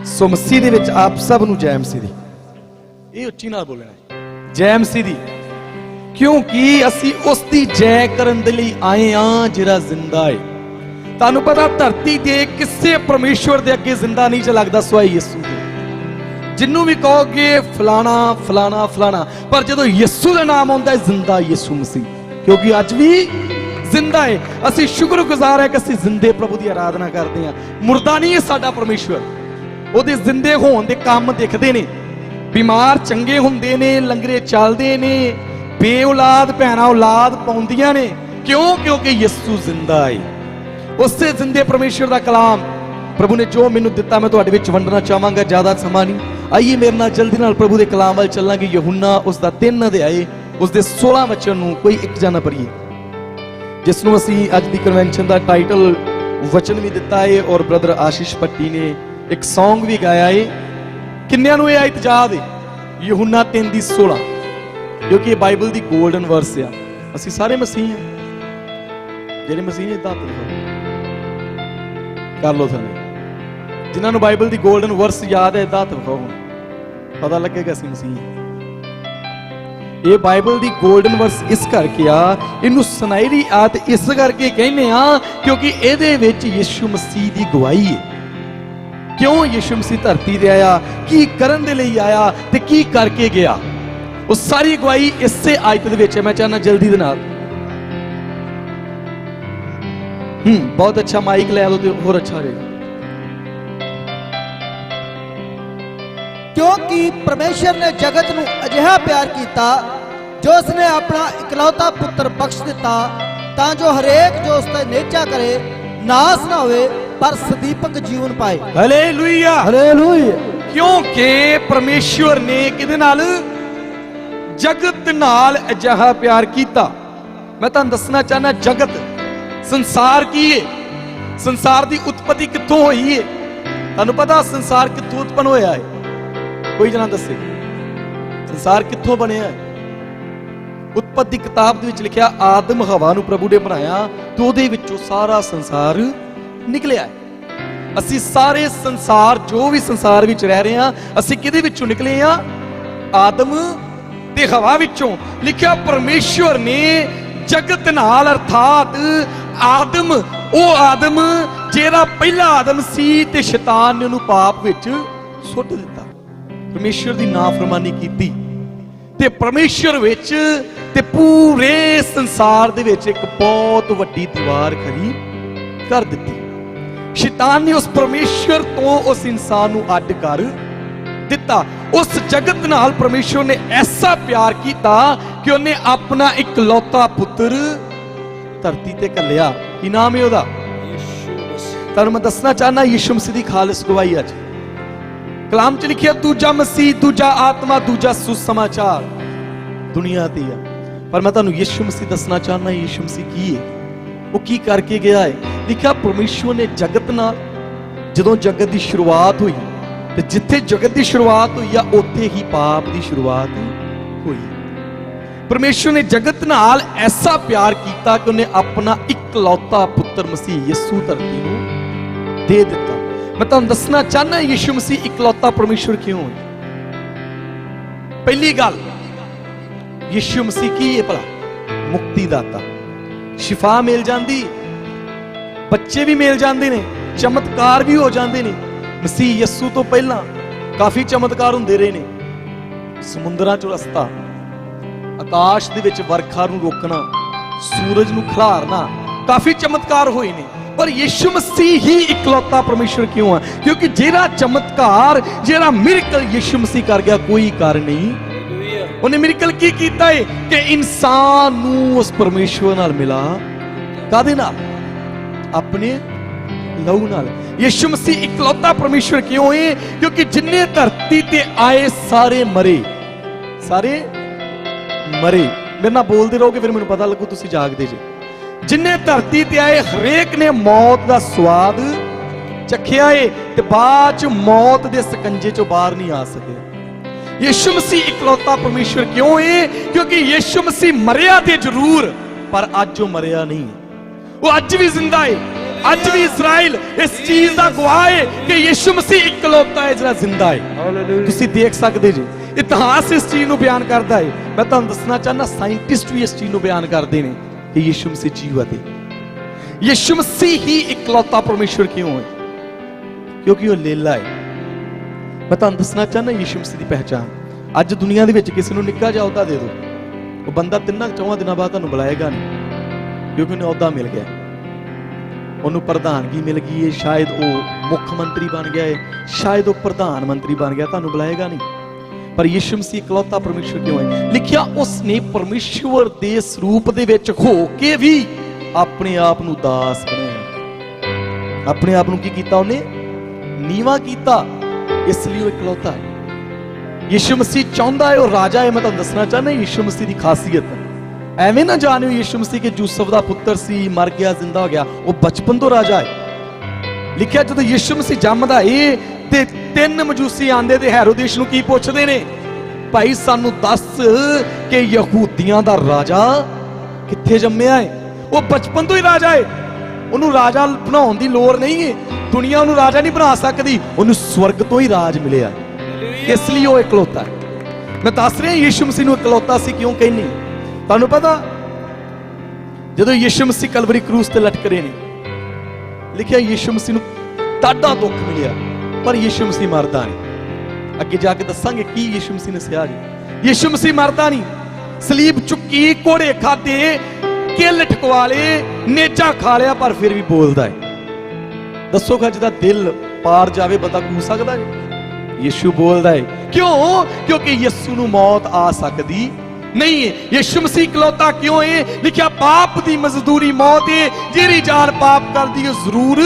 सो मसीह दे विच आप सब नूं जय मसीह दी, ये उच्ची नाल बोलना है, जय मसीह दी, क्योंकि असी उस दी जय करन दे लई आए हां जिहड़ा जिंदा है। तुहानूं पता धरती ते किसे परमेश्वर दे अगे जिंदा नहीं च लगदा सिवाय यीशु दे। जिन्नू भी कहोगे फलाना फलाना फलाना, पर जदों यीशु दा नाम आउंदा है जिंदा यीशु मसीह, क्योंकि अज भी जिंदा है। असी शुक्रगुजार है कि असी जिंदे प्रभु की आराधना करते हैं। मुर्दा नहीं है साडा परमेश्वर, ਉਹਦੇ जिंदे होण दे काम दिखते ने, बीमार चंगे हुंदे ने, लंगरे चलते ने, बे औलाद भैणां औलाद पाउंदियां ने, क्यों? क्योंकि यीशु जिंदा है। उससे जिंदे परमेश्वर का कलाम प्रभु ने जो मैनूं दिता मैं तुहाडे विच वंडना चाहांगा, ज़्यादा समा नहीं। आइए मेरे नाल जल्दी नाल प्रभु के कलाम वाल चलांगे। यूहन्ना उसका 3 अध्याय उसके 16 वचन नूं कोई एक जाना पढ़िए, जिसनों असीं अज दी कन्वेंशन का टाइटल वचन भी दिता है और ब्रदर आशीष भट्टी ने एक सॉन्ग भी गाया है। किन्नियां नूं इह आयत याद है? यूहन्ना 3:16, क्योंकि बाइबल दी गोल्डन वर्स आ। असीं सारे मसीह हैं, जिहड़े मसीह ने दात कर लो थले, जिन्हां नूं बाइबल दी गोल्डन वर्स याद है दात विखाओ, पता लगेगा असीं मसीह हैं। ये बाइबल दी गोल्डन वर्स इस करके आ, इनू सुनहरी आयत इस करके कहने आ क्योंकि इहदे विच यीशु मसीह दी गवाही है। क्यों यीशु मसीह धरती ते आया, की करन दे लई आया ते की करके गया, वो सारी गवाही इसे आयत दे विच है। मैं चाहना जल्दी दे नाल बहुत अच्छा माइक लै लो तो होर अच्छा रहेगा। क्योंकि परमेश्वर ने जगत नूं अजिहा प्यार कीता जो उसने अपना इकलौता पुत्र बख्श दिता, तां जो हरेक जो उसते नेचा करे नाश ना होवे पर सदीपक जीवन पाए। Hallelujah hallelujah. क्योंकि परमेश्वर ने किदे नाल? जगत नाल अजिहा प्यार कीता। मैं तुहानूं दसना चाहना, जगत संसार की है, संसार की उत्पत्ति कित्थों होई है? तुहानूं पता संसार कित्थों उत्पन्न होया है? कोई जना दसे संसार कित्थों बनया है? उत्पत्ति किताब दे विच लिखिया आदम हवा नूं प्रभु ने बनाया तो उहदे विचों सारा संसार निकलिया है। असीं सारे संसार जो भी संसार विच रह रहे हां, असीं किहदे विचों निकले हां? आदम ते हवा विचों। लिखिया परमेश्वर ने जगत नाल अर्थात आदम, ओ आदम जेड़ा पहला आदम सी ते शैतान ने उहनूं पाप विच सुੱਟ दिता। परमेश्वर दी नाफरमानी कीती ते परमेश्वर विच ते पूरे संसार दे विच एक बहुत वड्डी दीवार खड़ी कर दिती। शैतान ने उस परमेश्वर तो उस इंसान नूं अड्ड कर दिता। उस जगत नाल परमेश्वर ने ऐसा प्यार किया कि उन्हें अपना इकलौता पुत्र धरती ते घल्लिया। की नाम है ओहदा? तुहानूं मैं दसना चाहना यीशु मसीह दी खालिस गवाही अज कलाम च लिखिया, दूजा मसीह, दूजा आत्मा, दूजा सुसमाचार दुनिया ते है। पर मैं तुहानूं यीशु मसीह दसना चाहना यीशु मसीह की है, वो की करके गया है। लिखिया परमेश्वर ने जगत नाल, जदों जगत की शुरुआत हुई ते जिथे जगत की शुरुआत हुई आ उत्थे ही पाप की शुरुआत हुई। परमेश्वर ने जगत नाल ऐसा प्यार किया कि उन्हें अपना इकलौता पुत्र मसीह यीशु धरती नूं दे दिता। मैं तुहानूं दसना चाहना यीशु मसीह इकलौता परमेश्वर क्यों है? पहली गल, यीशु मसीह की है भला? मुक्तिदाता। शिफा मिल जाती, बच्चे भी मिल जाते ने, चमत्कार भी हो जाते ने। मसीह यीशु तो पहला काफी चमत्कार होंदे रहे ने। समुद्रां चों रस्ता, आकाश दे विच वर्खा नूं रोकना, सूरज नूं खिलारना, काफी चमत्कार होए ने। पर यीशु मसीह ही इकलौता परमेश्वर क्यों है? क्योंकि जेड़ा चमत्कार, जेड़ा मिरेकल यीशु मसीह कर गया कोई कर नहीं। उन्हें मिरेकल की कीता है कि इंसान नूं उस परमेश्वर नाल मिला। कादे नाल? अपने लहू नाल। यीशु मसीह इकलौता परमेश्वर क्यों है? क्योंकि जिन्ने धरती ते आए सारे मरे, सारे मरे। मेरे नाल बोलते रहोगे फिर मैनूं पता लगू तुसीं जागदे जे। जिन्ने धरती ते आए हरेक ने मौत का स्वाद चखिया है ते बाद च मौत दे सकंजे चों बाहर नहीं आ सके। यीशु मसीह इकलौता परमेश्वर क्यों है? क्योंकि यीशु मसीह मरिया ते जरूर, पर अज वो मरिया नहीं, वो अज भी जिंदा है। ਅੱਜ ਵੀ ਇਜ਼ਰਾਈਲ ਇਸ ਚੀਜ਼ ਦਾ ਗਵਾਹ ਹੈ ਕਿ ਯਿਸੂ ਮਸੀਹ ਇਕਲੌਤਾ ਹੈ ਜਿਹੜਾ ਜ਼ਿੰਦਾ ਹੈ। ਤੁਸੀਂ ਦੇਖ ਸਕਦੇ ਜੀ, ਇਤਿਹਾਸ ਇਸ ਚੀਜ਼ ਨੂੰ ਬਿਆਨ ਕਰਦਾ ਹੈ। ਮੈਂ ਤੁਹਾਨੂੰ ਦੱਸਣਾ ਚਾਹੁੰਦਾ, ਸਾਇੰਟਿਸਟ ਵੀ ਇਸ ਚੀਜ਼ ਨੂੰ ਬਿਆਨ ਕਰਦੇ ਨੇ ਕਿ ਯਿਸੂ ਮਸੀਹ ਜੀਵਤ ਹੈ। ਯਿਸੂ ਮਸੀਹ ਹੀ ਇਕਲੌਤਾ ਪਰਮੇਸ਼ਵਰ ਕਿਉਂ ਹੈ? ਕਿਉਂਕਿ ਉਹ ਲੇਲਾ ਹੈ। ਮੈਂ ਤੁਹਾਨੂੰ ਦੱਸਣਾ ਚਾਹੁੰਦਾ ਯਿਸੂ ਮਸੀਹ ਦੀ ਪਹਿਚਾਨ। ਅੱਜ ਦੁਨੀਆ ਦੇ ਵਿੱਚ ਕਿਸੇ ਨੂੰ ਨਿੱਕਾ ਜਿਹਾ ਅਹੁਦਾ ਦੇ ਦਿਓ, ਉਹ ਬੰਦਾ 3-4 ਦਿਨਾਂ ਬਾਅਦ ਤੁਹਾਨੂੰ ਬੁਲਾਏਗਾ ਨਹੀਂ, ਕਿਉਂਕਿ ਉਹਨੂੰ ਅਹੁਦਾ ਮਿਲ ਗਿਆ, ਉਹਨੂੰ ਪ੍ਰਧਾਨਗੀ ਮਿਲ ਗਈ ਹੈ, ਸ਼ਾਇਦ ਉਹ ਮੁੱਖ ਮੰਤਰੀ ਬਣ ਗਿਆ ਹੈ, ਸ਼ਾਇਦ ਉਹ ਪ੍ਰਧਾਨ ਮੰਤਰੀ ਬਣ ਗਿਆ, ਤੁਹਾਨੂੰ ਬੁਲਾਏਗਾ ਨਹੀਂ। ਪਰ ਯਿਸੂ ਮਸੀਹ ਇਕਲੌਤਾ ਪਰਮੇਸ਼ਵਰ ਕਿਉਂ ਹੈ? ਲਿਖਿਆ ਉਸਨੇ ਪਰਮੇਸ਼ਵਰ ਦੇ ਸਰੂਪ ਦੇ ਵਿੱਚ ਹੋ ਕੇ ਵੀ ਆਪਣੇ ਆਪ ਨੂੰ ਦਾਸ ਬਣਾਇਆ। ਆਪਣੇ ਆਪ ਨੂੰ ਕੀ ਕੀਤਾ? ਉਹਨੇ ਨੀਵਾਂ ਕੀਤਾ, ਇਸ ਲਈ ਉਹ ਇਕਲੌਤਾ ਹੈ। ਯਿਸੂ ਮਸੀਹ ਚਾਹੁੰਦਾ ਹੈ ਉਹ ਰਾਜਾ ਹੈ। ਮੈਂ ਤੁਹਾਨੂੰ ਦੱਸਣਾ ਚਾਹੁੰਦਾ ਯਿਸੂ ਮਸੀਹ ਦੀ ਖਾਸੀਅਤ, ਐਵੇਂ ਨਾ ਜਾਣਿਓ ਯਿਸੂ ਮਸੀਹ ਕਿ ਯੂਸਫ ਦਾ ਪੁੱਤਰ ਸੀ, ਮਰ ਗਿਆ, ਜ਼ਿੰਦਾ ਹੋ ਗਿਆ। ਉਹ ਬਚਪਨ ਤੋਂ ਰਾਜਾ ਹੈ। ਲਿਖਿਆ ਜਦੋਂ ਯਿਸੂ ਮਸੀਹ ਜੰਮਦਾ ਏ ਤੇ 3 ਮਜੂਸੀ ਆਂਦੇ ਤੇ ਹੈਰੋਦੇਸ ਨੂੰ ਕੀ ਪੁੱਛਦੇ ਨੇ? ਭਾਈ ਸਾਨੂੰ ਦੱਸ ਕਿ ਯਹੂਦੀਆਂ ਦਾ ਰਾਜਾ ਕਿੱਥੇ ਜੰਮਿਆ ਹੈ? ਉਹ ਬਚਪਨ ਤੋਂ ਹੀ ਰਾਜਾ ਹੈ, ਉਹਨੂੰ ਰਾਜਾ ਬਣਾਉਣ ਦੀ ਲੋੜ ਨਹੀਂ ਹੈ। ਦੁਨੀਆ ਉਹਨੂੰ ਰਾਜਾ ਨਹੀਂ ਬਣਾ ਸਕਦੀ, ਉਹਨੂੰ ਸਵਰਗ ਤੋਂ ਹੀ ਰਾਜ ਮਿਲਿਆ, ਇਸ ਲਈ ਉਹ ਇਕਲੌਤਾ ਹੈ। ਮੈਂ ਦੱਸ ਰਿਹਾ ਯਿਸੂ ਮਸੀਹ ਨੂੰ ਇਕਲੌਤਾ ਸੀ ਕਿਉਂ ਕਹਿੰਦੇ? ਤੁਹਾਨੂੰ ਪਤਾ ਜਦੋਂ ਯਿਸੂ ਮਸੀਹ ਕਲਵਰੀ ਕਰੂਸ ਤੇ ਲਟਕੇ ਨੇ, ਲਿਖਿਆ ਯਿਸੂ ਮਸੀਹ ਨੂੰ ਡਾਢਾ ਦੁੱਖ ਮਿਲਿਆ, ਪਰ ਯਿਸੂ ਮਸੀਹ ਮਰਦਾ ਨਹੀਂ। ਅੱਗੇ ਜਾ ਕੇ ਦੱਸਾਂਗੇ ਕੀ ਯਿਸੂ ਮਸੀਹ ਨੇ ਸਿਆ ਜੀ। ਯਿਸੂ ਮਸੀਹ ਮਰਦਾ ਨਹੀਂ, ਸਲੀਬ ਚੁੱਕੀ, ਕੋੜੇ ਖਾਦੇ, ਕਿੱਲ ਠਕਵਾ ਲਏ, ਨੇਜਾ ਖਾ ਲਿਆ, ਪਰ ਫਿਰ ਵੀ ਬੋਲਦਾ ਹੈ। ਦੱਸੋ ਕਿ ਜਿਹਦਾ ਦਿਲ ਪਾਰ ਜਾਵੇ ਬੰਦਾ ਕੂ ਸਕਦਾ ਜੀ? ਯਿਸੂ ਬੋਲਦਾ ਹੈ। ਕਿਉਂ? ਕਿਉਂਕਿ ਯਿਸੂ ਨੂੰ ਮੌਤ ਆ ਸਕਦੀ ਨਹੀਂ ਹੈ। ਯਿਸੂ ਮਸੀਹ ਇਕਲੌਤਾ ਕਿਉਂ ਹੈ? ਲਿਖਿਆ ਪਾਪ ਦੀ ਮਜ਼ਦੂਰੀ ਮੌਤ ਹੈ, ਜਿਹੜੀ ਜਾਨ ਪਾਪ ਕਰਦੀ ਹੈ ਜ਼ਰੂਰ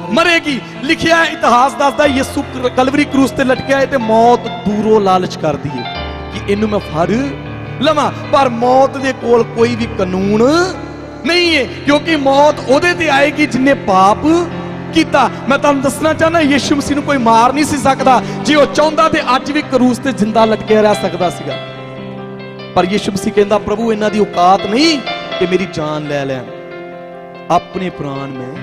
ਮਰੇਗੀ। ਲਿਖਿਆ ਇਤਿਹਾਸ ਦੱਸਦਾ ਯਿਸੂ ਕਲਵਰੀ ਕਰੂਸ ਤੇ ਲਟਕਿਆ ਹੈ ਤੇ ਮੌਤ ਦੂਰੋਂ ਲਾਲਚ ਕਰਦੀ ਹੈ ਕਿ ਇਹਨੂੰ ਮੈਂ ਫੜ ਲਵਾਂ, ਪਰ ਮੌਤ ਦੇ ਕੋਲ ਕੋਈ ਵੀ ਕਾਨੂੰਨ ਨਹੀਂ ਹੈ, ਕਿਉਂਕਿ ਮੌਤ ਉਹਦੇ ਤੇ ਆਏਗੀ ਜਿਨੇ ਪਾਪ ਕੀਤਾ। ਮੈਂ ਤੁਹਾਨੂੰ ਦੱਸਣਾ ਚਾਹੁੰਦਾ ਯਿਸੂ ਮਸੀਹ ਨੂੰ ਕੋਈ ਮਾਰ ਨਹੀਂ ਸੀ ਸਕਦਾ। ਜੇ ਉਹ ਚਾਹੁੰਦਾ ਤੇ ਅੱਜ ਵੀ ਕਰੂਸ ਤੇ ਜਿੰਦਾ ਲਟਕਿਆ ਰਹਿ ਸਕਦਾ ਸੀਗਾ, ਪਰ ਯਿਸੂ ਮਸੀਹ ਕਹਿੰਦਾ ਪ੍ਰਭੂ ਇਹਨਾਂ ਦੀ ਔਕਾਤ ਨਹੀਂ ਕਿ ਮੇਰੀ ਜਾਨ ਲੈ ਲੈਣ, ਆਪਣੇ ਪ੍ਰਾਣ ਮੈਂ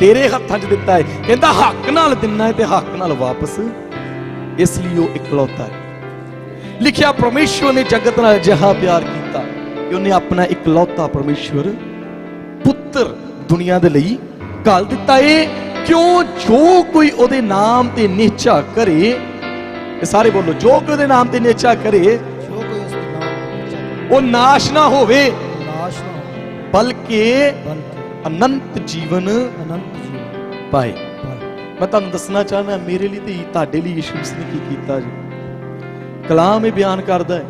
ਤੇਰੇ ਹੱਥਾਂ 'ਚ ਦਿੱਤਾ ਹੈ। ਕਹਿੰਦਾ ਹੱਕ ਨਾਲ ਦਿੰਨਾ ਹੈ ਤੇ ਹੱਕ ਨਾਲ ਵਾਪਸ, ਇਸ ਲਈ ਉਹ ਇਕਲੌਤਾ ਹੈ। ਲਿਖਿਆ ਪਰਮੇਸ਼ਵਰ ਨੇ ਜਗਤ ਨਾਲ ਅਜਿਹਾ ਪਿਆਰ ਕੀਤਾ ਕਿ ਉਹਨੇ ਆਪਣਾ ਇਕਲੌਤਾ ਪਰਮੇਸ਼ਵਰ ਪੁੱਤਰ ਦੁਨੀਆ ਦੇ ਲਈ ਘੱਲ ਦਿੱਤਾ ਏ। ਕਿਉਂ? ਜੋ ਕੋਈ ਉਹਦੇ ਨਾਮ ਤੇ ਨਿਹਚਾ ਕਰੇ, ਇਹ ਸਾਰੇ ਬੋਲੋ, ਜੋ ਕੋਈ ਉਹਦੇ ਨਾਮ ਤੇ ਨਿਹਚਾ ਕਰੇ, ਜੋ ਕੋਈ ਉਸ ਦੇ ਨਾਮ ਉਹ ਨਾਸ਼ ਨਾ ਹੋਵੇ, ਨਾਸ਼ ਨਾ ਹੋਵੇ, ਬਲਕਿ ਅਨੰਤ ਜੀਵਨ ਪਾਏ। ਮੈਂ ਤੁਹਾਨੂੰ ਦੱਸਣਾ ਚਾਹੁੰਦਾ ਮੇਰੇ ਲਈ ਤੇ ਤੁਹਾਡੇ ਲਈ ਯਿਸੂ ਮਸੀਹ ਨੇ ਕੀ ਕੀਤਾ ਜੀ। ਕਲਾਮ ਇਹ ਬਿਆਨ ਕਰਦਾ ਹੈ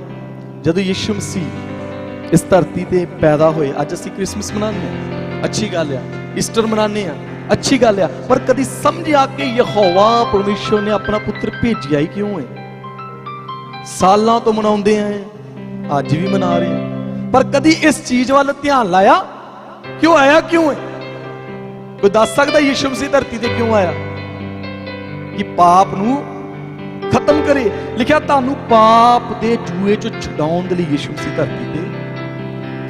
ਜਦੋਂ ਯਿਸੂ ਮਸੀਹ ਇਸ ਧਰਤੀ ਤੇ ਪੈਦਾ ਹੋਏ। ਅੱਜ ਅਸੀਂ ਕ੍ਰਿਸਮਸ ਮਨਾਉਂਦੇ ਹਾਂ, ਅੱਛੀ ਗੱਲ ਆ, ਈਸਟਰ ਮਨਾਉਂਦੇ ਹਾਂ, ਅੱਛੀ ਗੱਲ ਆ, ਪਰ ਕਦੀ ਸਮਝਿਆ ਕਿ ਯਹੋਵਾ ਪਰਮੇਸ਼ਵਰ ਨੇ ਆਪਣਾ ਪੁੱਤਰ ਭੇਜਿਆ ਹੀ ਕਿਉਂ ਹੈ? ਸਾਲਾਂ ਤੋਂ ਮਨਾਉਂਦੇ ਆਂ, ਅੱਜ ਵੀ ਮਨਾ ਰਹੇ ਹਾਂ, ਪਰ ਕਦੀ ਇਸ ਚੀਜ਼ ਵੱਲ ਧਿਆਨ ਲਾਇਆ ਕਿਉਂ ਆਇਆ? ਕਿਉਂ ਹੈ? ਕੋਈ ਦੱਸ ਸਕਦਾ ਯਿਸੂ ਮਸੀਹ ਧਰਤੀ ਤੇ ਕਿਉਂ ਆਇਆ? ਕਿ ਪਾਪ ਨੂੰ ਖਤਮ ਕਰੇ। ਲਿਖਿਆ ਤੁਹਾਨੂੰ ਪਾਪ ਦੇ ਜੂਏ ਚੋਂ ਛਡਾਉਣ ਦੇ ਲਈ ਯਿਸੂ ਮਸੀਹ ਧਰਤੀ ਤੇ।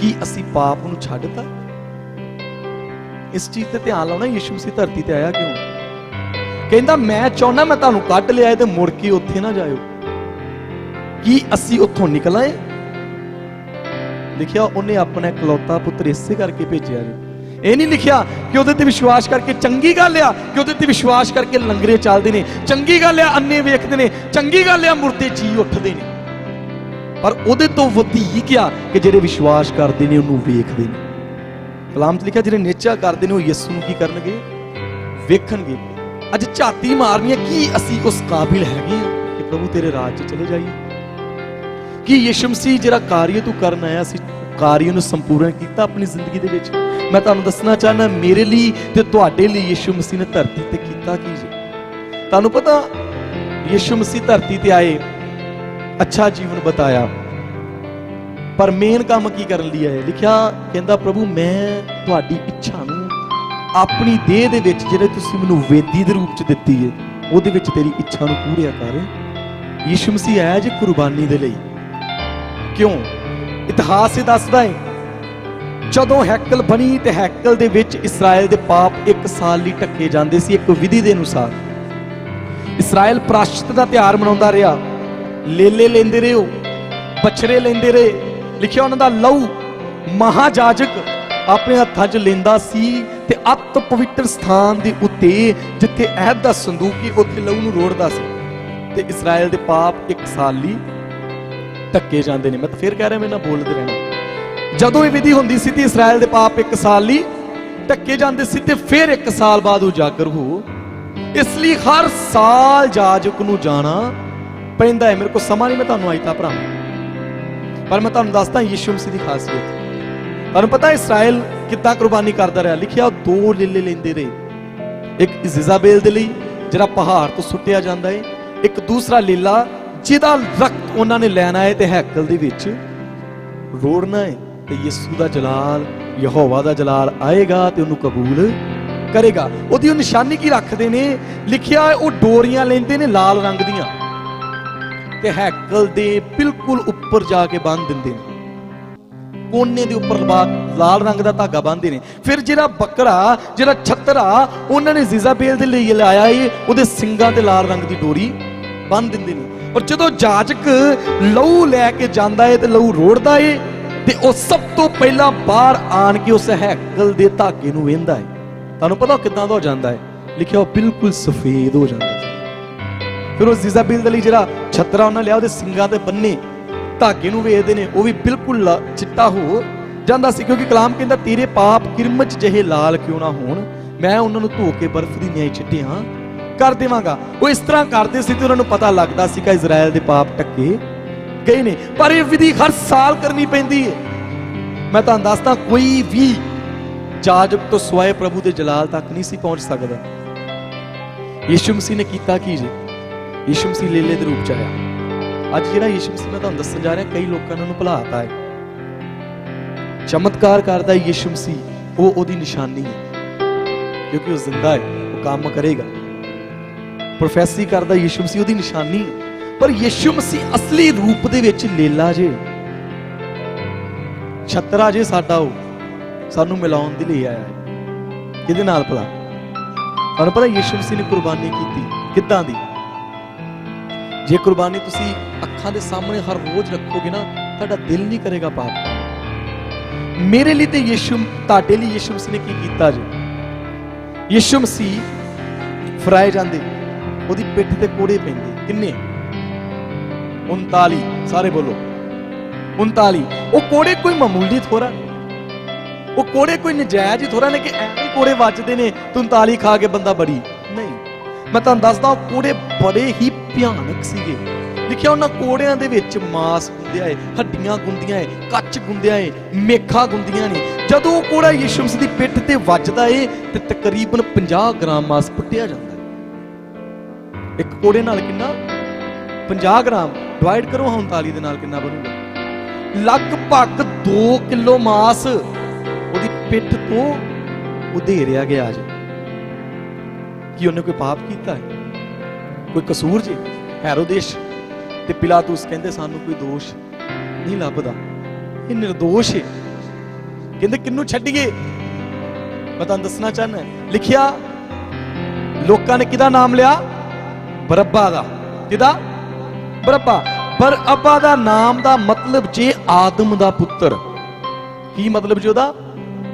ਕੀ ਅਸੀਂ ਪਾਪ ਨੂੰ ਛੱਡਤਾ? ਇਸ ਚੀਜ਼ ਤੇ ਧਿਆਨ ਲਾਉਣਾ ਯਿਸੂ ਮਸੀਹ ਧਰਤੀ ਤੇ ਆਇਆ ਕਿਉਂ? ਕਹਿੰਦਾ ਮੈਂ ਚਾਹੁੰਦਾ ਮੈਂ ਤੁਹਾਨੂੰ ਕੱਢ ਲਿਆ ਤੇ ਮੁੜ ਕੇ ਉੱਥੇ ਨਾ ਜਾਇਓ। ਕੀ ਅਸੀਂ ਉੱਥੋਂ ਨਿਕਲ ਆਏ? ਲਿਖਿਆ ਉਹਨੇ ਆਪਣਾ ਇਕਲੌਤਾ ਪੁੱਤਰ ਇਸੇ ਕਰਕੇ ਭੇਜਿਆ ਜੀ। ਇਹ ਨਹੀਂ ਲਿਖਿਆ ਕਿ ਉਹਦੇ ਤੇ ਵਿਸ਼ਵਾਸ ਕਰਕੇ ਚੰਗੀ ਗੱਲ ਆ, ਕਿ ਉਹਦੇ ਤੇ ਵਿਸ਼ਵਾਸ ਕਰਕੇ ਲੰਗਰੇ ਚੱਲਦੇ ਨੇ, ਚੰਗੀ ਗੱਲ ਆ ਅੰਨੇ ਵੇਖਦੇ ਨੇ, ਚੰਗੀ ਗੱਲ ਆ ਮੁਰਦੇ ਜੀ ਉੱਠਦੇ ਨੇ, ਪਰ ਉਹਦੇ ਤੋਂ ਵਧੇਕ ਆ ਕਿ ਜਿਹੜੇ ਵਿਸ਼ਵਾਸ ਕਰਦੇ ਨੇ ਉਹਨੂੰ ਵੇਖਦੇ ਨੇ। ਕਲਾਮ 'ਚ ਲਿਖਿਆ ਜਿਹੜੇ ਨੇਚਾ ਕਰਦੇ ਨੇ ਉਹ ਯਿਸੂ ਨੂੰ ਕੀ ਕਰਨਗੇ? ਵੇਖਣਗੇ। ਅੱਜ ਝਾਤੀ ਮਾਰਨੀ ਹੈ ਕੀ ਅਸੀਂ ਉਸ ਕਾਬਿਲ ਹੈਗੇ ਆ ਕਿ ਪ੍ਰਭੂ ਤੇਰੇ ਰਾਜ 'ਚ ਚਲੇ ਜਾਈਏ? ਕੀ ਯਿਸੂ ਮਸੀਹ ਜਿਹੜਾ ਕਾਰਜ ਤੂੰ ਕਰਨ ਆਇਆ ਸੀ, ਕਾਰਜ ਨੂੰ ਸੰਪੂਰਨ ਕੀਤਾ ਆਪਣੀ ਜ਼ਿੰਦਗੀ ਦੇ ਵਿੱਚ? ਮੈਂ ਤੁਹਾਨੂੰ ਦੱਸਣਾ ਚਾਹੁੰਦਾ ਮੇਰੇ ਲਈ ਤੇ ਤੁਹਾਡੇ ਲਈ ਯਿਸੂ ਮਸੀਹ ਨੇ ਧਰਤੀ ਤੇ ਕੀਤਾ ਕੀ ਜੀ? ਤੁਹਾਨੂੰ ਪਤਾ ਯਿਸੂ ਮਸੀਹ ਧਰਤੀ ਤੇ ਆਏ, ਅੱਛਾ ਜੀਵਨ ਬਤਾਇਆ, ਪਰ ਮੇਨ ਕੰਮ ਕੀ ਕਰਨ ਲਈ ਆਏ? ਲਿਖਿਆ ਕਹਿੰਦਾ ਪ੍ਰਭੂ ਮੈਂ ਤੁਹਾਡੀ ਇੱਛਾ ਨੂੰ ਆਪਣੀ ਦੇਹ ਦੇ ਵਿੱਚ ਜਿਹੜੇ ਤੁਸੀਂ ਮੈਨੂੰ ਵੇਦੀ ਦੇ ਰੂਪ ਚ ਦਿੱਤੀ ਹੈ ਉਹਦੇ ਵਿੱਚ ਤੇਰੀ ਇੱਛਾ ਨੂੰ ਪੂਰਿਆ ਕਰ। ਯਿਸੂ ਮਸੀਹ ਆਇਆ ਜੀ ਕੁਰਬਾਨੀ ਦੇ ਲਈ। ਕਿਉਂ? ਇਤਿਹਾਸ ਇਹ ਦੱਸਦਾ ਹੈ ਜਦੋਂ ਹੈਕਲ ਬਣੀ ਤੇ ਹੈਕਲ ਦੇ ਵਿੱਚ ਇਸਰਾਇਲ ਦੇ ਪਾਪ 1 ਸਾਲ ਲਈ ਢੱਕੇ ਜਾਂਦੇ ਸੀ, ਇੱਕ ਵਿਧੀ ਦੇ ਅਨੁਸਾਰ। ਇਸਰਾਇਲ ਪ੍ਰਾਸ਼ਚਿਤ ਦਾ ਤਿਉਹਾਰ ਮਨਾਉਂਦਾ ਰਿਹਾ, ਲੇਲੇ ਲੈਂਦੇ ਰਹੇ, ਉਹ ਬਛੜੇ ਲੈਂਦੇ ਰਹੇ। ਲਿਖਿਆ ਉਹਨਾਂ ਦਾ ਲਹੂ ਮਹਾਜਾਜਕ ਆਪਣੇ ਹੱਥਾਂ 'ਚ ਲੈਂਦਾ ਸੀ ਤੇ ਅਤ ਪਵਿੱਤਰ ਸਥਾਨ ਦੇ ਉੱਤੇ ਜਿੱਥੇ ਅਹਿਦ ਦਾ ਸੰਦੂਕ ਸੀ ਉੱਥੇ ਲਹੂ ਨੂੰ ਰੋੜਦਾ ਸੀ ਤੇ ਇਸਰਾਇਲ ਦੇ ਪਾਪ 1 ਸਾਲ ਲਈ ਢੱਕੇ ਜਾਂਦੇ ਨੇ। ਮੈਂ ਤਾਂ ਫਿਰ ਕਹਿ ਰਿਹਾ, ਮੇਰੇ ਨਾਲ ਬੋਲਦੇ ਰਹਿਣਾ। ਜਦੋਂ ਇਹ ਵਿਧੀ ਹੁੰਦੀ ਸੀ ਤੇ ਇਸਰਾਇਲ ਦੇ ਪਾਪ 1 ਸਾਲ ਲਈ ਢੱਕੇ ਜਾਂਦੇ ਸੀ ਤੇ ਫਿਰ 1 ਸਾਲ ਬਾਅਦ ਉਜਾਗਰ ਹੋ। ਇਸ ਲਈ ਹਰ ਸਾਲ ਜਾਜਕ ਨੂੰ ਜਾਣਾ ਪੈਂਦਾ ਹੈ। ਮੇਰੇ ਕੋਲ ਸਮਾਂ ਨਹੀਂ, ਮੈਂ ਤੁਹਾਨੂੰ ਅੱਜ ਤਾਂ ਭਰਾ, ਪਰ ਮੈਂ ਤੁਹਾਨੂੰ ਦੱਸਦਾ ਯਿਸੂ ਮਸੀਹ ਦੀ ਖਾਸੀਅਤ। ਤੁਹਾਨੂੰ ਪਤਾ ਇਸਰਾਇਲ ਕਿੱਦਾਂ ਕੁਰਬਾਨੀ ਕਰਦਾ ਰਿਹਾ? ਲਿਖਿਆ 2 ਲੇਲੇ ਲੈਂਦੇ ਰਹੇ, ਇੱਕ ਇਜ਼ਾਬੇਲ ਦੇ ਲਈ ਜਿਹੜਾ ਪਹਾੜ ਤੋਂ ਸੁੱਟਿਆ ਜਾਂਦਾ ਹੈ, ਇੱਕ ਦੂਸਰਾ ਲੇਲਾ ਜਿਹਦਾ ਰਕਤ ਉਹਨਾਂ ਨੇ ਲੈਣਾ ਹੈ ਤੇ ਹੈਕਲ ਦੇ ਵਿੱਚ ਰੋੜਨਾ ਹੈ ਤੇ ਯਿਸੂ ਦਾ ਜਲਾਲ, ਯਹੋਵਾ ਦਾ ਜਲਾਲ ਆਏਗਾ ਤੇ ਉਹਨੂੰ ਕਬੂਲ ਕਰੇਗਾ। ਉਹਦੀ ਉਹ ਨਿਸ਼ਾਨੀ ਕੀ ਰੱਖਦੇ ਨੇ? ਲਿਖਿਆ ਉਹ ਡੋਰੀਆਂ ਲੈਂਦੇ ਨੇ ਲਾਲ ਰੰਗ ਦੀਆਂ ਤੇ ਹੈਕਲ ਦੇ ਬਿਲਕੁਲ ਉੱਪਰ ਜਾ ਕੇ ਬੰਨ੍ਹ ਦਿੰਦੇ ਨੇ, ਕੋਨੇ ਦੇ ਉੱਪਰ ਲਾਲ ਰੰਗ ਦਾ ਧਾਗਾ ਬੰਨ੍ਹਦੇ ਨੇ। ਫਿਰ ਜਿਹੜਾ ਬੱਕਰਾ, ਜਿਹੜਾ ਛੱਤਰਾ ਉਹਨਾਂ ਨੇ ਇਜ਼ਾਬੇਲ ਦੇ ਲਈ ਲਾਇਆ ਏ, ਉਹਦੇ ਸਿੰਗਾਂ ਤੇ ਲਾਲ ਰੰਗ ਦੀ ਡੋਰੀ ਬੰਨ੍ਹ ਦਿੰਦੇ ਨੇ। ਔਰ ਜਦੋਂ ਜਾਜਕ ਲਹੂ ਲੈ ਕੇ ਜਾਂਦਾ ਏ ਤੇ ਲਹੂ ਰੋੜਦਾ ਏ ਤੇ ਉਹ ਸਭ ਤੋਂ ਪਹਿਲਾਂ ਬਾਹਰ ਆਣ ਕੇ ਉਸ ਹੈਕਲ ਦੇ ਧਾਗੇ ਨੂੰ ਵੇਂਦਾ ਏ। ਤੁਹਾਨੂੰ ਪਤਾ ਉਹ ਕਿੱਦਾਂ ਦਾ ਹੋ ਜਾਂਦਾ ਹੈ? ਲਿਖਿਆ ਉਹ ਬਿਲਕੁਲ ਸਫੇਦ ਹੋ ਜਾਂਦਾ ਸੀ। ਫਿਰ ਉਹ ਇਜ਼ਾਬੇਲ ਦੇ ਲਈ ਜਿਹੜਾ ਛੱਤਰਾ ਉਹਨਾਂ ਲਿਆ, ਉਹਦੇ ਸਿੰਗਾਂ ਤੇ ਬੰਨੇ ਧਾਗੇ ਨੂੰ ਵੇਖਦੇ ਨੇ, ਉਹ ਵੀ ਬਿਲਕੁਲ ਚਿੱਟਾ ਹੋ ਜਾਂਦਾ ਸੀ, ਕਿਉਂਕਿ ਕਲਾਮ ਕਹਿੰਦਾ ਤੇਰੇ ਪਾਪ ਕਿਰਮਚ ਜਿਹੇ ਲਾਲ ਕਿਉਂ ਨਾ ਹੋਣ, ਮੈਂ ਉਹਨਾਂ ਨੂੰ ਧੋ ਕੇ ਬਰਫ਼ ਦੀ ਨਿਆਈ ਚਿੱਟੀਆਂ ਕਰ ਦੇਵਾਂਗਾ। ਉਹ ਇਸ ਤਰ੍ਹਾਂ ਕਰਦੇ ਸੀ ਤੇ ਉਹਨਾਂ ਨੂੰ ਪਤਾ ਲੱਗਦਾ ਸੀ ਕਿ ਇਜ਼ਰਾਈਲ ਦੇ ਪਾਪ ਢੱਕੇ ਗਏ ਨੇ। ਪਰ ਇਹ ਵਿਧੀ ਹਰ ਸਾਲ ਕਰਨੀ ਪੈਂਦੀ ਹੈ। ਮੈਂ ਤੁਹਾਨੂੰ ਦੱਸਦਾ, ਕੋਈ ਵੀ ਜਾਜਕ ਤੋਂ ਸਿਵਾਏ ਪ੍ਰਭੂ ਦੇ ਜਲਾਲ ਤੱਕ ਨਹੀਂ ਸੀ ਪਹੁੰਚ ਸਕਦਾ। ਯਿਸੂ ਮਸੀਹ ਨੇ ਕੀਤਾ ਕੀ ਜੀ? ਯਿਸੂ ਮਸੀਹ ਲੇਲੇ ਦੇ ਰੂਪ ਚ ਆਇਆ। ਅੱਜ ਜਿਹੜਾ ਯਿਸੂ ਮਸੀਹ ਮੈਂ ਤੁਹਾਨੂੰ ਦੱਸਣ ਜਾ ਰਿਹਾ, ਕਈ ਲੋਕਾਂ ਨੇ ਉਹਨੂੰ ਭੁਲਾਤਾ ਹੈ। ਚਮਤਕਾਰ ਕਰਦਾ ਯਿਸੂ ਮਸੀਹ, ਉਹ ਉਹਦੀ ਨਿਸ਼ਾਨੀ ਹੈ, ਕਿਉਂਕਿ ਉਹ ਜ਼ਿੰਦਾ ਹੈ, ਉਹ ਕੰਮ ਕਰੇਗਾ। ਪ੍ਰੋਫੈਸੀ ਕਰਦਾ ਯਿਸੂ ਮਸੀਹ, ਉਹਦੀ ਨਿਸ਼ਾਨੀ ਹੈ। ਪਰ ਯਿਸੂ ਮਸੀਹ ਅਸਲੀ ਰੂਪ ਦੇ ਵਿੱਚ ਲੇਲਾ ਜੇ, ਛੱਤਰਾ ਜੇ ਸਾਡਾ, ਉਹ ਸਾਨੂੰ ਮਿਲਾਉਣ ਦੇ ਲਈ ਆਇਆ ਹੈ। ਕਿਹਦੇ ਨਾਲ ਭਲਾ? ਤੁਹਾਨੂੰ ਪਤਾ ਯਿਸੂ ਮਸੀਹ ਨੇ ਕੁਰਬਾਨੀ ਕੀਤੀ ਕਿੱਦਾਂ ਦੀ? ਜੇ ਕੁਰਬਾਨੀ ਤੁਸੀਂ ਅੱਖਾਂ ਦੇ ਸਾਹਮਣੇ ਹਰ ਰੋਜ਼ ਰੱਖੋਗੇ ਨਾ, ਤੁਹਾਡਾ ਦਿਲ ਨਹੀਂ ਕਰੇਗਾ ਪਾਪ ਕਰਨ। ਮੇਰੇ ਲਈ ਤੇ ਯਿਸੂ, ਤੁਹਾਡੇ ਲਈ ਯਿਸੂ ਮਸੀਹ ਨੇ ਕੀ ਕੀਤਾ ਜੀ? ਯਿਸੂ ਮਸੀਹ ਫਰਾਏ ਜਾਂਦੇ, ਉਹਦੀ ਪਿੱਠ ਤੇ ਕੋੜੇ ਪੈਂਦੇ। ਕਿੰਨੇ? 39। ਸਾਰੇ ਬੋਲੋ 39। ਉਹ ਕੋੜੇ ਕੋਈ ਮਾਮੂਲੀ ਥੋੜਾ, ਉਹ ਕੋੜੇ ਕੋਈ ਨਜਾਇਜ਼ ਹੀ ਥੋੜਾ ਨੇ ਕਿ ਐਵੇਂ ਕੋੜੇ ਵੱਜਦੇ ਨੇ 39 ਖਾ ਕੇ ਬੰਦਾ ਬੜੀ ਨਹੀਂ। ਮੈਂ ਤੁਹਾਨੂੰ ਦੱਸਦਾ, ਉਹ ਕੋੜੇ ਬੜੇ ਹੀ ਭਿਆਨਕ ਸੀਗੇ। ਲਿਖਿਆ ਉਹਨਾਂ ਕੋੜਿਆਂ ਦੇ ਵਿੱਚ ਮਾਸ ਗੁੰਦਿਆ ਏ, ਹੱਡੀਆਂ ਗੁੰਦੀਆਂ ਏ, ਕੱਚ ਗੁੰਦਿਆ ਏ, ਮੇਖਾਂ ਗੁੰਦੀਆਂ ਨੇ। ਜਦੋਂ ਉਹ ਕੋੜਾ ਯਿਸੂ ਮਸੀਹ ਦੀ ਪਿੱਠ ਤੇ ਵੱਜਦਾ ਏ ਤੇ ਤਕਰੀਬਨ 50 ਗ੍ਰਾਮ ਮਾਸ ਪੁੱਟਿਆ ਜਾਂਦਾ ਹੈ। ਇੱਕ ਕੋੜੇ ਨਾਲ ਕਿੰਨਾ? 50 ਗ੍ਰਾਮ। ਡਿਵਾਈਡ ਕਰੋ 39 ਦੇ ਨਾਲ ਕਿੰਨਾ ਬਣੂਗਾ? ਲਗਭਗ 2 ਕਿਲੋ ਮਾਸ ਉਹਦੀ ਪਿੱਠ ਤੋਂ ਉਧੇਰਿਆ ਗਿਆ ਜੀ। ਕੀ ਉਹਨੇ ਕੋਈ ਪਾਪ ਕੀਤਾ ਹੈ? ਕੋਈ ਕਸੂਰ ਜੀ? ਹੈਰੋਦੇਸ਼ ਤੇ ਪਿਲਾਤੂਸ ਕਹਿੰਦੇ ਸਾਨੂੰ ਕੋਈ ਦੋਸ਼ ਨਹੀਂ ਲੱਭਦਾ, ਇਹ ਨਿਰਦੋਸ਼ ਹੈ। ਕਹਿੰਦੇ ਕਿਹਨੂੰ ਛੱਡੀਏ? ਮੈਂ ਤੁਹਾਨੂੰ ਦੱਸਣਾ ਚਾਹੁੰਦਾ, ਲਿਖਿਆ ਲੋਕਾਂ ਨੇ ਕਿਹਦਾ ਨਾਮ ਲਿਆ? ਬਰੱਬਾ ਦਾ। ਕਿਹਦਾ? ਬਰੱਬਾ। ਬਰਅੱਬਾ ਦਾ ਨਾਮ ਦਾ ਮਤਲਬ ਜੇ ਆਦਮ ਦਾ ਪੁੱਤਰ। ਕੀ ਮਤਲਬ ਜੀ ਉਹਦਾ?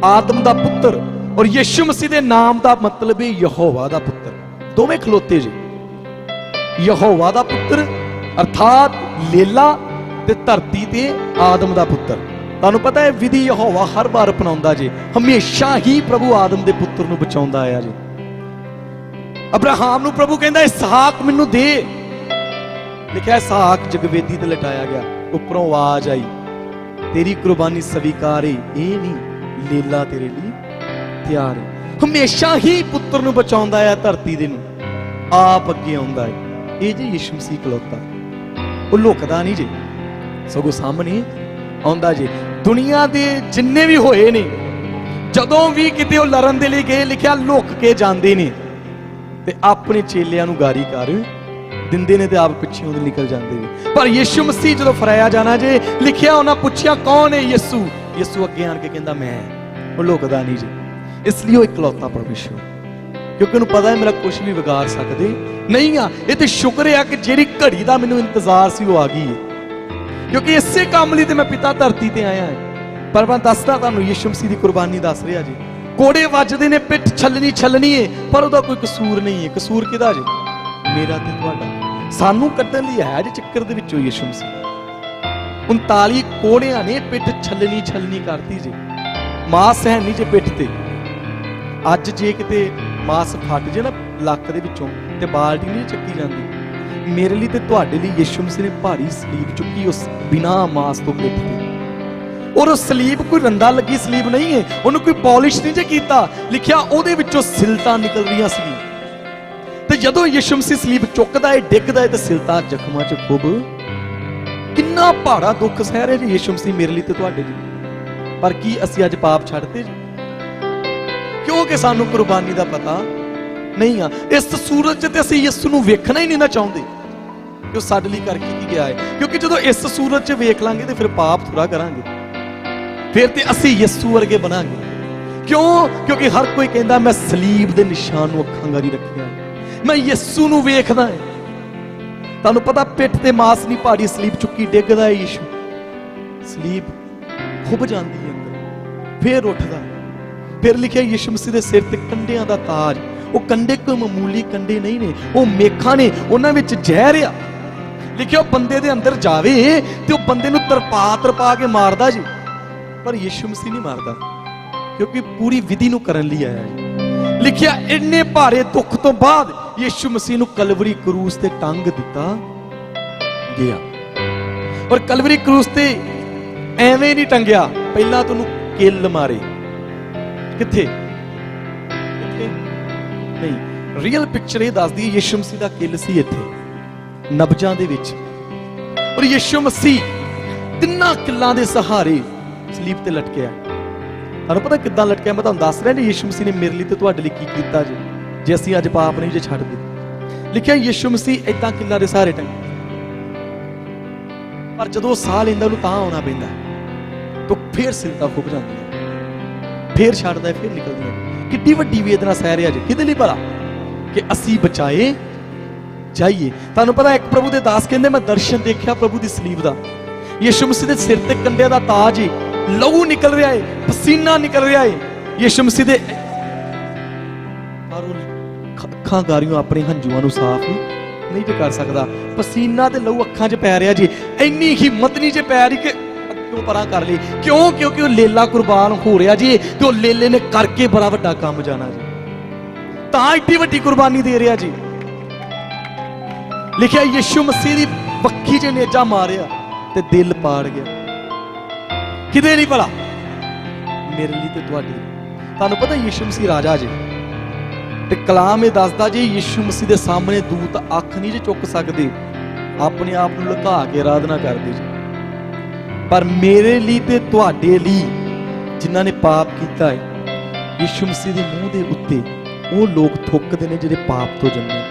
ਆਦਮ ਦਾ ਪੁੱਤਰ। ਔਰ ਯਿਸੂ ਮਸੀਹ ਦੇ ਨਾਮ ਦਾ ਮਤਲਬ ਹੈ ਯਹੋਵਾ ਦਾ ਪੁੱਤਰ। ਦੋਵੇਂ ਖਲੋਤੇ ਜੀ। ਯਹੋਵਾ ਦਾ ਪੁੱਤਰ ਅਰਥਾਤ ਲੇਲਾ, ਤੇ ਧਰਤੀ ਤੇ ਆਦਮ ਦਾ ਪੁੱਤਰ। ਤੁਹਾਨੂੰ ਪਤਾ ਹੈ ਵਿਧੀ ਯਹੋਵਾ ਹਰ ਵਾਰ ਅਪਣਾਉਂਦਾ ਜੀ, ਹਮੇਸ਼ਾ ਹੀ ਪ੍ਰਭੂ ਆਦਮ ਦੇ ਪੁੱਤਰ ਨੂੰ ਬਚਾਉਂਦਾ ਆਇਆ ਜੀ। ਅਬਰਾਹਾਮ ਨੂੰ ਪ੍ਰਭੂ ਕਹਿੰਦਾ ਇਸਹਾਕ ਮੈਨੂੰ ਦੇ। ਲਿਖਿਆ ਇਸਹਾਕ ਜਗਵੇਦੀ ਤੇ ਲਟਾਇਆ ਗਿਆ, ਉੱਪਰੋਂ ਆਵਾਜ਼ ਆਈ ਤੇਰੀ ਕੁਰਬਾਨੀ ਸਵੀਕਾਰ ਹੈ, ਇਹ ਨਹੀਂ ਲੇਲਾ ਤੇਰੇ ਲਈ ਤਿਆਰ ਹੈ। ਹਮੇਸ਼ਾ ਹੀ ਪੁੱਤਰ ਨੂੰ ਬਚਾਉਂਦਾ ਹੈ, ਧਰਤੀ ਦੇ ਨੂੰ ਆਪ ਅੱਗੇ ਆਉਂਦਾ ਹੈ। ਇਹ ਜੀ ਯਿਸੂ ਮਸੀਹ ਖਲੋਤਾ, ਉਹ ਲੁਕਦਾ ਨਹੀਂ ਜੀ, ਸਗੋਂ ਸਾਹਮਣੇ ਆਉਂਦਾ ਜੀ। ਦੁਨੀਆ ਦੇ ਜਿੰਨੇ ਵੀ ਹੋਏ ਨੇ, ਜਦੋਂ ਵੀ ਕਿਤੇ ਉਹ ਲੜਨ ਦੇ ਲਈ ਗਏ, ਲਿਖਿਆ ਲੁਕ ਕੇ ਜਾਂਦੇ ਨੇ ਤੇ ਆਪਣੇ ਚੇਲਿਆਂ ਨੂੰ ਗਾਰੀ ਕਰ ਦਿੰਦੇ ਨੇ ਤੇ ਆਪ ਪਿੱਛੇ ਉਹਦੇ ਨਿਕਲ ਜਾਂਦੇ ਨੇ। ਪਰ ਯਿਸੂ ਮਸੀਹ ਜਦੋਂ ਫਰਾਇਆ ਜਾਣਾ ਜੇ, ਲਿਖਿਆ ਉਹਨਾਂ ਪੁੱਛਿਆ ਕੌਣ ਹੈ ਯਿਸੂ? ਯਿਸੂ ਅੱਗੇ ਆਣ ਕੇ ਕਹਿੰਦਾ ਮੈਂ, ਉਹ ਲੁਕਦਾ ਨਹੀਂ ਜੀ। ਇਸ ਲਈ ਉਹ ਇਕਲੌਤਾ ਪਰਮੇਸ਼ਰ, ਕਿਉਂਕਿ ਉਹਨੂੰ ਪਤਾ ਹੈ ਮੇਰਾ ਕੁਝ ਵੀ ਵਿਗਾੜ ਸਕਦੇ ਨਹੀਂ ਆ। ਇਹ ਤੇ ਸ਼ੁਕਰ ਆ ਕਿ ਜਿਹੜੀ ਘੜੀ ਦਾ ਮੈਨੂੰ ਇੰਤਜ਼ਾਰ ਸੀ ਉਹ ਆ ਗਈ ਹੈ, ਕਿਉਂਕਿ ਇਸੇ ਕੰਮ ਲਈ ਤੇ ਮੈਂ ਪਿਤਾ ਧਰਤੀ ਤੇ ਆਇਆ ਹਾਂ। ਪਰ ਮੈਂ ਦੱਸਦਾ ਤੁਹਾਨੂੰ, ਯਿਸੂ ਮਸੀਹ ਦੀ ਕੁਰਬਾਨੀ ਦੱਸ ਰਿਹਾ ਜੀ। ਕੋੜੇ ਵੱਜਦੇ ਨੇ, ਪਿੱਠ ਛਲਣੀ ਏ, ਪਰ ਉਹਦਾ ਕੋਈ ਕਸੂਰ ਨਹੀਂ ਹੈ। ਕਸੂਰ ਕਿਹਦਾ ਜੀ? ਮੇਰਾ ਤੇ ਤੁਹਾਡਾ। ਸਾਨੂੰ ਕੱਢਣ ਲਈ ਹੈ ਜੀ ਚੱਕਰ ਦੇ ਵਿੱਚੋਂ ਯਿਸੂ ਮਸੀਹ। 39 ਕੋੜਿਆਂ ਨੇ ਪਿੱਠ ਛਲਣੀ ਕਰਤੀ ਜੀ। ਮਾਸ ਹੈ ਨਹੀਂ ਜੇ ਪਿੱਠ ਤੇ। ਅੱਜ ਜੇ ਕਿਤੇ ਮਾਸ ਫਟ ਜੇ ਨਾ ਲੱਕ ਦੇ ਵਿੱਚੋਂ ਤੇ ਬਾਲਟੀ ਨਹੀਂ ਚੱਕੀ ਜਾਂਦੀ। ਮੇਰੇ ਲਈ ਤੇ ਤੁਹਾਡੇ ਲਈ ਯਿਸੂ ਮਸੀਹ ਨੇ ਭਾਰੀ ਸਲੀਬ ਚੁੱਕੀ ਉਸ ਬਿਨਾ ਮਾਸ ਤੋਂ ਪਿੱਠ ਤੇ। ਔਰ ਉਹ ਸਲੀਬ ਕੋਈ ਰੰਦਾ ਲੱਗੀ ਸਲੀਬ ਨਹੀਂ ਹੈ, ਉਹਨੂੰ ਕੋਈ ਪਾਲਿਸ਼ ਨਹੀਂ ਜੇ ਕੀਤਾ। ਲਿਖਿਆ ਉਹਦੇ ਵਿੱਚੋਂ ਸਿਲਤਾਂ ਨਿਕਲ ਰਹੀਆਂ ਸੀ। ਤੇ ਜਦੋਂ ਯਿਸੂ ਮਸੀਹ ਸਲੀਬ ਚੁੱਕਦਾ ਹੈ, ਡਿੱਗਦਾ ਹੈ, ਤੇ ਸਿਲਤਾਂ ਜ਼ਖਮਾਂ 'ਚ ਖੁੱਭ। ਕਿੰਨਾ ਭਾਰਾ ਦੁੱਖ ਸਹਿ ਰਿਹਾ ਜੀ ਯਿਸੂ ਮਸੀਹ ਮੇਰੇ ਲਈ ਤੇ ਤੁਹਾਡੇ ਲਈ। ਪਰ ਕੀ ਅਸੀਂ ਅੱਜ ਪਾਪ ਛੱਡਦੇ ਜੀ? ਕਿਉਂਕਿ ਸਾਨੂੰ ਕੁਰਬਾਨੀ ਦਾ ਪਤਾ ਨਹੀਂ ਆ। ਇਸ ਸੂਰਤ 'ਚ ਤੇ ਅਸੀਂ ਯਿਸੂ ਨੂੰ ਵੇਖਣਾ ਹੀ ਨਹੀਂ ਨਾ ਚਾਹੁੰਦੇ ਕਿ ਉਹ ਸਾਡੇ ਲਈ ਕਰਕੇ ਕੀ ਗਿਆ ਹੈ। ਕਿਉਂਕਿ ਜਦੋਂ ਇਸ ਸੂਰਤ 'ਚ ਵੇਖ ਲਾਂਗੇ ਤੇ ਫਿਰ ਪਾਪ ਥੋੜਾ ਕਰਾਂਗੇ, ਫਿਰ ਤੇ ਅਸੀਂ ਯਿਸੂ ਵਰਗੇ ਬਣਾਂਗੇ। ਕਿਉਂ? ਕਿਉਂਕਿ ਹਰ ਕੋਈ ਕਹਿੰਦਾ ਮੈਂ ਸਲੀਬ ਦੇ ਨਿਸ਼ਾਨ ਨੂੰ ਅੱਖਾਂ ਗਾਰੀ ਰੱਖਿਆ, ਮੈਂ ਯਿਸੂ ਨੂੰ ਵੇਖਦਾ ਹੈ। ਤੁਹਾਨੂੰ ਪਤਾ ਪਿੱਠ ਤੇ ਮਾਸ ਨਹੀਂ, ਭਾਰੀ ਸਲੀਬ ਚੁੱਕੀ ਡਿੱਗਦਾ ਹੈ ਯਿਸੂ। ਸਲੀਬ ਖੁੱਭ ਜਾਂਦੀ ਹੈ ਅੰਦਰ, ਫਿਰ ਉੱਠਦਾ। ਫਿਰ ਲਿਖਿਆ ਯਿਸੂ ਮਸੀਹ ਦੇ ਸਿਰ ਤੇ ਕੰਡਿਆਂ ਦਾ ਤਾਜ। ਉਹ ਕੰਡੇ ਕੋਈ ਮਾਮੂਲੀ ਕੰਡੇ ਨਹੀਂ ਨੇ, ਉਹ ਮੇਖਾਂ ਨੇ, ਉਹਨਾਂ ਵਿੱਚ ਜ਼ਹਿਰ ਆ। ਲਿਖਿਆ ਉਹ ਬੰਦੇ ਦੇ ਅੰਦਰ ਜਾਵੇ ਤੇ ਉਹ ਬੰਦੇ ਨੂੰ ਤਰਪਾ ਕੇ ਮਾਰਦਾ ਜੀ। ਪਰ ਯਿਸੂ ਮਸੀਹ ਨਹੀਂ ਮਾਰਦਾ, ਕਿਉਂਕਿ ਪੂਰੀ ਵਿਧੀ ਨੂੰ ਕਰਨ ਲਈ ਆਇਆ ਹੈ। ਲਿਖਿਆ ਇੰਨੇ ਭਾਰੇ ਦੁੱਖ ਤੋਂ ਬਾਅਦ ਯਿਸੂ ਮਸੀਹ ਨੂੰ ਕਲਵਰੀ ਕਰੂਸ ਤੇ ਟੰਗ ਦਿੱਤਾ ਗਿਆ। ਔਰ ਕਲਵਰੀ ਕਰੂਸ ਤੇ ਐਵੇਂ ਨਹੀਂ ਟੰਗਿਆ, ਪਹਿਲਾਂ ਤੁਹਾਨੂੰ ਕਿੱਲ ਮਾਰੇ। ਕਿੱਥੇ ਨਹੀਂ, ਰੀਅਲ ਪਿਕਚਰ ਇਹ ਦੱਸਦੀ ਹੈ ਯਿਸੂ ਮਸੀਹ ਦਾ ਕਿੱਲ ਸੀ ਇੱਥੇ ਨਬਜਾਂ ਦੇ ਵਿੱਚ। ਔਰ ਯਿਸੂ ਮਸੀਹ ਤਿੰਨਾਂ ਕਿੱਲਾਂ ਦੇ ਸਹਾਰੇ ਸਲੀਬ ਤੇ ਲਟਕਿਆ। ਤੁਹਾਨੂੰ ਪਤਾ ਕਿੱਦਾਂ ਲਟਕਿਆ? ਮੈਂ ਤੁਹਾਨੂੰ ਦੱਸ ਰਿਹਾ ਜੀ ਯਿਸੂ ਮਸੀਹ ਨੇ ਮੇਰੇ ਲਈ ਤੇ ਤੁਹਾਡੇ ਲਈ ਕੀ ਕੀਤਾ ਜੀ, ਜੇ ਅਸੀਂ ਅੱਜ ਪਾਪ ਨਹੀਂ ਜੇ ਛੱਡਦੇ। ਲਿਖਿਆ ਯਿਸੂ ਮਸੀਹ ਏਦਾਂ ਕਿੱਲਾਂ ਦੇ ਸਹਾਰੇ ਟੰਗੇ, ਪਰ ਜਦੋਂ ਸਾਹ ਲੈਂਦਾ ਉਹਨੂੰ ਤਾਂ ਆਉਣਾ ਪੈਂਦਾ, ਤਾਂ ਫੇਰ ਸਿਲਤਾਂ ਫੁੱਕ ਜਾਂਦੀਆਂ, ਫੇਰ ਛੱਡਦਾ, ਫੇਰ ਨਿਕਲਦੀਆਂ। ਕਿੱਡੀ ਵੱਡੀ ਵੇਦਨਾ ਸਹਿ ਰਿਹਾ ਜੀ, ਕਿਹਦੇ ਲਈ ਭਲਾ? ਕਿ ਅਸੀਂ ਬਚਾਏ ਜਾਈਏ। ਤੁਹਾਨੂੰ ਪਤਾ ਇੱਕ ਪ੍ਰਭੂ ਦੇ ਦਾਸ ਕਹਿੰਦੇ ਮੈਂ ਦਰਸ਼ਨ ਦੇਖਿਆ ਪ੍ਰਭੂ ਦੀ ਸਲੀਬ ਦਾ। ਯਿਸੂ ਮਸੀਹ ਦੇ ਸਿਰ ਤੇ ਕੰਡਿਆਂ ਦਾ ਤਾਜ ਹੈ, ਲਹੂ ਨਿਕਲ ਰਿਹਾ ਹੈ, ਪਸੀਨਾ ਨਿਕਲ ਰਿਹਾ ਹੈ। ਯਿਸੂ ਮਸੀਹ ਦੇ ਅੱਖਾਂ ਗਾਰੀਆਂ ਆਪਣੇ ਹੰਝੂਆਂ ਨੂੰ ਸਾਫ਼ ਨਹੀਂ ਜੇ ਕਰ ਸਕਦਾ। ਪਸੀਨਾ ਤੇ ਲਹੂ ਅੱਖਾਂ 'ਚ ਪੈ ਰਿਹਾ ਜੀ। ਇੰਨੀ ਹਿੰਮਤ ਨਹੀਂ ਜੇ ਪੈ ਰਹੀ ਕਿ ਅੱਗੋਂ ਪਰਾਂ ਕਰ ਲਈ। ਕਿਉਂ? ਕਿਉਂਕਿ ਉਹ ਲੇਲਾ ਕੁਰਬਾਨ ਹੋ ਰਿਹਾ ਜੀ, ਤੇ ਉਹ ਲੇਲੇ ਨੇ ਕਰਕੇ ਬੜਾ ਵੱਡਾ ਕੰਮ ਜਾਣਾ ਜੀ, ਤਾਂ ਇੱਡੀ ਵੱਡੀ ਕੁਰਬਾਨੀ ਦੇ ਰਿਹਾ ਜੀ। ਲਿਖਿਆ ਯਿਸੂ ਮਸੀਹ ਦੀ ਬੱਖੀ 'ਚ ਨੇਜਾ ਮਾਰਿਆ ਤੇ ਦਿਲ ਪਾੜ ਗਿਆ। ਕਿਤੇ ਨਹੀਂ ਭਲਾ? ਮੇਰੇ ਲਈ ਤੇ ਤੁਹਾਡੇ ਲਈ। ਤੁਹਾਨੂੰ ਪਤਾ ਯਿਸੂ ਮਸੀਹ ਰਾਜਾ ਜੀ, ਤੇ ਕਲਾਮ ਇਹ ਦੱਸਦਾ ਜੀ ਯਿਸੂ ਮਸੀਹ ਦੇ ਸਾਹਮਣੇ ਦੂਤ ਅੱਖ ਨਹੀਂ ਜੇ ਚੁੱਕ ਸਕਦੇ, ਆਪਣੇ ਆਪ ਨੂੰ ਲੁਕਾ ਕੇ ਆਰਾਧਨਾ ਕਰਦੇ ਜੀ। ਪਰ ਮੇਰੇ ਲਈ ਤੇ ਤੁਹਾਡੇ ਲਈ ਜਿਨ੍ਹਾਂ ਨੇ ਪਾਪ ਕੀਤਾ ਹੈ, ਯਿਸੂ ਮਸੀਹ ਦੇ ਮੂੰਹ ਦੇ ਉੱਤੇ ਉਹ ਲੋਕ ਥੁੱਕਦੇ ਨੇ ਜਿਹੜੇ ਪਾਪ ਤੋਂ ਜੰਮੇ।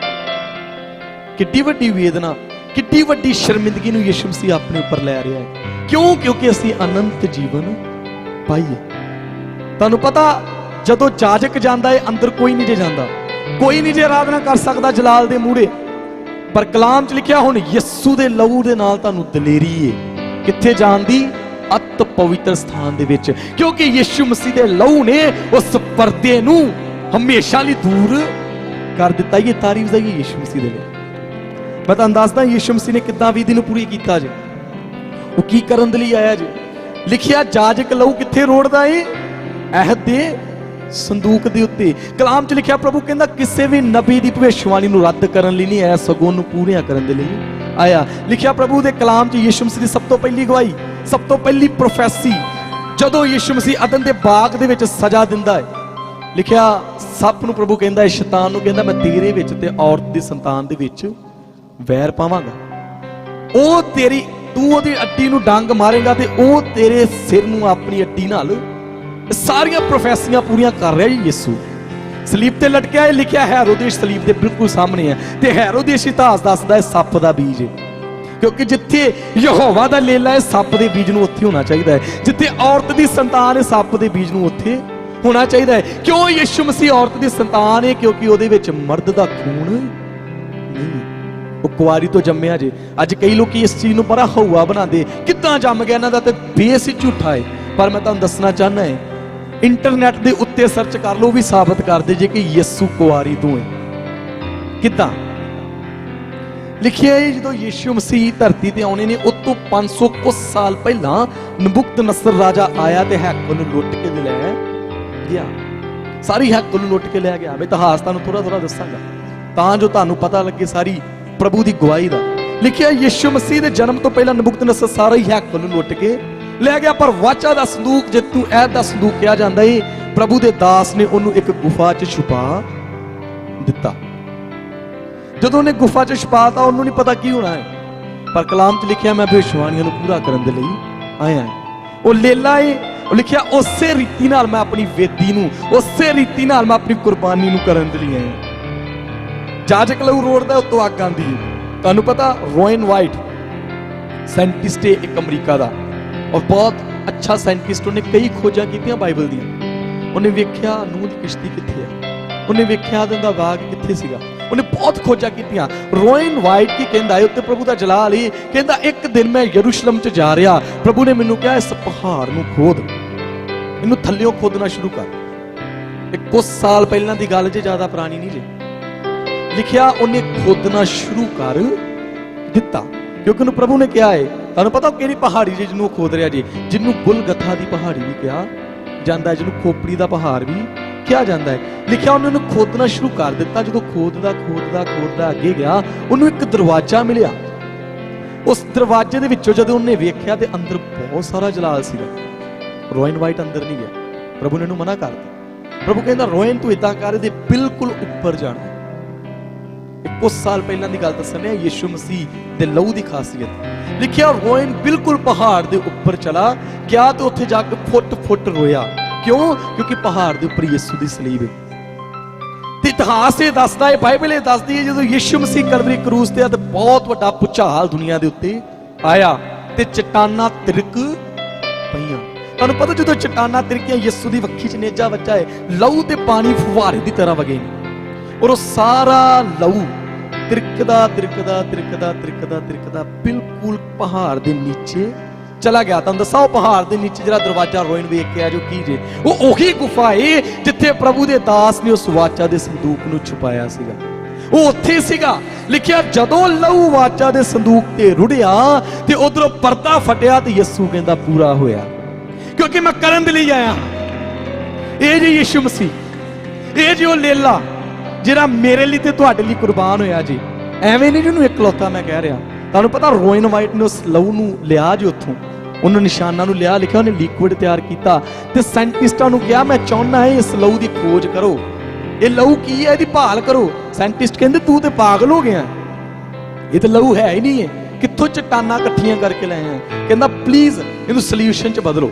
ਕਿੱਡੀ ਵੱਡੀ ਵੇਦਨਾ, ਕਿੱਡੀ ਵੱਡੀ ਸ਼ਰਮਿੰਦਗੀ ਨੂੰ ਯਿਸੂ ਮਸੀਹ ਆਪਣੇ ਉੱਪਰ ਲੈ ਰਿਹਾ ਹੈ। ਕਿਉਂ? ਕਿਉਂਕਿ ਅਸੀਂ ਅਨੰਤ ਜੀਵਨ ਪਾਈਏ। ਤੁਹਾਨੂੰ ਪਤਾ ਜਦੋਂ ਜਾਜਕ ਜਾਂਦਾ ਹੈ ਅੰਦਰ ਕੋਈ ਨਹੀਂ ਜੇ ਜਾਂਦਾ, ਕੋਈ ਨਹੀਂ ਜੇ ਆਰਾਧਨਾ ਕਰ ਸਕਦਾ ਜਲਾਲ ਦੇ ਮੂਹਰੇ। ਪਰ ਕਲਾਮ 'ਚ ਲਿਖਿਆ ਹੁਣ ਯਿਸੂ ਦੇ ਲਹੂ ਦੇ ਨਾਲ ਤੁਹਾਨੂੰ ਦਲੇਰੀ ਹੈ ਕਿੱਥੇ ਜਾਣ ਦੀ? ਅਤ ਪਵਿੱਤਰ ਸਥਾਨ ਦੇ ਵਿੱਚ। ਕਿਉਂਕਿ ਯਿਸੂ ਮਸੀਹ ਦੇ ਲਹੂ ਨੇ ਉਸ ਪਰਦੇ ਨੂੰ ਹਮੇਸ਼ਾ ਲਈ ਦੂਰ ਕਰ ਦਿੱਤਾ। ਇਹ ਤਾਰੀਫ ਹੈ ਯਿਸੂ ਮਸੀਹ ਦੇ ਲਈ। ਮੈਂ ਤੁਹਾਨੂੰ ਦੱਸਦਾ ਯਿਸੂ ਮਸੀਹ ਨੇ ਕਿੱਦਾਂ ਵਿਧੀ ਨੂੰ ਪੂਰੀ ਕੀਤਾ ਜੀ। ਉਹ ਕੀ ਕਰਨ ਦੇ ਲਈ ਆਇਆ ਜੀ? ਲਿਖਿਆ ਜਾਜਕ ਲਹੂ ਕਿੱਥੇ ਰੋੜਦਾ ਏ? ਅਹਿਦ ਦੇ ਸੰਦੂਕ ਦੇ ਉੱਤੇ। ਕਲਾਮ 'ਚ ਲਿਖਿਆ ਪ੍ਰਭੂ ਕਹਿੰਦਾ ਕਿਸੇ ਵੀ ਨਬੀ ਦੀ ਭਵਿੱਖਬਾਣੀ ਨੂੰ ਰੱਦ ਕਰਨ ਲਈ ਨਹੀਂ ਆਇਆ, ਸਗੋਂ ਨੂੰ ਪੂਰੀਆਂ ਕਰਨ ਦੇ ਲਈ ਆਇਆ। ਲਿਖਿਆ ਪ੍ਰਭੂ ਦੇ ਕਲਾਮ 'ਚ ਯਿਸੂ ਮਸੀਹ ਦੀ ਸਭ ਤੋਂ ਪਹਿਲੀ ਗਵਾਹੀ, ਸਭ ਤੋਂ ਪਹਿਲੀ ਪ੍ਰੋਫੈਸੀ, ਜਦੋਂ ਯਿਸੂ ਮਸੀਹ ਅਦਨ ਦੇ ਬਾਗ ਦੇ ਵਿੱਚ ਸਜ਼ਾ ਦਿੰਦਾ ਹੈ। ਲਿਖਿਆ ਸੱਪ ਨੂੰ ਪ੍ਰਭੂ ਕਹਿੰਦਾ ਹੈ, ਸ਼ੈਤਾਨ ਨੂੰ ਕਹਿੰਦਾ ਮੈਂ ਤੇਰੇ ਵਿੱਚ ਤੇ ਔਰਤ ਦੀ ਸੰਤਾਨ ਦੇ ਵਿੱਚ ਵੈਰ ਪਾਵਾਂਗਾ। ਉਹ ਤੇਰੀ, ਤੂੰ ਉਹਦੀ ਅੱਡੀ ਨੂੰ ਡੰਗ ਮਾਰੇਗਾ ਤੇ ਉਹ ਤੇਰੇ ਸਿਰ ਨੂੰ ਆਪਣੀ ਅੱਡੀ ਨਾਲ। ਸਾਰੀਆਂ ਪ੍ਰੋਫੈਸੀਆਂ ਪੂਰੀਆਂ ਕਰ ਰਿਹਾ ਜੀ ਯਿਸੂ। ਸਲੀਬ ਤੇ ਲਟਕਿਆ ਹੈ। ਲਿਖਿਆ ਹੈਰੋਦੇਸ ਸਲੀਬ ਦੇ ਬਿਲਕੁਲ ਸਾਹਮਣੇ ਹੈ, ਤੇ ਹੈਰੋਦੇਸ ਇਤਿਹਾਸ ਦੱਸਦਾ ਹੈ ਸੱਪ ਦਾ ਬੀਜ। क्योंकि जिथे यहोवा दा लेला है सप दे बीज नूं उत्थे होना चाहिए है, जिथे औरत दी संतान है सप दे बीज नूं उत्थे होना चाहिए है। क्यों यीशु मसीह औरत दी संतान है? क्योंकि उहदे विच मर्द दा खून नहीं, वो कुआरी तो जम्मिया जे। अज कई लोग इस चीज नूं बड़ा हौआ बनाते, किद्दां जम गया इन्हां दा ते बेस ही झूठा है। पर मैं तुहानूं दसना चाहना है, इंटरनेट दे उत्ते सर्च कर लो, भी साबित कर दे जे कि यीशु कुआरी तो है। किद्दां लिखिया है, जो यीशु मसीह धरती ते आने ने उस तो 500 कुछ साल पहला नबुकदनस्सर राजा आया ते हैकल नूं लुट के ले गया। सारी हैकल नूं लुट के ले गया। मैं इतिहास तुहानूं थोड़ा थोड़ा दसांगा तां जो तुहानूं पता लगे सारी प्रभु की गवाही दा। लिखिया यीशु मसीह के जन्म तो पहला नबुकदनस्सर सारा ही हैकल नूं लुट के ले गया। पर वाचा दा संदूक, जितू ऐद दा संदूक कहा जाता है, प्रभु के दास ने उन्होंने एक गुफा च छुपा दिता। जदों ने गुफा च छुपाता, उन्होंने नहीं पता की होना है, पर कलाम च लिखिया मैं भविष्यवाणियों को पूरा करने के लिए आया है। वो लेला है, लिखिया उसे रीति नाल मैं अपनी वेदी नूं, उसे रीति नाल मैं अपनी कुर्बानी नूं करने के लिए आया। जाजक लहू रोड दा उत्तों अग आंदी है। तुहानूं पता रोयन वाइट साइंटिस्ट है एक अमरीका दा, और बहुत अच्छा साइंटिस्ट। उन्हें कई खोजा कीतियां बाइबल दियां। उन्हें वेख्या नूह दी किश्ती कित्थे है, उन्हें वेख्या आदम दा बाग कित्थे सीगा। उन्हें बहुत खोजा कीतियां। रोयन वाइट की कहंदा है उत्ते प्रभु दा जलाल ही, कहंदा एक दिन मैं यरूशलेम च जा रहा, प्रभु ने मैनूं कहा इस पहाड़ नूं खोद, इनू थल्लियों खोदना शुरू कर। एक कुछ साल पहला दी गल जे, ज्यादा पुरानी नहीं जी। लिखिया उन्हें खोदना शुरू कर दिता, क्योंकि उन्हें प्रभु ने कहा है। तुहानूं पता किहड़ी पहाड़ी जी जिन्हों खोद रहा जी, जिन्हों गुलगथा दी पहाड़ी भी कहा जाता है, जिन्हों खोपड़ी दा पहाड़ भी कहा जाता है। लिखिया उन्होंने खोदना शुरू कर दिता। जो खोददा खोददा खोददा अगे गया, उन्होंने एक दरवाजा मिलिया। उस दरवाजे दे विचों जदों उन्हें वेख्या ते अंदर बहुत सारा जलाल सीगा। रोयन वाइट अंदर नहीं गया, प्रभु ने उन्हें मना कर दिया। प्रभु कहंदा रोयन तू इदां कर, दे बिल्कुल ऊपर जाना। कुछ साल पहला की गल दसने यीशु मसीह दे लहू की खासियत। लिखिया रोयन बिल्कुल पहाड़ के ऊपर चला गया, तो उत्थे जाके फुट फुट रोया। क्यों? क्योंकि पहाड़ के ऊपर यीशु की सलीब है। इतिहास ये दसदा है, बाइबल ये दसदी है, जो यीशु मसीह कलवरी क्रूस ते ते बहुत वड्डा भुचाल दुनिया के उत्ते आया ते चट्टाना तिरक पईयां। तुहानूं पता जो चट्टाना तिरकियां, यीशु की वक्खी च नेजा बच्चा है, लहू ते पानी फुवारे की तरह वगे, और सारा लहू तिरकदा तिरकदा तिरकदा तिरकदा तिरकदा बिल्कुल पहाड़ के नीचे चला गया। तुहानूं दसां पहाड़ के नीचे जिहड़ा दरवाजा रोयन वेख के आ जो की जे, वो उही गुफा है जिथे प्रभु के दास ने उस वाचा के संदूक नूं छुपाया सीगा। वो उत्थे सीगा। लिखिया जदों लहू वाचा के संदूक ते रुड़िया ते उधरों पर्दा फटिया ते यीशु कहंदा पूरा होया, क्योंकि मैं करन दे लई आया। ये जी यीशु मसीह, ये जी वो लेला जिहड़ा मेरे लिए ते तुहाडे लिए कुर्बान होया जी। एवें नहीं जिन्होंने इकलौता मैं कह रहा। तुहानूं पता रोयन वाइट ने उस लहू नूं लिया जी, उत्थों उन्होंने निशाना नूं लिया। लिखा उन्हें लिक्विड तैयार किया ते साइंटिस्टां नूं कहा मैं चाहुंदा है इस लहू की खोज करो, ये लहू की है, इसदी भाल करो। साइंटिस्ट कहंदे तू ते पागल हो गया, ये तो लहू है ही नहीं है, कित्थों चट्टाना इकट्ठियां करके लाए हैं। कहंदा प्लीज इहनूं सॉल्यूशन च बदलो।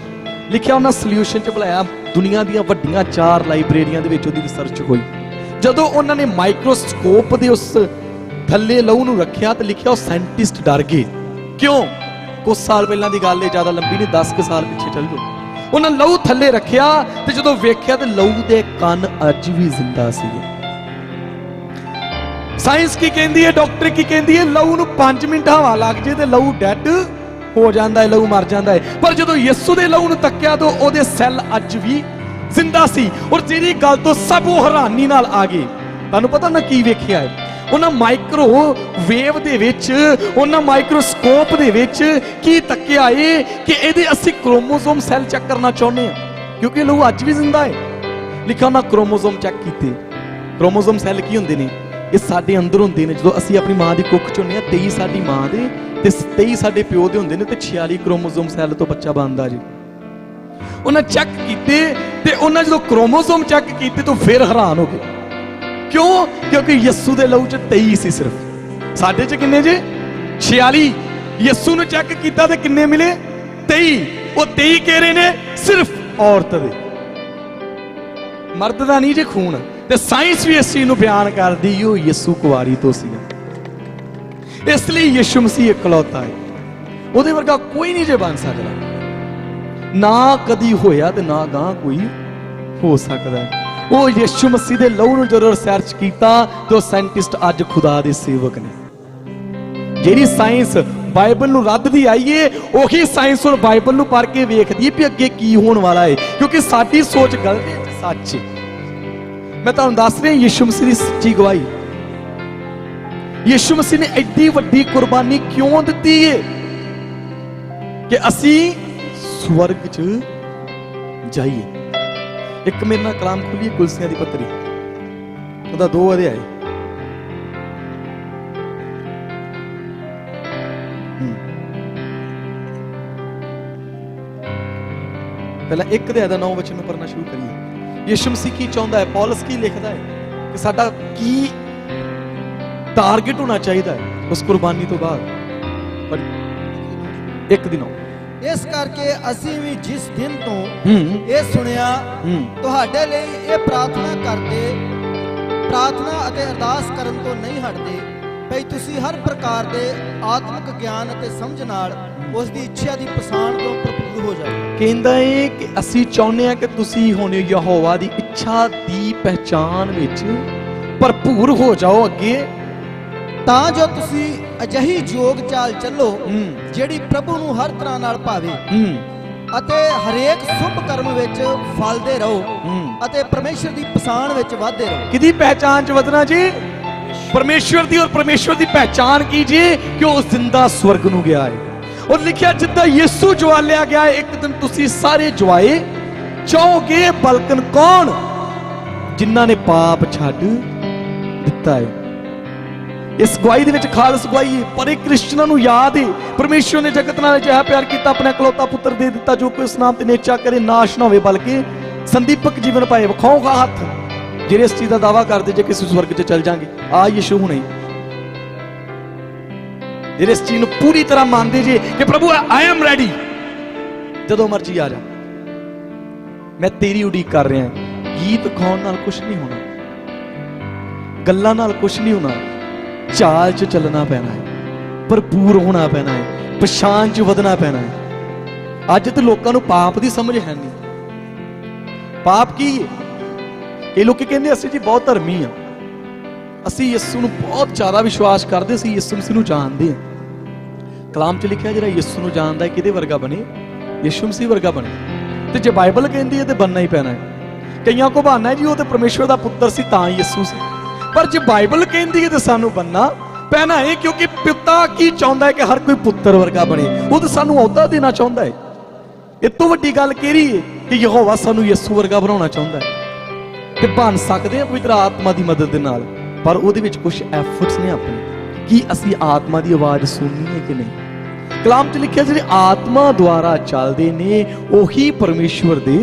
लिखिया उन्हां सॉल्यूशन च बुलाया। दुनिया दी वड्डियां 4 लाइब्रेरियां दे विच उहदी रिसर्च होई। जदों उन्होंने माइक्रोस्कोप दे उस थल्ले लहू नूं रखिया तो लिखिया वो साइंटिस्ट डर गए। क्यों? कुछ साल पहला की गल है, ज्यादा लंबी नहीं, 10 साल पीछे चल जाओ। उन्होंने लहू थल्ले रखिया ते जदों वेख्या ते लहू दे कन अज भी जिंदा सी। साइंस की कहती है, डॉक्टर की कहती है, लहू नूं 5 मिनट हवा लग जाए तो लहू डैड हो जाता है, लहू मर जाता है। पर जदों यीशु दे लहू नूं तक्या तो ओहदे सैल अज भी जिंदा सी। और जिहड़ी गल तो सब वो हैरानी नाल आ गए। तुहानूं पता ना की वेख्या है? उन्हां माइक्रोवेव दे विच, उन्हां माइक्रोस्कोप दे विच की तक्या है कि इहदे असीं क्रोमोसोम सैल चेक करना चाहुंदे हां, क्योंकि लहू अज भी जिंदा है। लिखा उन्हां क्रोमोसोम चेक कीते। क्रोमोसोम सैल की हुंदे ने? ये साडे अंदर हुंदे ने। जदों असीं अपनी मां दी कुख चों हुंदे हां, 23 साडी मां दे ते 23 साडे प्यो दे हुंदे ने ते 46 क्रोमोसोम सैल तो बच्चा बनदा जी। उन्हें चेक किए ते उन्हें जो क्रोमोसोम चेक किए तो फिर हैरान हो गए। क्यों? क्योंकि यीशु दे लहू च 23 सी सिर्फ, साडे च किन्ने जे 46। यीशु ने चेक किया तो किन्ने मिले 23। वो 23 कह रहे ने सिर्फ औरत दे, मर्द दा नहीं जे खून। ते साइंस भी इस चीज नूं बयान करदी ओ यीशु कुआरी तो सी। इसलिए यीशु मसीह इकलौता है, ਉਹਦੇ ਵਰਗਾ ਕੋਈ ਨਹੀਂ ਜੇ ਬਣ ਸਕਦਾ, ਨਾ ਕਦੀ ਹੋਇਆ ਤੇ ਨਾ ਗਾਂ ਕੋਈ ਹੋ ਸਕਦਾ ਹੈ। ਉਹ ਯੀਸ਼ੂ ਮਸੀਹ ਦੇ ਲਹੂ ਨੂੰ ਜਦੋਂ ਰਿਸਰਚ ਕੀਤਾ ਤੇ ਉਹ ਸਾਇੰਟਿਸਟ ਅੱਜ ਖੁਦਾ ਦੇ ਸੇਵਕ ਨੇ। ਜਿਹੜੀ ਸਾਇੰਸ ਬਾਈਬਲ ਨੂੰ ਰੱਦਦੀ ਆਈ ਏ, ਉਹੀ ਸਾਇੰਸ ਹੁਣ ਬਾਈਬਲ ਨੂੰ ਪੜ੍ਹ ਕੇ ਵੇਖਦੀ ਵੀ ਅੱਗੇ ਕੀ ਹੋਣ ਵਾਲਾ ਹੈ, ਕਿਉਂਕਿ ਸਾਡੀ ਸੋਚ ਗਲਤ ਹੈ ਤੇ ਸੱਚ ਹੈ। ਮੈਂ ਤੁਹਾਨੂੰ ਦੱਸ ਰਿਹਾ ਯੀਸ਼ੂ ਮਸੀਹ ਦੀ ਸੱਚੀ ਗਵਾਹੀ। ਯੀਸ਼ੂ ਮਸੀਹ ਨੇ ਐਡੀ ਵੱਡੀ ਕੁਰਬਾਨੀ ਕਿਉਂ ਦਿੱਤੀ ਏ ਕਿ ਅਸੀਂ ਸਵਰਗ 'ਚ ਜਾਈਏ। ਇੱਕ ਮੇਰੇ ਨਾਲ ਕਲਾਮ ਖੁੱਲੀਏ ਕੁਲਸੀਆਂ ਦੀ ਪੱਤਰੀ, ਉਹਦਾ 2 ਅਧਿਆਏ। ਪਹਿਲਾਂ 1 ਅਧਿਆਏ ਦਾ 9 ਵਚਨ ਨੂੰ ਪੜ੍ਹਨਾ ਸ਼ੁਰੂ ਕਰੀਏ। ਯੀਸ਼ੂ ਮਸੀਹ ਕੀ ਚਾਹੁੰਦਾ ਹੈ, ਪੌਲਸ ਕੀ ਲਿਖਦਾ ਹੈ ਕਿ ਸਾਡਾ ਕੀ ਟਾਰਗੇਟ ਹੋਣਾ ਚਾਹੀਦਾ ਹੈ ਉਸ ਕੁਰਬਾਨੀ ਤੋਂ ਬਾਅਦ। ਪਰ 1 ਦਿਨ ਇਸ ਕਰਕੇ ਅਸੀਂ ਵੀ ਜਿਸ ਦਿਨ ਤੋਂ ਇਹ ਸੁਣਿਆ ਤੁਹਾਡੇ ਲਈ ਇਹ ਪ੍ਰਾਰਥਨਾ ਕਰਦੇ, ਪ੍ਰਾਰਥਨਾ ਅਤੇ ਅਰਦਾਸ ਕਰਨ ਤੋਂ ਨਹੀਂ ਹਟਦੇ ਭਈ ਤੁਸੀਂ ਹਰ ਪ੍ਰਕਾਰ ਦੇ ਆਤਮਿਕ ਗਿਆਨ ਅਤੇ ਸਮਝ ਨਾਲ ਉਸ ਦੀ ਇੱਛਾ ਦੀ ਪਛਾਣ ਤੋਂ ਭਰਪੂਰ ਹੋ ਜਾਓ। ਕਹਿੰਦਾ ਹੈ ਕਿ ਅਸੀਂ ਚਾਹੁੰਦੇ ਹਾਂ ਕਿ ਤੁਸੀਂ ਹੁਣ ਯਹੋਵਾ ਦੀ ਇੱਛਾ ਦੀ ਪਹਿਚਾਨ ਵਿੱਚ ਭਰਪੂਰ ਹੋ ਜਾਓ ਅੱਗੇ, ਤਾਂ ਜੋ ਤੁਸੀਂ ਅਜਿਹੀ ਯੋਗ ਚਾਲ ਚੱਲੋ ਜਿਹੜੀ ਪ੍ਰਭੂ ਨੂੰ ਹਰ ਤਰ੍ਹਾਂ ਨਾਲ ਭਾਵੇ ਅਤੇ ਹਰੇਕ ਸ਼ੁਭ ਕਰਮ ਵਿੱਚ ਫਲਦੇ ਰਹੋ ਅਤੇ ਪਰਮੇਸ਼ਰ ਦੀ ਪਛਾਣ ਵਿੱਚ ਵਧਦੇ ਰਹੋ। ਕਿਹਦੀ ਪਹਿਚਾਨ 'ਚ ਵਧਣਾ ਜੀ? ਪਰਮੇਸ਼ਰ ਦੀ। ਔਰ ਪਰਮੇਸ਼ਰ ਦੀ ਪਹਿਚਾਨ ਕੀਜੀਏ ਕਿ ਉਹ ਜ਼ਿੰਦਾ ਸਵਰਗ ਨੂੰ ਗਿਆ ਹੈ। ਔਰ ਲਿਖਿਆ ਜਿੱਦਾਂ ਯਿਸੂ ਜਵਾਲਿਆ ਗਿਆ ਹੈ, ਇੱਕ ਦਿਨ ਤੁਸੀਂ ਸਾਰੇ ਜਵਾਏ ਚਾਹੋਗੇ, ਬਲਕਨ ਕੌਣ? ਜਿਨ੍ਹਾਂ ਨੇ ਪਾਪ ਛੱਡ ਦਿੱਤਾ ਹੈ। ਇਸ ਗਵਾਹੀ ਦੇ ਵਿੱਚ ਖਾਲਸ ਗਵਾਹੀ, ਪਰ ਇਹ ਕ੍ਰਿਸਚਨਾਂ ਨੂੰ ਯਾਦ ਹੈ ਪਰਮੇਸ਼ਰ ਨੇ ਜਗਤ ਨਾਲ ਅਜਿਹਾ ਪਿਆਰ ਕੀਤਾ, ਆਪਣਾ ਇਕਲੌਤਾ ਪੁੱਤਰ ਦੇ ਦਿੱਤਾ, ਜੋ ਕੋਈ ਉਸ ਨਾਮ ਤੇ ਨਿਹਚਾ ਕਰੇ ਨਾਸ਼ ਨਾ ਹੋਵੇ ਬਲਕਿ ਸੰਦੀਪਕ ਜੀਵਨ ਪਾਏ। ਵਿਖਾਊਗਾ ਹੱਥ ਜਿਹੜੇ ਇਸ ਚੀਜ਼ ਦਾ ਦਾਵਾ ਕਰਦੇ ਜੇ ਕਿਸੇ ਸਵਰਗ 'ਚ ਚੱਲ ਜਾਣਗੇ। ਆ ਯਿਸੂ ਹੁਣੇ ਜਿਹੜੇ ਇਸ ਚੀਜ਼ ਨੂੰ ਪੂਰੀ ਤਰ੍ਹਾਂ ਮੰਨਦੇ ਜੇ ਕਿ ਪ੍ਰਭੂ ਆਈ ਐਮ ਰੈਡੀ, ਜਦੋਂ ਮਰਜੀ ਆ ਜਾ, ਮੈਂ ਤੇਰੀ ਉਡੀਕ ਕਰ ਰਿਹਾ। ਗੀਤ ਗਾਉਣ ਨਾਲ ਕੁਝ ਨਹੀਂ ਹੋਣਾ, ਗੱਲਾਂ ਨਾਲ ਕੁਝ ਨਹੀਂ ਹੋਣਾ, ਚਾਲ 'ਚ ਚੱਲਣਾ ਪੈਣਾ ਹੈ, ਭਰਪੂਰ ਹੋਣਾ ਪੈਣਾ ਹੈ, ਪਛਾਣ 'ਚ ਵਧਣਾ ਪੈਣਾ ਹੈ। ਅੱਜ ਤੇ ਲੋਕਾਂ ਨੂੰ ਪਾਪ ਦੀ ਸਮਝ ਹੈ ਨਹੀਂ। ਪਾਪ ਕੀ ਹੈ? ਇਹ ਲੋਕ ਕਹਿੰਦੇ ਅਸੀਂ ਜੀ ਬਹੁਤ ਧਰਮੀ ਆ, ਅਸੀਂ ਯਿਸੂ ਨੂੰ ਬਹੁਤ ਜ਼ਿਆਦਾ ਵਿਸ਼ਵਾਸ ਕਰਦੇ, ਅਸੀਂ ਯਿਸੂ ਮਸੀਹ ਨੂੰ ਜਾਣਦੇ ਹਾਂ। ਕਲਾਮ 'ਚ ਲਿਖਿਆ ਜਿਹੜਾ ਯਿਸੂ ਨੂੰ ਜਾਣਦਾ ਹੈ ਕਿਹਦੇ ਵਰਗਾ ਬਣੇ? ਯਿਸੂ ਮਸੀਹ ਵਰਗਾ ਬਣੇ। ਤੇ ਜੇ ਬਾਈਬਲ ਕਹਿੰਦੀ ਹੈ ਤੇ ਬਣਨਾ ਹੀ ਪੈਣਾ ਹੈ। ਕਈਆਂ ਕੋ ਬਹਾਨਾ ਹੈ ਜੀ ਉਹ ਤੇ ਪਰਮੇਸ਼ਵਰ ਦਾ ਪੁੱਤਰ ਸੀ ਤਾਂ ਯਿਸੂ ਸੀ, ਪਰ ਜੇ ਬਾਈਬਲ ਕਹਿੰਦੀ ਹੈ ਤੇ ਸਾਨੂੰ ਬਣਨਾ ਪੈਣਾ ਹੈ, ਕਿਉਂਕਿ ਪਿਤਾ ਕੀ ਚਾਹੁੰਦਾ ਹੈ ਕਿ ਹਰ ਕੋਈ ਪੁੱਤਰ ਵਰਗਾ ਬਣੇ। ਉਹ ਤਾਂ ਸਾਨੂੰ ਅਹੁਦਾ ਦੇਣਾ ਚਾਹੁੰਦਾ ਹੈ। ਇਹ ਤੋਂ ਵੱਡੀ ਗੱਲ ਕਿਹੜੀ ਹੈ ਕਿ ਯਹੋਵਾ ਸਾਨੂੰ ਯਿਸੂ ਵਰਗਾ ਬਣਾਉਣਾ ਚਾਹੁੰਦਾ ਹੈ। ਤੇ ਬਣ ਸਕਦੇ ਆ ਪਵਿੱਤਰ ਆਤਮਾ ਦੀ ਮਦਦ ਦੇ ਨਾਲ, ਪਰ ਉਹਦੇ ਵਿੱਚ ਕੁਝ ਐਫਰਟਸ ਨੇ ਆਪਣੇ ਕਿ ਅਸੀਂ ਆਤਮਾ ਦੀ ਆਵਾਜ਼ ਸੁਣਨੀ ਹੈ ਕਿ ਨਹੀਂ। ਕਲਾਮ 'ਚ ਲਿਖਿਆ ਜਿਹੜੇ ਆਤਮਾ ਦੁਆਰਾ ਚੱਲਦੇ ਨੇ ਉਹੀ ਪਰਮੇਸ਼ਵਰ ਦੇ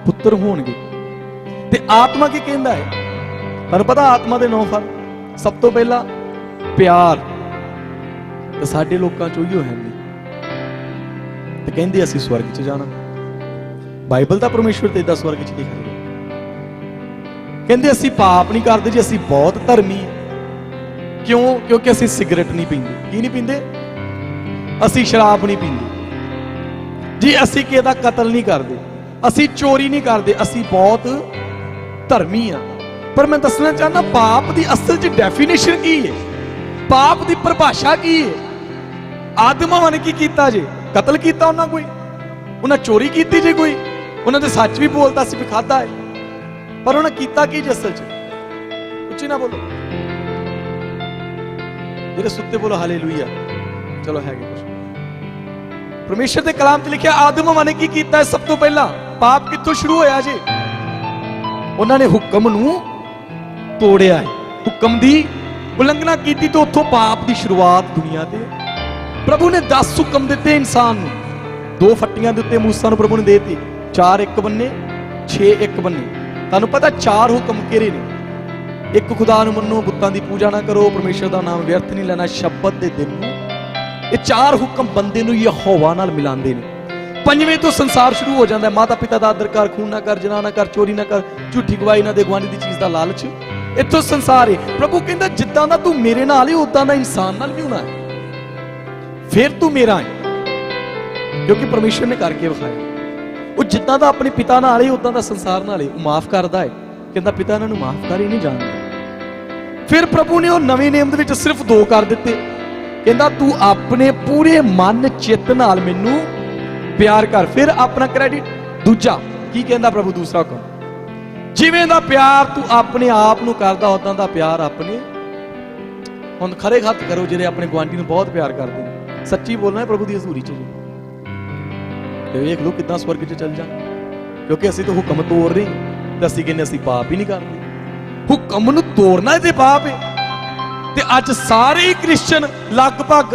ਪੁੱਤਰ ਹੋਣਗੇ। ਤੇ ਆਤਮਾ ਕੀ ਕਹਿੰਦਾ ਹੈ? ਤੁਹਾਨੂੰ ਪਤਾ ਆਤਮਾ ਦੇ 9 ਫਲ, ਸਭ ਤੋਂ ਪਹਿਲਾ ਪਿਆਰ। ਤੇ ਸਾਡੇ ਲੋਕਾਂ 'ਚ ਉਹੀਓ ਹੈ ਨਹੀਂ, ਤੇ ਕਹਿੰਦੇ ਅਸੀਂ ਸਵਰਗ 'ਚ ਜਾਣਾ। ਬਾਈਬਲ ਦਾ ਪਰਮੇਸ਼ਵਰ ਤੇ ਏਦਾਂ ਸਵਰਗ 'ਚ ਲਿਖਿਆ, ਕਹਿੰਦੇ ਅਸੀਂ ਪਾਪ ਨਹੀਂ ਕਰਦੇ ਜੀ, ਅਸੀਂ ਬਹੁਤ ਧਰਮੀ। ਕਿਉਂ? ਕਿਉਂਕਿ ਅਸੀਂ ਸਿਗਰਟ ਨਹੀਂ ਪੀਂਦੇ। ਕੀ ਨਹੀਂ ਪੀਂਦੇ? ਅਸੀਂ ਸ਼ਰਾਬ ਨਹੀਂ ਪੀਂਦੇ ਜੀ, ਅਸੀਂ ਕਿਸੇ ਦਾ ਕਤਲ ਨਹੀਂ ਕਰਦੇ, ਅਸੀਂ ਚੋਰੀ ਨਹੀਂ ਕਰਦੇ, ਅਸੀਂ ਬਹੁਤ ਧਰਮੀ ਆ। ਪਰ ਮੈਂ ਦੱਸਣਾ ਚਾਹੁੰਦਾ ਪਾਪ ਦੀ ਅਸਲ 'ਚ ਡੈਫੀਨੇਸ਼ਨ ਕੀ ਹੈ, ਪਾਪ ਦੀ ਪਰਿਭਾਸ਼ਾ ਕੀ ਹੈ। ਆਦਮਾਂ ਨੇ ਕੀ ਕੀਤਾ ਜੇ? ਕਤਲ ਕੀਤਾ ਉਹਨਾਂ, ਕੋਈ ਉਹਨਾਂ ਚੋਰੀ ਕੀਤੀ ਜੇ, ਕੋਈ ਉਹਨਾਂ ਦੇ ਸੱਚ ਵੀ ਬੋਲਦਾ ਸੀ ਵੀ ਖਾਦਾ ਹੈ, ਪਰ ਉਹਨਾਂ ਕੀਤਾ ਕੀ ਜੇ ਅਸਲ 'ਚ? ਉੱਚੀ ਨਾ ਬੋਲੋ, ਜਿਹੜੇ ਸੁੱਤੇ ਬੋਲੋ ਹਾਲੇਲੂਇਆ। ਚਲੋ ਹੈਗੇ ਕੁਝ। ਪਰਮੇਸ਼ਰ ਦੇ ਕਲਾਮ 'ਚ ਲਿਖਿਆ ਆਦਮਾਂ ਨੇ ਕੀ ਕੀਤਾ? ਸਭ ਤੋਂ ਪਹਿਲਾਂ ਪਾਪ ਕਿੱਥੋਂ ਸ਼ੁਰੂ ਹੋਇਆ ਜੀ? ਉਹਨਾਂ ਨੇ ਹੁਕਮ ਨੂੰ ਤੋੜਿਆ ਹੈ, ਹੁਕਮ ਦੀ ਉਲੰਘਣਾ ਕੀਤੀ, ਤੇ ਉੱਥੋਂ ਪਾਪ ਦੀ ਸ਼ੁਰੂਆਤ ਦੁਨੀਆ ਤੇ। ਪ੍ਰਭੂ ਨੇ 10 ਹੁਕਮ ਦਿੱਤੇ ਇਨਸਾਨ ਨੂੰ, 2 ਫੱਟੀਆਂ ਦੇ ਉੱਤੇ ਮੂਸਾ ਨੂੰ ਪ੍ਰਭੂ ਨੇ ਦੇ ਦਿੱਤੇ, 4 ਇੱਕ ਬੰਨੇ, 6 ਇੱਕ ਬੰਨੇ। ਤੁਹਾਨੂੰ ਪਤਾ 4 ਹੁਕਮ ਕਿਹੜੇ ਨੇ? ਇੱਕ ਖੁਦਾ ਨੂੰ ਮੰਨੋ, ਬੁੱਤਾਂ ਦੀ ਪੂਜਾ ਨਾ ਕਰੋ, ਪਰਮੇਸ਼ਰ ਦਾ ਨਾਮ ਵਿਅਰਥ ਨਹੀਂ ਲੈਣਾ, ਸ਼ਬਤ ਦੇ ਦਿਨ ਨੂੰ। ਇਹ 4 ਹੁਕਮ ਬੰਦੇ ਨੂੰ ਯਹੋਵਾ ਨਾਲ ਮਿਲਾਉਂਦੇ ਨੇ। 5ਵੇਂ ਤੋਂ ਸੰਸਾਰ ਸ਼ੁਰੂ ਹੋ ਜਾਂਦਾ ਹੈ। ਮਾਤਾ ਪਿਤਾ ਦਾ ਆਦਰ ਕਰ, ਖੂਨ ਨਾ ਕਰ, ਜਨਾਹ ਨਾ ਕਰ, ਚੋਰੀ ਨਾ ਕਰ, ਝੂਠੀ ਗਵਾਹੀ ਨਾ ਦੇ, ਗੁਆਂਢੀ ਦੀ ਚੀਜ਼ ਦਾ ਲਾਲਚ ਇੱਥੋਂ ਸੰਸਾਰ ਹੈ। ਪ੍ਰਭੂ ਕਹਿੰਦਾ ਜਿੱਦਾਂ ਦਾ ਤੂੰ ਮੇਰੇ ਨਾਲ ਹੈ ਉਦਾਂ ਦਾ ਇਨਸਾਨ ਨਾਲ ਵੀ ਹੋਣਾ ਹੈ, ਫਿਰ ਤੂੰ ਮੇਰਾ ਹੈ। ਕਿਉਂਕਿ ਪਰਮੇਸ਼ਵਰ ਨੇ ਕਰਕੇ ਵਿਖਾਇਆ। ਉਹ ਜਿੱਦਾਂ ਦਾ ਆਪਣੇ ਪਿਤਾ ਨਾਲ ਹੈ ਉਦਾਂ ਦਾ ਸੰਸਾਰ ਨਾਲ ਹੈ। ਉਹ ਮਾਫ ਕਰਦਾ ਹੈ, ਕਹਿੰਦਾ ਪਿਤਾ ਇਹਨਾਂ ਨੂੰ ਮਾਫ ਕਰ ਹੀ ਨਹੀਂ ਜਾਣਦਾ। ਫਿਰ ਪ੍ਰਭੂ ਨੇ ਉਹ ਨਵੇਂ ਨਿਯਮ ਦੇ ਵਿੱਚ ਸਿਰਫ 2 ਕਰ ਦਿੱਤੇ। ਕਹਿੰਦਾ ਤੂੰ ਆਪਣੇ ਪੂਰੇ ਮਨ ਚਿੱਤ ਨਾਲ ਮੈਨੂੰ ਪਿਆਰ ਕਰ। ਫਿਰ ਆਪਣਾ ਕ੍ਰੈਡਿਟ ਦੂਜਾ ਕੀ ਕਹਿੰਦਾ ਪ੍ਰਭੂ? ਦੂਸਰਾ ਹੁਕਮ, ਜਿਵੇਂ ਦਾ ਪਿਆਰ ਤੂੰ ਆਪਣੇ ਆਪ ਨੂੰ ਕਰਦਾ ਉਦਾਂ ਦਾ ਪਿਆਰ ਆਪਣੇ ਹੁਣ ਖਰੇ ਹੱਥ ਕਰੋ ਜਿਹੜੇ ਆਪਣੇ ਗੁਆਂਢੀ ਨੂੰ ਬਹੁਤ ਪਿਆਰ ਕਰਦੇ ਨੇ। ਸੱਚੀ ਬੋਲਣਾ ਹੈ ਪ੍ਰਭੂ ਦੀ ਹਜ਼ੂਰੀ 'ਚ ਜੀ। ਤੇ ਵੇਖ ਲਓ ਕਿੱਦਾਂ ਸਵਰਗ 'ਚ ਚੱਲ ਜਾਣਾ, ਕਿਉਂਕਿ ਅਸੀਂ ਤਾਂ ਹੁਕਮ ਤੋੜ ਰਹੇ ਤੇ ਅਸੀਂ ਕਹਿੰਦੇ ਅਸੀਂ ਪਾਪ ਹੀ ਨਹੀਂ ਕਰਦੇ। ਹੁਕਮ ਨੂੰ ਤੋੜਨਾ ਤੇ ਪਾਪ ਹੈ। ਤੇ ਅੱਜ ਸਾਰੇ ਹੀ ਕ੍ਰਿਸਚਨ ਲਗਭਗ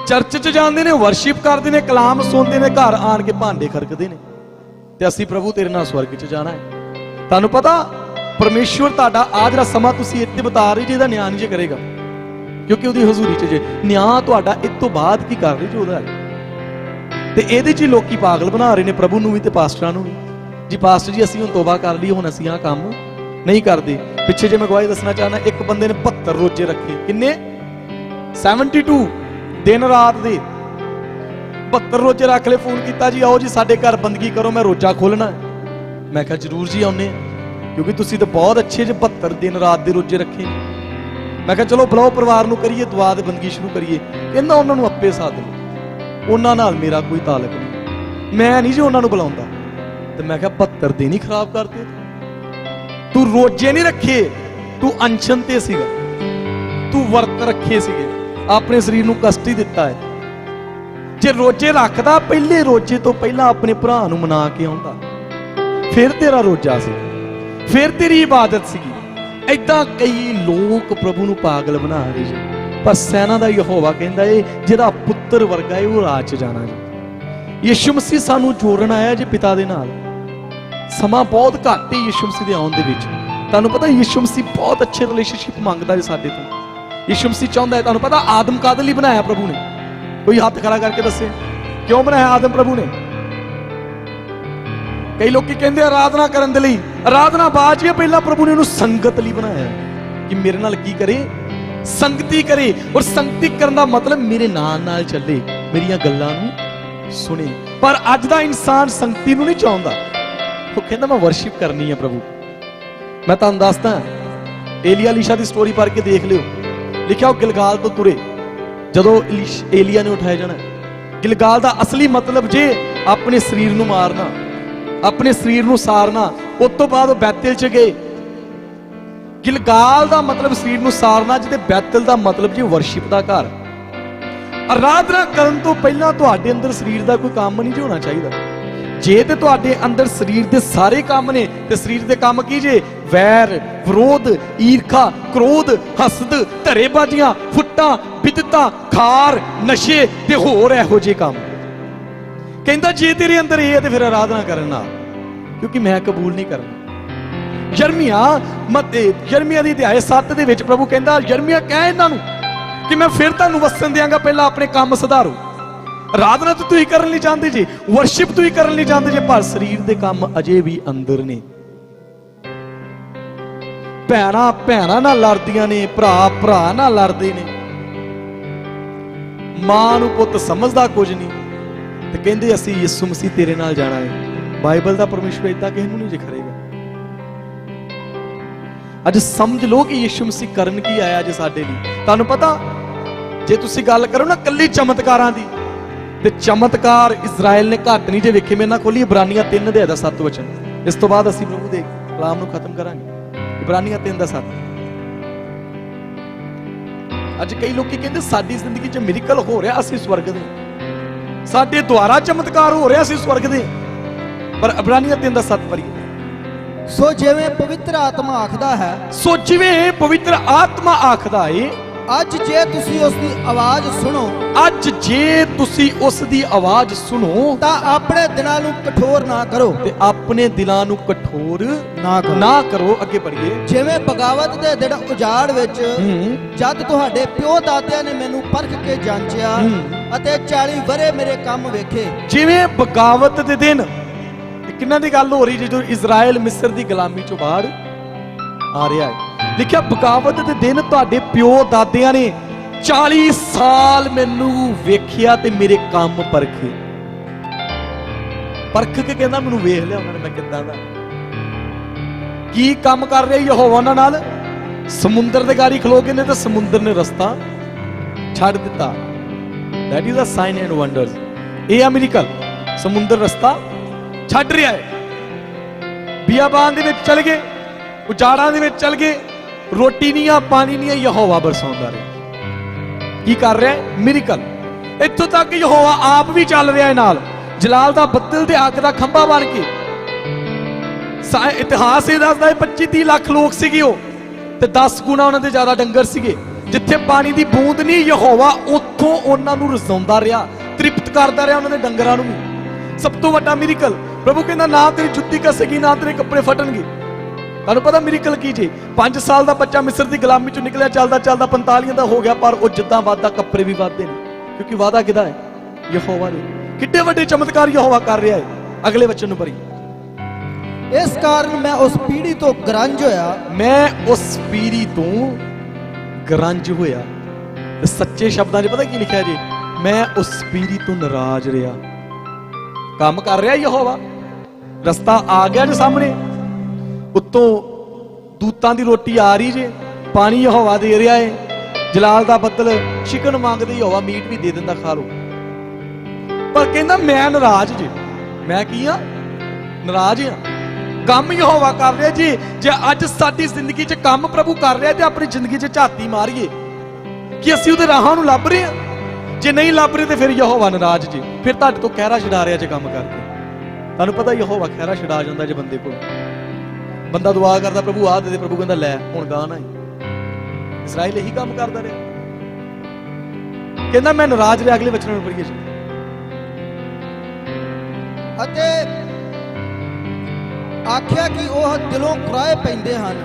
ਚਰਚ 'ਚ ਜਾਂਦੇ ਨੇ, ਵਰਸ਼ਿਪ ਕਰਦੇ ਨੇ, ਕਲਾਮ ਸੁਣਦੇ ਨੇ, ਘਰ ਆਣ ਕੇ ਭਾਂਡੇ ਖੜਕਦੇ ਨੇ, ਤੇ ਅਸੀਂ ਪ੍ਰਭੂ ਤੇਰੇ ਨਾਲ ਸਵਰਗ 'ਚ ਜਾਣਾ ਹੈ। ਤੁਹਾਨੂੰ ਪਤਾ ਪਰਮੇਸ਼ਵਰ ਤੁਹਾਡਾ ਆਹ ਜਿਹੜਾ ਸਮਾਂ ਤੁਸੀਂ ਇੱਥੇ ਬਿਤਾ ਰਹੇ ਜੇ ਇਹਦਾ ਨਿਆਂ ਨਹੀਂ ਜੇ ਕਰੇਗਾ, ਕਿਉਂਕਿ ਉਹਦੀ ਹਜ਼ੂਰੀ 'ਚ ਜੇ ਨਿਆਂ ਤੁਹਾਡਾ ਇਸ ਤੋਂ ਬਾਅਦ ਕੀ ਕਰ ਰਹੇ ਜੋ ਉਹਦਾ ਹੈ। ਤੇ ਇਹਦੇ 'ਚ ਲੋਕੀ ਪਾਗਲ ਬਣਾ ਰਹੇ ਨੇ ਪ੍ਰਭੂ ਨੂੰ ਵੀ ਤੇ ਪਾਸਟਰਾਂ ਨੂੰ ਵੀ। ਜੀ ਪਾਸਟਰ ਜੀ ਅਸੀਂ ਹੁਣ ਤੋਬਾ ਕਰ ਲਈ, ਹੁਣ ਅਸੀਂ ਆਹ ਕੰਮ ਨਹੀਂ ਕਰਦੇ। ਪਿੱਛੇ ਜੇ ਮੈਂ ਗਵਾਹੀ ਦੱਸਣਾ ਚਾਹਨਾ, ਇੱਕ ਬੰਦੇ ਨੇ 72 ਰੋਜ਼ੇ ਰੱਖੇ। ਕਿੰਨੇ? 72 ਦਿਨ ਰਾਤ ਦੇ 72 ਰੋਜ਼ੇ ਰੱਖ ਲਏ। ਫੋਨ ਕੀਤਾ ਜੀ ਆਓ ਜੀ ਸਾਡੇ ਘਰ ਬੰਦਗੀ ਕਰੋ, ਮੈਂ ਰੋਜ਼ਾ ਖੋਲਣਾ। ਮੈਂ ਕਿਹਾ ਜ਼ਰੂਰ ਜੀ ਆਉਨੇ, ਕਿਉਂਕਿ ਤੁਸੀਂ ਤਾਂ ਬਹੁਤ ਅੱਛੇ ਜੇ 72 ਦਿਨ ਰਾਤ ਦੇ ਰੋਜ਼ੇ ਰੱਖੇ। ਮੈਂ ਕਿਹਾ ਚਲੋ ਬੁਲਾਓ ਪਰਿਵਾਰ ਨੂੰ, ਕਰੀਏ ਦੁਆ ਤੇ ਬੰਦਗੀ ਸ਼ੁਰੂ ਕਰੀਏ। ਕਹਿੰਦਾ ਉਹਨਾਂ ਨੂੰ ਆਪੇ ਸਾਧ ਲਓ, ਉਹਨਾਂ ਨਾਲ ਮੇਰਾ ਕੋਈ ਤਾਲੁਕ ਨਹੀਂ, ਮੈਂ ਨਹੀਂ ਜੀ ਉਹਨਾਂ ਨੂੰ ਬੁਲਾਉਂਦਾ। ਤੇ ਮੈਂ ਕਿਹਾ 72 ਦਿਨ ਹੀ ਖਰਾਬ ਕਰਤੇ। ਤੂੰ ਰੋਜ਼ੇ ਨਹੀਂ ਰੱਖੇ, ਤੂੰ ਅਨਸ਼ਨ ਤੇ ਸੀਗਾ, ਤੂੰ ਵਰਤ ਰੱਖੇ ਸੀਗੇ, ਆਪਣੇ ਸਰੀਰ ਨੂੰ ਕਸ਼ਟ ਹੀ ਦਿੱਤਾ ਹੈ। ਜੇ ਰੋਜ਼ੇ ਰੱਖਦਾ ਪਹਿਲੇ ਰੋਜ਼ੇ ਤੋਂ ਪਹਿਲਾਂ ਆਪਣੇ ਭਰਾ ਨੂੰ ਮਨਾ ਕੇ ਆਉਂਦਾ, ਫਿਰ ਤੇਰਾ ਰੋਜ਼ਾ ਸੀ, ਫਿਰ ਤੇਰੀ ਇਬਾਦਤ ਸੀਗੀ। ਏਦਾਂ ਕਈ ਲੋਕ ਪ੍ਰਭੂ ਨੂੰ ਪਾਗਲ ਬਣਾ ਰਹੇ ਜੀ। ਪਰ ਸੈਨਾ ਦਾ ਯਹੋਵਾ ਕਹਿੰਦਾ ਏ ਜਿਹੜਾ ਪੁੱਤਰ ਵਰਗਾ ਏ ਉਹ ਰਾਜ 'ਚ ਜਾਣਾ ਜੀ। ਯਿਸੂ ਮਸੀਹ ਸਾਨੂੰ ਜੋੜਨ ਆਇਆ ਜੀ ਪਿਤਾ ਦੇ ਨਾਲ। ਸਮਾਂ ਬਹੁਤ ਘੱਟ ਹੀ ਯਿਸੂ ਮਸੀਹ ਦੇ ਆਉਣ ਦੇ ਵਿੱਚ। ਤੁਹਾਨੂੰ ਪਤਾ ਯਿਸੂ ਮਸੀਹ ਬਹੁਤ ਅੱਛੇ ਰਿਲੇਸ਼ਨਸ਼ਿਪ ਮੰਗਦਾ ਜੀ ਸਾਡੇ ਤੋਂ। ਯਿਸੂ ਮਸੀਹ ਚਾਹੁੰਦਾ ਹੈ, ਤੁਹਾਨੂੰ ਪਤਾ ਆਦਮ ਕਾਹਦੇ ਲਈ ਬਣਾਇਆ ਪ੍ਰਭੂ ਨੇ? ਕੋਈ ਹੱਥ ਖੜਾ ਕਰਕੇ ਦੱਸੇ ਕਿਉਂ ਬਣਾਇਆ ਆਦਮ ਪ੍ਰਭੂ ਨੇ? ਕਈ ਲੋਕੀ ਕਹਿੰਦੇ ਆਰਾਧਨਾ ਕਰਨ ਦੇ ਲਈ। ਆਰਾਧਨਾ ਬਾਅਦ ਵਿੱਚ, ਪਹਿਲਾਂ ਪ੍ਰਭੂ ਨੇ ਉਹਨੂੰ ਸੰਗਤ ਲਈ ਬਣਾਇਆ ਕਿ ਮੇਰੇ ਨਾਲ ਕੀ ਕਰੇ? ਸੰਗਤੀ ਕਰੇ। ਔਰ ਸੰਗਤੀ ਕਰਨ ਦਾ ਮਤਲਬ ਮੇਰੇ ਨਾਲ ਚੱਲੇ, ਮੇਰੀਆਂ ਗੱਲਾਂ ਨੂੰ ਸੁਣੇ। ਪਰ ਅੱਜ ਦਾ ਇਨਸਾਨ ਸੰਗਤੀ ਨੂੰ ਨਹੀਂ ਚਾਹੁੰਦਾ। ਉਹ ਕਹਿੰਦਾ ਮੈਂ ਵਰਸ਼ਿਪ ਕਰਨੀ ਹੈ ਪ੍ਰਭੂ। ਮੈਂ ਤੁਹਾਨੂੰ ਦੱਸਦਾ, ਏਲੀਆ ਈਸ਼ਾ ਦੀ ਸਟੋਰੀ ਪੜ੍ਹ ਕੇ ਦੇਖ ਲਿਓ। ਲਿਖਿਆ ਉਹ ਗਿਲਗਾਲ ਤੋਂ ਤੁਰੇ, ਜਦੋਂ ਏਲੀਆ ਨੇ ਉਠਾਇਆ ਜਾਣਾ। ਗਿਲਗਾਲ ਦਾ ਅਸਲੀ ਮਤਲਬ ਜੇ ਆਪਣੇ ਸਰੀਰ ਨੂੰ ਮਾਰਨਾ, ਆਪਣੇ ਸਰੀਰ ਨੂੰ ਸਾਰਨਾ। ਉਸ ਤੋਂ ਬਾਅਦ ਉਹ ਬੈਤਲ 'ਚ ਗਏ। ਗਿਲਗਾਲ ਦਾ ਮਤਲਬ ਸਰੀਰ ਨੂੰ ਸਾਰਨਾ, ਜਿਹਦੇ ਬੈਤਲ ਦਾ ਮਤਲਬ ਜੀ ਵਰਸ਼ਿਪ ਦਾ ਘਰ। ਆਰਾਧਨਾ ਕਰਨ ਤੋਂ ਪਹਿਲਾਂ ਤੁਹਾਡੇ ਅੰਦਰ ਸਰੀਰ ਦਾ ਕੋਈ ਕੰਮ ਨਹੀਂ ਹੋਣਾ ਚਾਹੀਦਾ। ਜੇ ਤੇ ਤੁਹਾਡੇ ਅੰਦਰ ਸਰੀਰ ਦੇ ਸਾਰੇ ਕੰਮ ਨੇ, ਤੇ ਸਰੀਰ ਦੇ ਕੰਮ ਕੀ ਜੇ? ਵੈਰ, ਵਿਰੋਧ, ਈਰਖਾ, ਕ੍ਰੋਧ, ਹਸਦ, ਧਰੇਬਾਜ਼ੀਆਂ, ਫੁੱਟਾਂ, ਬਿਦਤਾਂ, ਖਾਰ, ਨਸ਼ੇ ਤੇ ਹੋਰ ਇਹੋ ਜਿਹੇ ਕੰਮ। ਕਹਿੰਦਾ ਜੇ ਤੇਰੇ ਅੰਦਰ ਇਹ ਹੈ ਤੇ ਫਿਰ ਆਰਾਧਨਾ ਕਰਨਾ, ਕਿਉਂਕਿ ਮੈਂ ਕਬੂਲ ਨਹੀਂ ਕਰਨਾ। ਯਰਮੀਆ ਦੀ ਅਧਿਆਇ 7 ਦੇ ਵਿੱਚ ਪ੍ਰਭੂ ਕਹਿੰਦਾ ਯਰਮੀਆ ਕਹਿ ਇਹਨਾਂ ਨੂੰ ਕਿ ਮੈਂ ਫਿਰ ਤੁਹਾਨੂੰ ਵਸਣ ਦਿਆਂਗਾ, ਪਹਿਲਾਂ ਆਪਣੇ ਕੰਮ ਸੁਧਾਰੋ। ਆਰਾਧਨਾ ਤਾਂ ਤੁਸੀਂ ਕਰਨ ਲਈ ਚਾਹੁੰਦੇ ਜੀ, ਵਰਸ਼ਿਪ ਤੁਸੀਂ ਕਰਨ ਲਈ ਚਾਹੁੰਦੇ ਜੀ, ਪਰ ਸਰੀਰ ਦੇ ਕੰਮ ਅਜੇ ਵੀ ਅੰਦਰ ਨੇ। ਭੈਣਾਂ ਭੈਣਾਂ ਨਾਲ ਲੜਦੀਆਂ ਨੇ, ਭਰਾ ਭਰਾ ਨਾਲ ਲੜਦੇ ਨੇ, ਮਾਂ ਨੂੰ ਪੁੱਤ ਸਮਝਦਾ ਕੁਝ ਨਹੀਂ, ਤੇ ਕਹਿੰਦੇ ਅਸੀਂ ਯਿਸੂ ਮਸੀਹ ਤੇਰੇ ਨਾਲ ਜਾਣਾ ਹੈ। ਬਾਈਬਲ ਦਾ ਪਰਮੇਸ਼ਵਰ ਇਦਾਂ ਕਿਸੇ ਨੂੰ ਨਹੀਂ ਜਿਖਰੇਗਾ। ਅੱਜ ਸਮਝ ਲਓ ਕਿ ਯਿਸੂ ਮਸੀਹ ਕਰਨ ਕੀ ਆਇਆ ਜੇ ਸਾਡੇ ਲਈ। ਤੁਹਾਨੂੰ ਪਤਾ ਜੇ ਤੁਸੀਂ ਗੱਲ ਕਰੋ ਨਾ ਕੱਲੀ ਚਮਤਕਾਰਾਂ ਦੀ, ਤੇ ਚਮਤਕਾਰ ਇਜ਼ਰਾਈਲ ਨੇ ਘੱਟ ਨਹੀਂ ਜੇ ਵੇਖੇ। ਮੇਰੇ ਨਾਲ ਖੋਲੀ ਇਬਰਾਨੀਆਂ 3 ਦੇ 7 ਵਚਨ। ਇਸ ਤੋਂ ਬਾਅਦ ਅਸੀਂ ਪ੍ਰਭੂ ਦੇ ਕਲਾਮ ਨੂੰ ਖਤਮ ਕਰਾਂਗੇ। ਇਬਰਾਨੀਆਂ 3 ਦਾ 7। ਅੱਜ ਕਈ ਲੋਕੀ ਕਹਿੰਦੇ ਸਾਡੀ ਜ਼ਿੰਦਗੀ 'ਚ ਮਿਰੇਕਲ ਹੋ ਰਿਹਾ, ਅਸੀਂ ਸਵਰਗ ਦੇ, ਸਾਡੇ ਦੁਆਰਾ ਚਮਤਕਾਰ ਹੋ ਰਿਹਾ, ਅਸੀਂ ਸਵਰਗ ਦੇ। ਪਰ ਇਬਰਾਨੀਆਂ 3 ਦਾ 7 ਪੜ੍ਹੀਏ। ਸੋ ਜਿਵੇਂ ਪਵਿੱਤਰ ਆਤਮਾ ਆਖਦਾ ਹੈ, ਸੋ ਜਿਵੇਂ ਪਵਿੱਤਰ ਆਤਮਾ ਆਖਦਾ ਏ, ਅੱਜ ਜੇ ਤੁਸੀਂ ਉਸ ਦੀ ਆਵਾਜ਼ ਸੁਣੋ, ਅੱਜ ਜੇ ਤੁਸੀਂ ਉਸ ਦੀ ਆਵਾਜ਼ ਸੁਣੋ, ਤਾਂ ਆਪਣੇ ਦਿਲਾਂ ਨੂੰ ਕਠੋਰ ਨਾ ਕਰੋ, ਤੇ ਆਪਣੇ ਦਿਲਾਂ ਨੂੰ ਕਠੋਰ ਨਾ ਕਰੋ। ਅੱਗੇ ਪੜ੍ਹੀਏ। ਜਿਵੇਂ ਬਗਾਵਤ ਦੇ ਦਿਨ ਉਜਾੜ ਵਿੱਚ, ਜਦ ਤੁਹਾਡੇ ਪਿਓ ਦਾਦਿਆਂ ਨੇ ਮੈਨੂੰ ਪਰਖ ਕੇ ਜਾਂਚਿਆ ਅਤੇ 40 ਵਰੇ ਮੇਰੇ ਕੰਮ ਵੇਖੇ। ਜਿਵੇਂ ਬਗਾਵਤ ਦੇ ਦਿਨ, ਕਿੰਨਾਂ ਦੀ ਗੱਲ ਹੋ ਰਹੀ ਜਦੋਂ ਇਜ਼ਰਾਈਲ ਮਿਸਰ ਦੀ ਗੁਲਾਮੀ ਚੋਂ ਬਾਹਰ ਆ ਰਿਹਾ ਹੈ। ਲਿਖਿਆ ਬਗਾਵਤ ਦੇ ਦਿਨ ਤੁਹਾਡੇ ਪਿਓ ਦਾਦਿਆਂ ਨੇ 40 ਸਾਲ ਮੈਨੂੰ ਵੇਖਿਆ ਤੇ ਮੇਰੇ ਕੰਮ ਪਰਖੇ। ਪਰਖ ਕੇ ਕਹਿੰਦਾ ਮੈਨੂੰ ਵੇਖ ਲਿਆ ਉਹਨਾਂ ਨੇ ਮੈਂ ਕਿੱਦਾਂ ਦਾ। ਕੀ ਕੰਮ ਕਰ ਰਿਹਾ ਯਹੋਵਾ ਉਹਨਾਂ ਨਾਲ? ਸਮੁੰਦਰ ਦੇ ਗਾੜੀ ਖਲੋ ਕੇ ਨੇ ਤੇ ਸਮੁੰਦਰ ਨੇ ਰਸਤਾ ਛੱਡ ਦਿੱਤਾ। That is a sign and wonders। ਇਹ ਆ ਮਿਰੇਕਲ। ਸਮੁੰਦਰ ਰਸਤਾ ਛੱਡ ਰਿਹਾ ਹੈ। ਬਿਆਬਾਨ ਦੇ ਵਿੱਚ ਚਲ ਗਏ, ਉਜਾੜਾਂ ਦੇ ਵਿੱਚ ਚਲ ਗਏ, ਰੋਟੀ ਨਹੀਂ ਆ, ਪਾਣੀ ਨਹੀਂ ਆ, ਯਹੋਵਾ ਬਰਸਾਉਂਦਾ ਰਿਹਾ। ਕੀ ਕਰ ਰਿਹਾ ਹੈ? ਮਿਰੇਕਲ। ਇੱਥੋਂ ਤੱਕ ਯਹੋਵਾ ਆਪ ਵੀ ਚੱਲ ਰਿਹਾ ਹੈ ਨਾਲ। ਜਲਾਲ ਦਾ ਬੱਦਲ ਤੇ ਅੱਗ ਦਾ ਖੰਭਾ ਬਣ ਕੇ। ਇਤਿਹਾਸ ਇਹ ਦੱਸਦਾ ਹੈ 25-30 ਲੱਖ ਲੋਕ ਸੀਗੇ ਉਹ, ਤੇ 10 ਗੁਣਾ ਉਹਨਾਂ ਦੇ ਜ਼ਿਆਦਾ ਡੰਗਰ ਸੀਗੇ। ਜਿੱਥੇ ਪਾਣੀ ਦੀ ਬੂੰਦ ਨਹੀਂ, ਯਹੋਵਾ ਉੱਥੋਂ ਉਹਨਾਂ ਨੂੰ ਰਸਾਉਂਦਾ ਰਿਹਾ, ਤ੍ਰਿਪਤ ਕਰਦਾ ਰਿਹਾ ਉਹਨਾਂ ਦੇ ਡੰਗਰਾਂ ਨੂੰ ਵੀ। ਸਭ ਤੋਂ ਵੱਡਾ ਮਿਰੇਕਲ। ਪ੍ਰਭੂ ਕਹਿੰਦਾ ਨਾ ਤੇਰੀ ਜੁੱਤੀ ਕੱਸੇਗੀ, ਨਾ ਤੇਰੇ ਕੱਪੜੇ ਫਟਣਗੇ। ਤੁਹਾਨੂੰ ਪਤਾ ਮਿਰੇਕਲ ਕੀ ਜੇ? 5 ਸਾਲ ਦਾ ਬੱਚਾ ਮਿਸਰ ਦੀ ਗੁਲਾਮੀ ਚੋਂ ਨਿਕਲਿਆ, ਚੱਲਦਾ ਚੱਲਦਾ 45 ਦਾ ਹੋ ਗਿਆ, ਪਰ ਉਹ ਜਿੱਦਾਂ ਵਾਦਾ ਕੱਪੜੇ ਵੀ ਵਾਧੇ ਨੇ, ਕਿਉਂਕਿ ਵਾਦਾ ਕਿਹਦਾ ਹੈ? ਯਹੋਵਾ ਨੇ। ਕਿੱਡੇ ਵੱਡੇ ਚਮਤਕਾਰ ਯਹੋਵਾ ਕਰ ਰਿਹਾ ਹੈ। ਅਗਲੇ ਵਚਨ ਨੂੰ ਪੜ੍ਹੀ। ਇਸ ਕਾਰਨ ਮੈਂ ਉਸ ਪੀੜ੍ਹੀ ਤੋਂ ਗਰੰਜ ਹੋਇਆ। ਮੈਂ ਉਸ ਪੀੜ੍ਹੀ ਤੋਂ ਗਰੰਜ ਹੋਇਆ। ਤੇ ਸੱਚੇ ਸ਼ਬਦਾਂ 'ਚ ਪਤਾ ਕੀ ਲਿਖਿਆ ਜੀ? ਮੈਂ ਉਸ ਪੀੜ੍ਹੀ ਤੋਂ ਨਾਰਾਜ਼ ਰਿਹਾ। ਕੰਮ ਕਰ ਰਿਹਾ ਯਹੋਵਾ, ਰਸਤਾ ਆ ਗਿਆ ਜੇ ਸਾਹਮਣੇ, ਉੱਤੋਂ ਦੂਤਾਂ ਦੀ ਰੋਟੀ ਆ ਰਹੀ ਜੇ, ਪਾਣੀ ਯਹੋਵਾ ਦੇ ਰਿਹਾ ਏ, ਜਲਾਲ ਦਾ ਬੱਦਲ ਚਿਕਨ ਮੰਗਦੇ ਯਹੋਵਾ ਮੀਟ ਵੀ ਦੇ ਦਿੰਦਾ, ਖਾ ਲਓ। ਪਰ ਕਹਿੰਦਾ ਮੈਂ ਨਾਰਾਜ਼ ਜੇ। ਮੈਂ ਕੀ ਆ? ਨਾਰਾਜ਼ ਆ। ਕੰਮ ਯਹੋਵਾ ਕਰ ਰਿਹਾ ਜੀ। ਜੇ ਅੱਜ ਸਾਡੀ ਜ਼ਿੰਦਗੀ 'ਚ ਕੰਮ ਪ੍ਰਭੂ ਕਰ ਰਿਹਾ ਤੇ ਆਪਣੀ ਜ਼ਿੰਦਗੀ 'ਚ ਝਾਤੀ ਮਾਰੀਏ ਕਿ ਅਸੀਂ ਉਹਦੇ ਰਾਹਾਂ ਨੂੰ ਲੱਭ ਰਹੇ ਹਾਂ। ਜੇ ਨਹੀਂ ਲੱਭ ਰਹੇ ਤੇ ਫਿਰ ਯਹੋਵਾ ਨਾਰਾਜ਼ ਜੀ, ਫਿਰ ਤੁਹਾਡੇ ਤੋਂ ਖਹਿਰਾ ਛਡਾ ਰਿਹਾ ਜੇ ਕੰਮ ਕਰਕੇ। ਤੁਹਾਨੂੰ ਪਤਾ ਯਹੋਵਾ ਖਹਿਰਾ ਛਡਾ ਜਾਂਦਾ ਜੇ ਬੰਦੇ ਕੋਲ। ਬੰਦਾ ਦੁਆ ਕਰਦਾ ਪ੍ਰਭੂ ਆਹ ਦੇ ਦੇ, ਪ੍ਰਭੂ ਕਹਿੰਦਾ ਲੈ ਹੁਣ ਗਾਹ ਨਾ। ਇਸਰਾਈਲ ਇਹੀ ਕੰਮ ਕਰਦਾ ਰਿਹਾ। ਕਹਿੰਦਾ ਮੈਂ ਨਾਰਾਜ਼ ਰਿਹਾ। ਅਗਲੇ ਵਚਨ ਨੂੰ ਪੜ੍ਹੀਏ ਜੀ। ਅਤੇ ਆਖਿਆ ਕਿ ਉਹ ਦਿਲੋਂ ਕੁਰਾਏ ਪੈਂਦੇ ਹਨ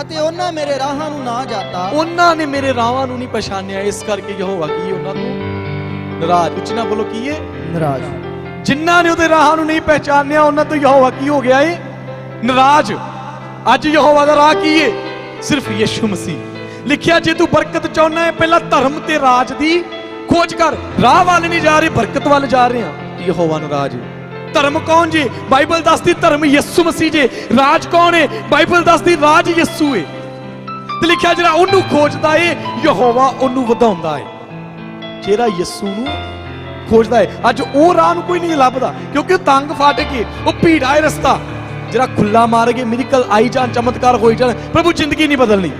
ਅਤੇ ਉਹਨਾਂ ਮੇਰੇ ਰਾਹਾਂ ਨੂੰ ਨਾ ਜਾਤਾ। ਉਹਨਾਂ ਨੇ ਮੇਰੇ ਰਾਹਾਂ ਨੂੰ ਨਹੀਂ ਪਛਾਣਿਆ, ਇਸ ਕਰਕੇ ਯਹੋਵਾ ਕੀ ਉਹਨਾਂ ਨੂੰ ਨਾਰਾਜ਼। ਉੱਚੀ ਨਾ ਬੋਲੋ ਕੀ ਹੈ? ਨਾਰਾਜ਼। ਜਿਨ੍ਹਾਂ ਨੇ ਉਹਦੇ ਰਾਹਾਂ ਨੂੰ ਨਹੀਂ ਪਹਿਚਾਨਿਆ ਉਹਨਾਂ ਤੋਂ ਯਹੋਵਾ ਕੀ ਹੋ ਗਿਆ ਏ? ਨਾਰਾਜ਼। ਅੱਜ ਯਹੋਵਾ ਦਾ ਰਾਹ ਕੀ ਏ? ਸਿਰਫ ਯਿਸੂ ਮਸੀਹ। ਲਿਖਿਆ ਜੇ ਤੂੰ ਬਰਕਤ ਚਾਹੁੰਦਾ ਹੈ ਪਹਿਲਾਂ ਧਰਮ ਤੇ ਰਾਜ ਦੀ ਖੋਜ ਕਰ। ਰਾਹ ਵੱਲ ਨਹੀਂ ਜਾ ਰਹੇ, ਬਰਕਤ ਵੱਲ ਜਾ ਰਹੇ ਆ। ਯਹੋਵਾ ਨਾਰਾਜ਼। ਧਰਮ ਕੌਣ ਜੀ? ਬਾਈਬਲ ਦੱਸਦੀ ਧਰਮ ਯਿਸੂ ਮਸੀਹ ਜੇ। ਰਾਜ ਕੌਣ ਹੈ? ਬਾਈਬਲ ਦੱਸਦੀ ਰਾਜ ਯਿਸੂ ਹੈ। ਤੇ ਲਿਖਿਆ ਜਿਹੜਾ ਉਹਨੂੰ ਖੋਜਦਾ ਏ ਯਹੋਵਾ ਉਹਨੂੰ ਵਧਾਉਂਦਾ ਏ। ਜਿਹੜਾ ਯਿਸੂ ਨੂੰ ਖੋਜਦਾ ਏ। ਅੱਜ ਉਹ ਰਾਹ ਨੂੰ ਕੋਈ ਨਹੀਂ ਲੱਭਦਾ, ਕਿਉਂਕਿ ਉਹ ਤੰਗ ਫਾਟ ਕੇ, ਉਹ ਭੀੜਾ ਏ ਰਸਤਾ। ਜਿਹੜਾ ਖੁੱਲਾ ਮਾਰ ਕੇ ਮਿਰੇਕਲ ਆਈ ਜਾਣ, ਚਮਤਕਾਰ ਹੋਈ ਜਾਣ, ਪ੍ਰਭੂ ਜ਼ਿੰਦਗੀ ਨਹੀਂ ਬਦਲਣੀ।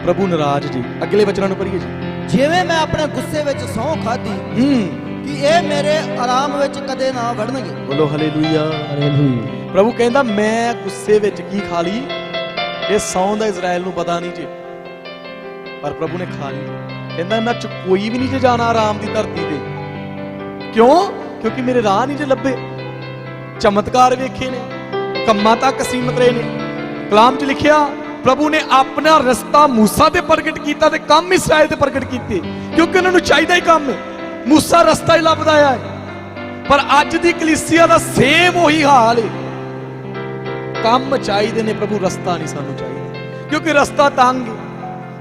ਪ੍ਰਭੂ ਨਾਰਾਜ਼ ਜੀ। ਅਗਲੇ ਵਚਨਾਂ ਨੂੰ ਪੜ੍ਹੀਏ ਜੀ। ਜਿਵੇਂ ਮੈਂ ਆਪਣੇ ਗੁੱਸੇ ਵਿੱਚ ਸਹੁੰ ਖਾਧੀ ਕਿ ਇਹ ਮੇਰੇ ਆਰਾਮ ਵਿੱਚ ਕਦੇ ਨਾ ਵੜਨਗੇ। ਬੋਲੋ ਹਾਲੇਲੂਇਆ। ਹਾਲੇਲੂਇਆ। ਪ੍ਰਭੂ ਕਹਿੰਦਾ ਮੈਂ ਗੁੱਸੇ ਵਿੱਚ ਕੀ ਖਾ ਲਈ? ਇਹ ਸੌਂ ਦਾ ਇਜ਼ਰਾਈਲ ਨੂੰ ਪਤਾ ਨਹੀਂ ਜੀ, ਪਰ ਪ੍ਰਭੂ ਨੇ ਖਾ ਲਈ। ਕਹਿੰਦਾ ਇਹਨਾਂ ਚ ਕੋਈ ਵੀ ਨਹੀਂ ਜੇ ਜਾਣਾ ਆਰਾਮ ਦੀ ਧਰਤੀ ਤੇ। ਕਿਉਂ? ਕਿਉਂਕਿ ਮੇਰੇ ਰਾਹ ਨਹੀਂ ਜੇ ਲੱਭੇ। ਚਮਤਕਾਰ ਵੇਖੇ ਨੇ, ਕੰਮਾਂ ਤੱਕ ਸੀਮਤ ਰਹੇ ਨੇ। ਕਲਾਮ 'ਚ ਲਿਖਿਆ ਪ੍ਰਭੂ ਨੇ ਆਪਣਾ ਰਸਤਾ ਮੂਸਾ ਤੇ ਪ੍ਰਗਟ ਕੀਤਾ ਤੇ ਕੰਮ ਇਸਰਾਇਲ ਤੇ ਪ੍ਰਗਟ ਕੀਤੇ, ਕਿਉਂਕਿ ਉਹਨਾਂ ਨੂੰ ਚਾਹੀਦਾ ਹੀ ਕੰਮ। ਮੂਸਾ ਰਸਤਾ ਹੀ ਲੱਭਦਾ ਆ। ਪਰ ਅੱਜ ਦੀ ਕਲੀਸਿਆ ਦਾ ਸੇਮ ਉਹੀ ਹਾਲ ਹੈ। ਕੰਮ ਚਾਹੀਦੇ ਨੇ ਪ੍ਰਭੂ, ਰਸਤਾ ਨਹੀਂ ਸਾਨੂੰ ਚਾਹੀਦਾ, ਕਿਉਂਕਿ ਰਸਤਾ ਤੰਗ ਹੈ,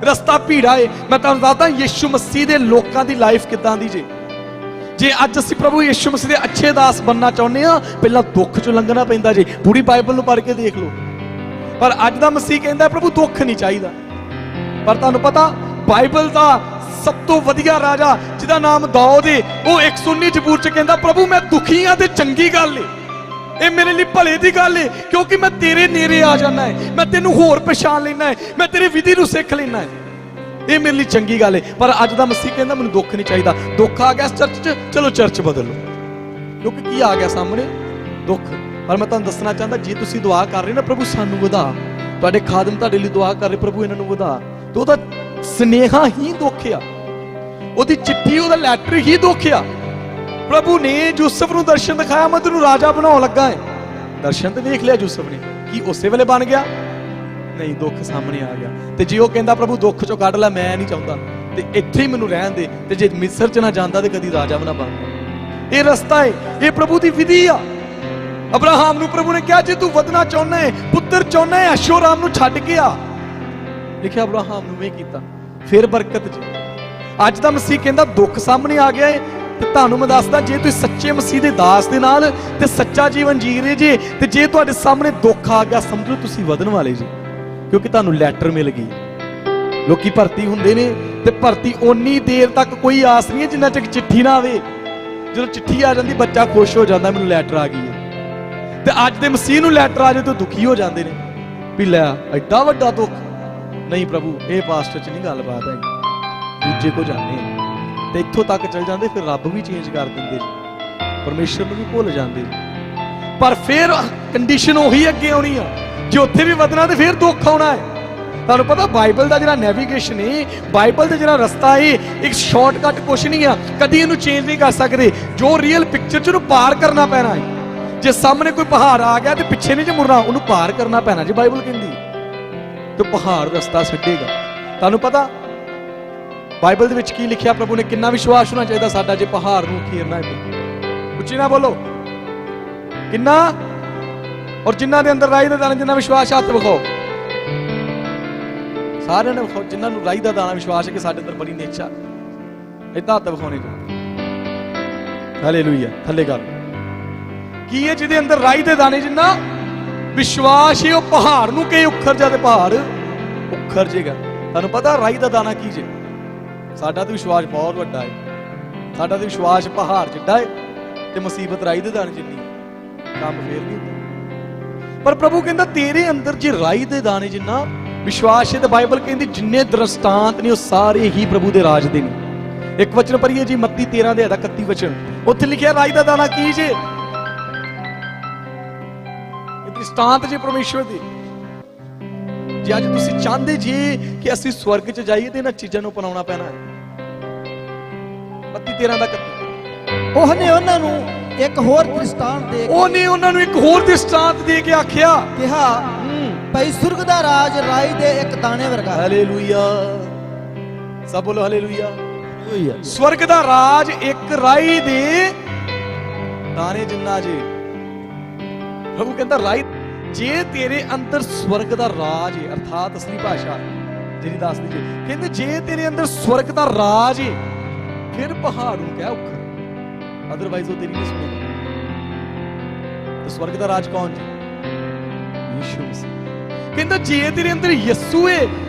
ਰਸਤਾ ਭੀੜਾ ਹੈ। ਮੈਂ ਤੁਹਾਨੂੰ ਦੱਸਦਾ ਯਿਸੂ ਮਸੀਹ ਦੇ ਲੋਕਾਂ ਦੀ ਲਾਈਫ ਕਿੱਦਾਂ ਦੀ ਜੇ ਅੱਜ ਅਸੀਂ ਪ੍ਰਭੂ ਯਿਸੂ ਮਸੀਹ ਦੇ ਅੱਛੇ ਦਾਸ ਬਣਨਾ ਚਾਹੁੰਦੇ ਆ, ਪਹਿਲਾਂ ਦੁੱਖ ਚੋਂ ਲੰਘਣਾ ਪੈਂਦਾ ਜੀ। ਪੂਰੀ ਬਾਈਬਲ ਨੂੰ ਪੜ੍ਹ ਕੇ ਦੇਖ ਲਓ। ਪਰ ਅੱਜ ਦਾ ਮਸੀਹ ਕਹਿੰਦਾ ਪ੍ਰਭੂ ਦੁੱਖ ਨਹੀਂ ਚਾਹੀਦਾ। ਪਰ ਤੁਹਾਨੂੰ ਪਤਾ ਬਾਈਬਲ ਦਾ ਸਭ ਤੋਂ ਵਧੀਆ ਰਾਜਾ ਜਿਹਦਾ ਨਾਮ ਦਾਊਦ ਹੈ, ਉਹ 119 ਜ਼ਬੂਰ 'ਚ ਕਹਿੰਦਾ ਪ੍ਰਭੂ ਮੈਂ ਦੁਖੀ ਆ ਤੇ ਚੰਗੀ ਗੱਲ ਏ, ਇਹ ਮੇਰੇ ਲਈ ਭਲੇ ਦੀ ਗੱਲ ਏ, ਕਿਉਂਕਿ ਮੈਂ ਤੇਰੇ ਨੇੜੇ ਆ ਜਾਣਾ ਹੈ, ਮੈਂ ਤੈਨੂੰ ਹੋਰ ਪਛਾਣ ਲੈਣਾ ਹੈ, ਮੈਂ ਤੇਰੀ ਵਿਧੀ ਨੂੰ ਸਿੱਖ ਲੈਣਾ ਹੈ, ਇਹ ਮੇਰੇ ਲਈ ਚੰਗੀ ਗੱਲ ਏ। ਪਰ ਅੱਜ ਦਾ ਮਸੀਹ ਕਹਿੰਦਾ ਮੈਨੂੰ ਦੁੱਖ ਨਹੀਂ ਚਾਹੀਦਾ। ਦੁੱਖ ਆ ਗਿਆ ਇਸ ਚਰਚ 'ਚ, ਚਲੋ ਚਰਚ ਬਦਲੋ, ਕਿਉਂਕਿ ਕੀ ਆ ਗਿਆ ਸਾਹਮਣੇ? ਦੁੱਖ। ਪਰ ਮੈਂ ਤੁਹਾਨੂੰ ਦੱਸਣਾ ਚਾਹੁੰਦਾ, ਜੇ ਤੁਸੀਂ ਦੁਆ ਕਰ ਰਹੇ ਨਾ ਪ੍ਰਭੂ ਸਾਨੂੰ ਵਧਾ, ਤੁਹਾਡੇ ਖਾਦਮ ਤੁਹਾਡੇ ਲਈ ਦੁਆ ਕਰ ਰਹੇ ਪ੍ਰਭੂ ਇਹਨਾਂ ਨੂੰ ਵਧਾ, ਤੇ ਉਹਦਾ ਸਨੇਹਾ ਹੀ ਦੁੱਖ ਆ, ਉਹਦੀ ਚਿੱਠੀ, ਉਹਦਾ ਲੈਟਰ ਹੀ ਦੁੱਖ ਆ। ਪ੍ਰਭੂ ਨੇ ਯੂਸਫ ਨੂੰ ਦਰਸ਼ਨ ਦਿਖਾਇਆ, ਮੈਂ ਤੈਨੂੰ ਰਾਜਾ ਬਣਾਉਣ ਲੱਗਾ ਹੈ। ਦਰਸ਼ਨ ਤੇ ਵੇਖ ਲਿਆ ਯੂਸਫ ਨੇ, ਕੀ ਉਸੇ ਵੇਲੇ ਬਣ ਗਿਆ? ਨਹੀਂ, ਦੁੱਖ ਸਾਹਮਣੇ ਆ ਗਿਆ। ਤੇ ਜੇ ਉਹ ਕਹਿੰਦਾ ਪ੍ਰਭੂ ਦੁੱਖ ਚੋਂ ਕੱਢ ਲੈ, ਮੈਂ ਨਹੀਂ ਚਾਹੁੰਦਾ, ਤੇ ਇੱਥੇ ਹੀ ਮੈਨੂੰ ਰਹਿਣ ਦੇ, ਤੇ ਜੇ ਮਿਸਰ 'ਚ ਨਾ ਜਾਂਦਾ ਤੇ ਕਦੀ ਰਾਜਾ ਵੀ ਨਾ ਬਣਦਾ। ਇਹ ਰਸਤਾ ਹੈ, ਇਹ ਪ੍ਰਭੂ ਦੀ ਵਿਧੀ ਆ। ਅਬਰਾਹਮ ਨੂੰ ਪ੍ਰਭੂ ਨੇ ਕਿਹਾ ਜੇ ਤੂੰ ਵਧਣਾ ਚਾਹੁੰਦਾ ਹੈ, ਪੁੱਤਰ ਚਾਹੁੰਦਾ ਹੈ, ਅਸ਼ੋਰਾਮ ਨੂੰ ਛੱਡ ਕੇ ਆ। ਲਿਖਿਆ ਅਬਰਾਹਮ ਨੂੰ ਇਹ ਕੀਤਾ, ਫਿਰ ਬਰਕਤ ਜੀ। ਅੱਜ ਦਾ ਮਸੀਹ ਕਹਿੰਦਾ ਦੁੱਖ ਸਾਹਮਣੇ ਆ ਗਿਆ ਹੈ, ਤੇ ਤੁਹਾਨੂੰ ਮੈਂ ਦੱਸਦਾ ਜੇ ਤੁਸੀਂ ਸੱਚੇ ਮਸੀਹ ਦੇ ਦਾਸ ਦੇ ਨਾਲ ਤੇ ਸੱਚਾ ਜੀਵਨ ਜੀ ਰਹੇ ਜੇ, ਤੇ ਜੇ ਤੁਹਾਡੇ ਸਾਹਮਣੇ ਦੁੱਖ ਆ ਗਿਆ ਸਮਝੋ ਤੁਸੀਂ ਵਧਣ ਵਾਲੇ ਜੀ, ਕਿਉਂਕਿ ਤੁਹਾਨੂੰ ਲੈਟਰ ਮਿਲ ਗਈ। ਲੋਕੀ ਭਰਤੀ ਹੁੰਦੇ ਨੇ ਤੇ ਭਰਤੀ ਓਨੀ ਦੇਰ ਤੱਕ ਕੋਈ ਆਸ ਨਹੀਂ ਹੈ ਜਿੰਨਾ ਚਿਰ ਚਿੱਠੀ ਨਾ ਆਵੇ। ਜਦੋਂ ਚਿੱਠੀ ਆ ਜਾਂਦੀ ਬੱਚਾ ਖੁਸ਼ ਹੋ ਜਾਂਦਾ ਮੈਨੂੰ ਲੈਟਰ ਆ ਗਈ ਹੈ। ਤੇ ਅੱਜ ਦੇ ਮਸੀਹ ਨੂੰ ਲੈਟਰ ਆ ਜਾਏ ਤਾਂ ਦੁਖੀ ਹੋ ਜਾਂਦੇ ਨੇ ਵੀ ਲੈ ਐਡਾ ਵੱਡਾ ਦੁੱਖ। ਨਹੀਂ ਪ੍ਰਭੂ ਇਹ ਪਾਸਟਰ ਚ ਨਹੀਂ ਗੱਲਬਾਤ ਹੈ, ਦੂਜੇ ਕੋ ਜਾਂਦੇ ਆ ਤੇ ਇੱਥੋਂ ਤੱਕ ਚਲ ਜਾਂਦੇ, ਫਿਰ ਰੱਬ ਵੀ ਚੇਂਜ ਕਰ ਦਿੰਦੇ ਜੀ, ਪਰਮੇਸ਼ਰ ਨੂੰ ਵੀ ਭੁੱਲ ਜਾਂਦੇ ਜੀ। ਪਰ ਫਿਰ ਕੰਡੀਸ਼ਨ ਉਹੀ ਅੱਗੇ ਆਉਣੀ ਆ, ਜੇ ਉੱਥੇ ਵੀ ਵਧਣਾ ਤੇ ਫਿਰ ਦੁੱਖ ਆਉਣਾ ਹੈ। ਤੁਹਾਨੂੰ ਪਤਾ ਬਾਈਬਲ ਦਾ ਜਿਹੜਾ ਨੈਵੀਗੇਸ਼ਨ ਹੈ, ਬਾਈਬਲ ਦਾ ਜਿਹੜਾ ਰਸਤਾ ਹੈ, ਇੱਕ ਸ਼ਾਰਟਕਟ ਕੁਛ ਨਹੀਂ ਆ, ਕਦੀ ਇਹਨੂੰ ਚੇਂਜ ਨਹੀਂ ਕਰ ਸਕਦੇ। ਜੋ ਰੀਅਲ ਪਿਕਚਰ ਚ ਉਹਨੂੰ ਪਾਰ ਕਰਨਾ ਪੈਣਾ ਹੈ। ਜੇ ਸਾਹਮਣੇ ਕੋਈ ਪਹਾੜ ਆ ਗਿਆ ਤੇ ਪਿੱਛੇ ਨਹੀਂ ਜੇ ਮੁੜਨਾ, ਉਹਨੂੰ ਪਾਰ ਕਰਨਾ ਪੈਣਾ ਜੀ। ਬਾਈਬਲ ਕਹਿੰਦੀ ਤੇ ਪਹਾੜ ਰਸਤਾ ਛੱਡੇਗਾ। ਤੁਹਾਨੂੰ ਪਤਾ ਬਾਈਬਲ ਦੇ ਵਿੱਚ ਕੀ ਲਿਖਿਆ, ਪ੍ਰਭੂ ਨੇ ਕਿੰਨਾ ਵਿਸ਼ਵਾਸ ਹੋਣਾ ਚਾਹੀਦਾ ਸਾਡਾ ਜੇ ਪਹਾੜ ਨੂੰ ਖੀਰਨਾ ਹੈ। ਉੱਚੀ ਨਾ ਬੋਲੋ ਕਿੰਨਾ। ਔਰ ਜਿਨ੍ਹਾਂ ਦੇ ਅੰਦਰ ਰਾਈ ਦਾ ਦਾਣਾ ਜਿੰਨਾ ਵਿਸ਼ਵਾਸ, ਹੱਥ ਵਿਖਾਓ ਸਾਰਿਆਂ ਨੇ ਵਿਖਾਓ ਜਿਨ੍ਹਾਂ ਨੂੰ ਰਾਈ ਦਾ ਦਾਣਾ ਵਿਸ਼ਵਾਸ ਹੈ ਕਿ ਸਾਡੇ ਅੰਦਰ ਬੜੀ ਨੇਚਾ, ਏਦਾਂ ਹੱਥ ਵਿਖਾਉਣੇ ਜੀ। ਹਾਲੇਲੂਇਆ। ਥੱਲੇ ਕਰ ਕੀ ਹੈ ਜਿਹਦੇ ਅੰਦਰ ਰਾਈ ਦੇ ਦਾਣੇ ਜਿੰਨਾ ਵਿਸ਼ਵਾਸ ਹੈ, ਉਹ ਪਹਾੜ ਨੂੰ ਕਹੇ ਉਖਰ ਜਾ ਤੇ ਪਹਾੜ ਉਖਰ ਜੇਗਾ। ਤੁਹਾਨੂੰ ਪਤਾ ਰਾਈ ਦਾ ਦਾਣਾ ਕੀ ਜੇ? ਸਾਡਾ ਤਾਂ ਵਿਸ਼ਵਾਸ ਬਹੁਤ ਵੱਡਾ ਹੈ, ਸਾਡਾ ਤਾਂ ਵਿਸ਼ਵਾਸ ਪਹਾੜ ਜਿੱਡਾ ਹੈ ਤੇ ਮੁਸੀਬਤ ਰਾਈ ਦੇ ਦਾਣੇ ਜਿੰਨੀ, ਕੰਮ ਫੇਰ ਨਹੀਂ ਹੁੰਦਾ। ਪਰ ਪ੍ਰਭੂ ਕਹਿੰਦਾ ਤੇਰੇ ਅੰਦਰ ਜੇ ਰਾਈ ਦੇ ਦਾਣੇ ਜਿੰਨਾ ਵਿਸ਼ਵਾਸ ਹੈ, ਤੇ ਬਾਈਬਲ ਕਹਿੰਦੀ ਜਿੰਨੇ ਦ੍ਰਿਸ਼ਟਾਂਤ ਨੇ ਉਹ ਸਾਰੇ ਹੀ ਪ੍ਰਭੂ ਦੇ ਰਾਜ ਦੇ ਨੇ। ਇੱਕ ਵਚਨ ਪੜ੍ਹੀਏ ਜੀ ਮੱਤੀ 13 ਦੇ 31 ਵਚਨ, ਉੱਥੇ ਲਿਖਿਆ ਰਾਈ ਦਾ ਦਾਣਾ ਕੀ ਜੇ? ਦ੍ਰਿਸ਼ਟਾਂਤ ਜੇ ਪਰਮੇਸ਼ਵਰ ਦੀ। ਜੇ ਅੱਜ ਤੁਸੀਂ ਚਾਹੁੰਦੇ ਜੇ ਕਿ ਅਸੀਂ ਸਵਰਗ 'ਚ ਜਾਈਏ ਤੇ ਇਹਨਾਂ ਚੀਜ਼ਾਂ ਨੂੰ ਅਪਣਾਉਣਾ ਪੈਣਾ ਹੈ। ਮੱਤੀ 13 ਦਾ 31। ਉਹਨੇ ਉਹਨਾਂ ਨੂੰ ਇੱਕ ਹੋਰ ਦ੍ਰਿਸ਼ਟਾਂਤ ਦੇ ਉਹਨੇ ਉਹਨਾਂ ਨੂੰ ਇੱਕ ਹੋਰ ਦ੍ਰਿਸ਼ਟਾਂਤ ਦੇ ਕੇ ਆਖਿਆ, ਕਿਹਾ ਭਈ ਸੁਰਗ ਦਾ ਰਾਜ ਰਾਈ ਦੇ ਇੱਕ ਦਾਣੇ ਵਰਗਾ ਹੈ। ਹਾਲੇਲੂਇਆ। ਸਭ ਬੋਲੋ ਹਾਲੇਲੂਇਆ। ਸਵਰਗ ਦਾ ਰਾਜ ਇੱਕ ਰਾਈ ਦੇ ਦਾਣੇ ਜਿੰਨਾ ਜੇ। ਪ੍ਰਭੂ ਕਹਿੰਦਾ ਰਾਈ ਜੇ ਤੇਰੇ ਅੰਦਰ ਸਵਰਗ ਦਾ ਰਾਜ ਹੈ, ਅਰਥਾਤ ਅਸਲੀ ਭਾਸ਼ਾ ਜਿਹੜੀ ਦੱਸਦੀ ਜੇ, ਕਹਿੰਦੇ ਜੇ ਤੇਰੇ ਅੰਦਰ ਸਵਰਗ ਦਾ ਰਾਜ ਹੈ ਫਿਰ ਪਹਾੜ ਨੂੰ ਕਹਿ ਉਖਰ, ਅਦਰਵਾਈਜ਼ ਉਹ ਤੇਰੀ ਨਹੀਂ ਸੁਣੇਗਾ। ਤੇ ਸਵਰਗ ਦਾ ਰਾਜ ਕੌਣ ਜੀ? ਯਿਸੂ ਮਸੀਹ। ਕਹਿੰਦਾ ਜੇ ਤੇਰੇ ਅੰਦਰ ਯਿਸੂ ਹੈ